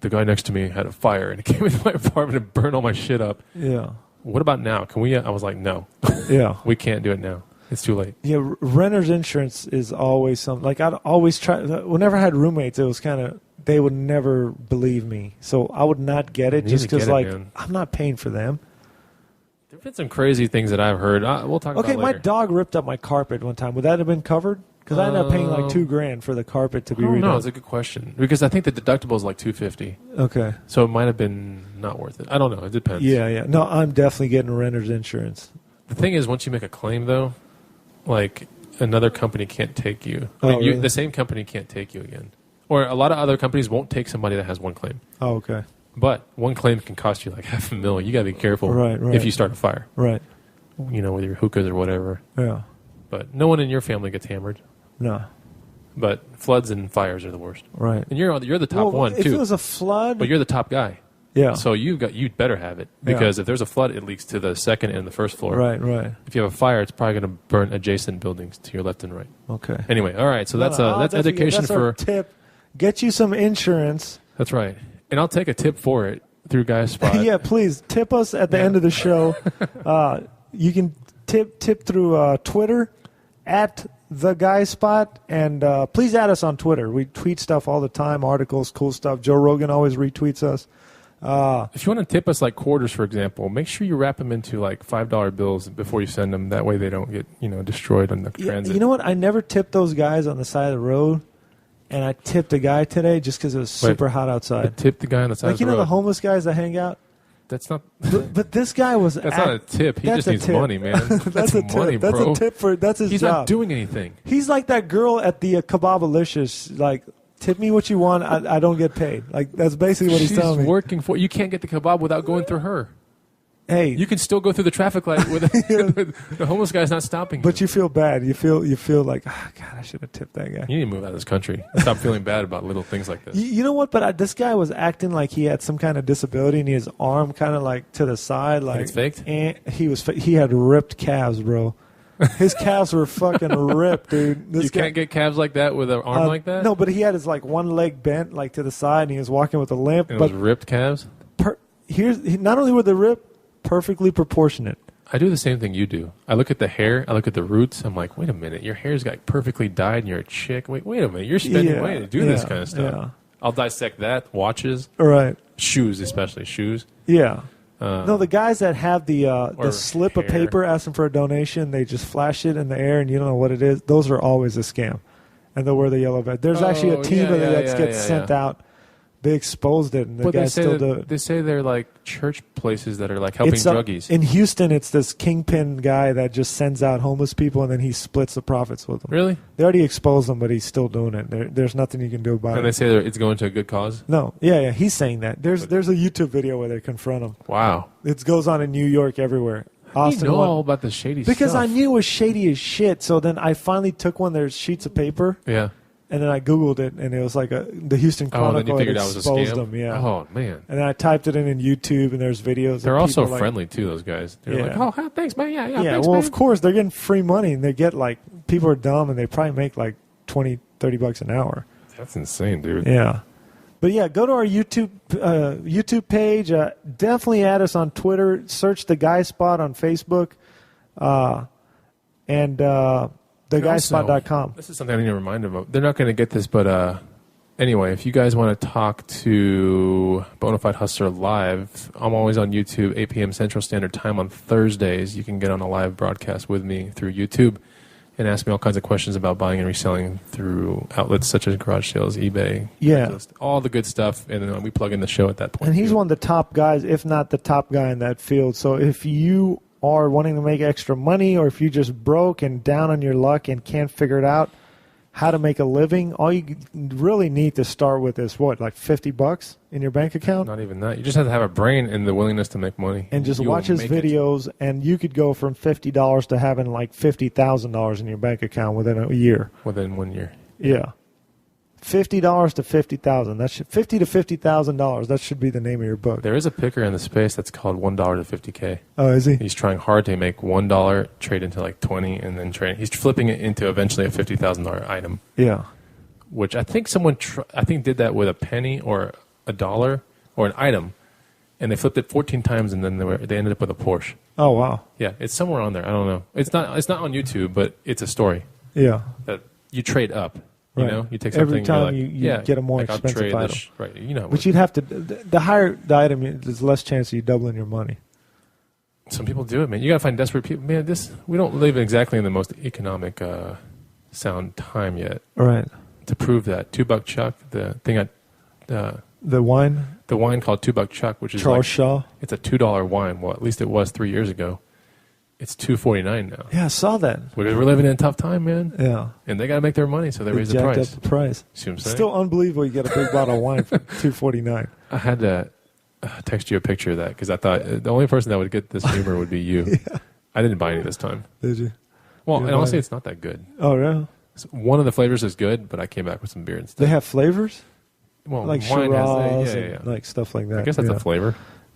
the guy next to me had a fire and it came into my apartment and burned all my shit up. Yeah. What about now? Can we?" I was like, "No, yeah, we can't do it now. It's too late." Yeah, renter's insurance is always something. Like I'd always try. Whenever I had roommates, it was kind of. They would never believe me, so I would not get it just because, I'm not paying for them. There've been some crazy things that I've heard. We'll talk about Okay, later. my dog ripped up my carpet one time. Would that have been covered? Because I ended up paying like $2,000 for the carpet to be redone. No, it's a good question because I think the deductible is like $250. Okay, so it might have been not worth it. I don't know. It depends. Yeah. No, I'm definitely getting renter's insurance. The thing is, once you make a claim, though, like another company can't take you. Really? The same company can't take you again. Or a lot of other companies won't take somebody that has one claim. Oh, okay. But one claim can cost you like $500,000. You got to be careful if you start a fire. Right. You know, with your hookahs or whatever. Yeah. But no one in your family gets hammered. No. But floods and fires are the worst. Right. And you're the top one, too. If it was a flood... But you're the top guy. Yeah. So you'd better have it. Because if there's a flood, it leaks to the second and the first floor. Right. If you have a fire, it's probably going to burn adjacent buildings to your left and right. Okay. Anyway, all right. So that's education that's for... Our tip. Get you some insurance. That's right. And I'll take a tip for it through Guy Spot. Yeah, please. Tip us at the end of the show. You can tip through Twitter at The Guy Spot. And please add us on Twitter. We tweet stuff all the time, articles, cool stuff. Joe Rogan always retweets us. If you want to tip us like quarters, for example, make sure you wrap them into like $5 bills before you send them. That way they don't get destroyed on the transit. You know what? I never tip those guys on the side of the road. And I tipped a guy today just because it was super hot outside. Tip the guy on the side of the road. Like, the homeless guys that hang out? That's not... But this guy was... That's not a tip. He just needs money, man. That's a money, tip. bro. That's a tip for... That's his job. He's not doing anything. He's like that girl at the Kebabalicious. Like, tip me what you want. I don't get paid. Like, that's basically what he's telling me. She's working for... You can't get the kebab without going through her. Hey, you can still go through the traffic light with the homeless guy's not stopping you. But you feel bad. You feel like, God, I should have tipped that guy. You need to move out of this country. Stop feeling bad about little things like this. You know what? But this guy was acting like he had some kind of disability, and his arm kind of like to the side, like and it's faked. And he had ripped calves, bro. His calves were fucking ripped, dude. You can't get calves like that with an arm like that. No, but he had his like one leg bent like to the side, and he was walking with a limp. And but it was ripped calves. Not only were they ripped. Perfectly proportionate. I do the same thing you do. I look at the hair. I look at the roots. I'm like, wait a minute. Your hair's got perfectly dyed and you're a chick. Wait a minute. You're spending money to do this kind of stuff. Yeah. I'll dissect that. Watches. Right. Shoes, especially. Shoes. Yeah. No, the guys that have the slip hair. of paper asking for a donation, they just flash it in the air and you don't know what it is. Those are always a scam. And they'll wear the yellow vest. There's actually a team of that gets sent out. They exposed it, and the guys still do it. They say they're like church places that are like helping druggies. In Houston, it's this kingpin guy that just sends out homeless people, and then he splits the profits with them. Really? They already exposed him, but he's still doing it. There's nothing you can do about it. And they say it's going to a good cause? No. Yeah, he's saying that. There's a YouTube video where they confront him. Wow. It goes on in New York, everywhere. Austin, you know all about the shady stuff. Because I knew it was shady as shit, so then I finally took one of their sheets of paper. Yeah. And then I Googled it, and it was like the Houston Chronicle. Oh, and then you figured that was a scam? Them, yeah. Oh, man. And then I typed it in YouTube, and there's videos. They're also friendly, too, those guys. They're like, oh, thanks, man. Yeah, thanks, well, man. of course, they're getting free money, and they get, like, people are dumb, and they probably make, like, $20, $30 an hour. That's insane, dude. Yeah. But yeah, go to our YouTube page. Definitely add us on Twitter. Search The Guy Spot on Facebook. And theguyspot.com. This is something I need to remind them of. They're not going to get this, but anyway, if you guys want to talk to Bonafide Hustler live, I'm always on YouTube, 8 p.m. Central Standard Time on Thursdays. You can get on a live broadcast with me through YouTube and ask me all kinds of questions about buying and reselling through outlets such as garage sales, eBay, Craigslist, all the good stuff. And then we plug in the show at that point. And he's one of the top guys, if not the top guy in that field. So if you are wanting to make extra money, or if you just broke and down on your luck and can't figure it out how to make a living, all you really need to start with is what, like $50 in your bank account? Not even that. You just have to have a brain and the willingness to make money. And just watch his videos, and you could go from $50 to having like $50,000 in your bank account within a year. Within 1 year. Yeah. $50 to $50,000. That should $50 to $50,000. That should be the name of your book. There is a picker in the space that's called $1 to $50K. Oh, is he? He's trying hard to make $1 trade into like 20, and then trade. He's flipping it into eventually a $50,000 item. Yeah. Which I think someone did that with a penny or a dollar or an item, and they flipped it 14 times, and then they ended up with a Porsche. Oh wow. Yeah, it's somewhere on there. I don't know. It's not on YouTube, but it's a story. Yeah. That you trade up. You know, you take every something. time like, you get a more expensive item. Right. You know. But you'd have to. The higher the item, there's less chance of you doubling your money. Some people do it, man. You got to find desperate people. Man, we don't live exactly in the most economic sound time yet. Right. To prove that, $2 Chuck, the thing the wine called $2 Chuck, which is Charles Shaw. It's a $2 wine. Well, at least it was 3 years ago. It's $2.49 now. Yeah, I saw that. Because we're living in a tough time, man. Yeah. And they got to make their money, so they raise the jacked price. up the price. See what I'm saying? Still unbelievable you get a big bottle of wine for $2.49. I had to text you a picture of that because I thought the only person that would get this humor would be you. Yeah. I didn't buy any this time. Did you? Well, and honestly, it's not that good. Oh, really? One of the flavors is good, but I came back with some beer instead. They have flavors? Well, like wine Shiraz has and like stuff like that. I guess that's a flavor.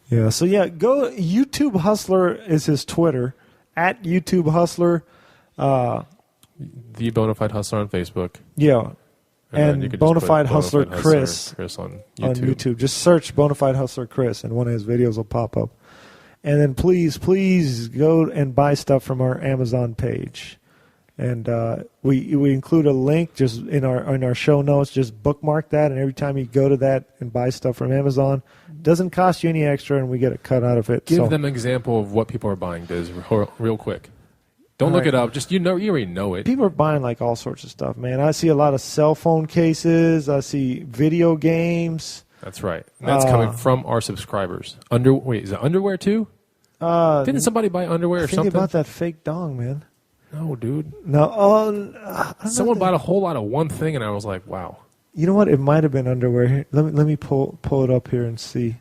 Yeah, so yeah, go YouTube Hustler is his Twitter, at YouTube Hustler. The Bonafide Hustler on Facebook. Yeah. And Bonafide Hustler Chris on YouTube. Just search Bonafide Hustler Chris, and one of his videos will pop up. And then please go and buy stuff from our Amazon page. And we include a link just in our show notes. Just bookmark that, and every time you go to that and buy stuff from Amazon, it doesn't cost you any extra, and we get a cut out of it. Give them an example of what people are buying, Diz, real quick. Don't look it up. Just you already know it. People are buying like all sorts of stuff, man. I see a lot of cell phone cases. I see video games. That's right. And that's coming from our subscribers. Wait, is it underwear too? Didn't somebody buy underwear or something? Think about that fake dong, man. No, dude. No. Someone bought a whole lot of one thing, and I was like, wow. You know what? It might have been underwear. Here, let me pull it up here and see.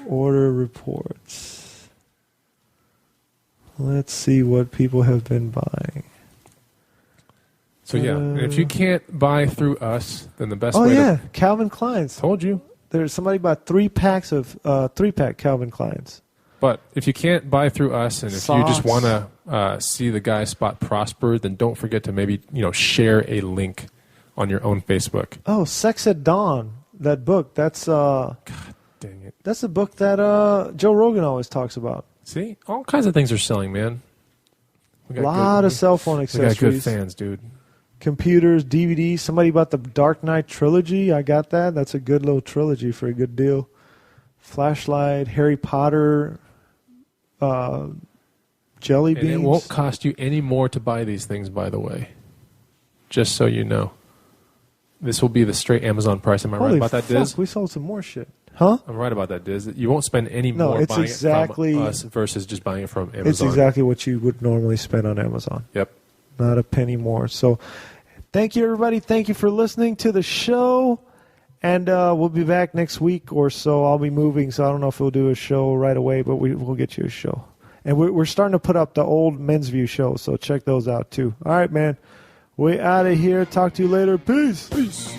Order reports. Let's see what people have been buying. So yeah, and if you can't buy through us, then the best way. Oh yeah, Calvin Klein's. Told you. There's somebody bought 3 packs of 3-pack Calvin Klein's. But if you can't buy through us, and if you just want to see the Guy Spot prosper, then don't forget to maybe share a link on your own Facebook. Oh, Sex at Dawn, that book. That's God dang it. That's the book that Joe Rogan always talks about. See, all kinds of things are selling, man. A lot of cell phone accessories. We got good fans, dude. Computers, DVDs. Somebody bought the Dark Knight trilogy. I got that. That's a good little trilogy for a good deal. Flashlight, Harry Potter, jelly beans. And it won't cost you any more to buy these things, by the way. Just so you know. This will be the straight Amazon price. Am I right about that, Diz? We sold some more shit. Huh? I'm right about that, Diz. You won't spend any more buying it from us versus just buying it from Amazon. It's exactly what you would normally spend on Amazon. Yep. Not a penny more. So thank you, everybody. Thank you for listening to the show. And we'll be back next week or so. I'll be moving, so I don't know if we'll do a show right away, but we'll get you a show. And we're starting to put up the old Men's View shows, so check those out, too. All right, man. We out of here. Talk to you later. Peace. Peace.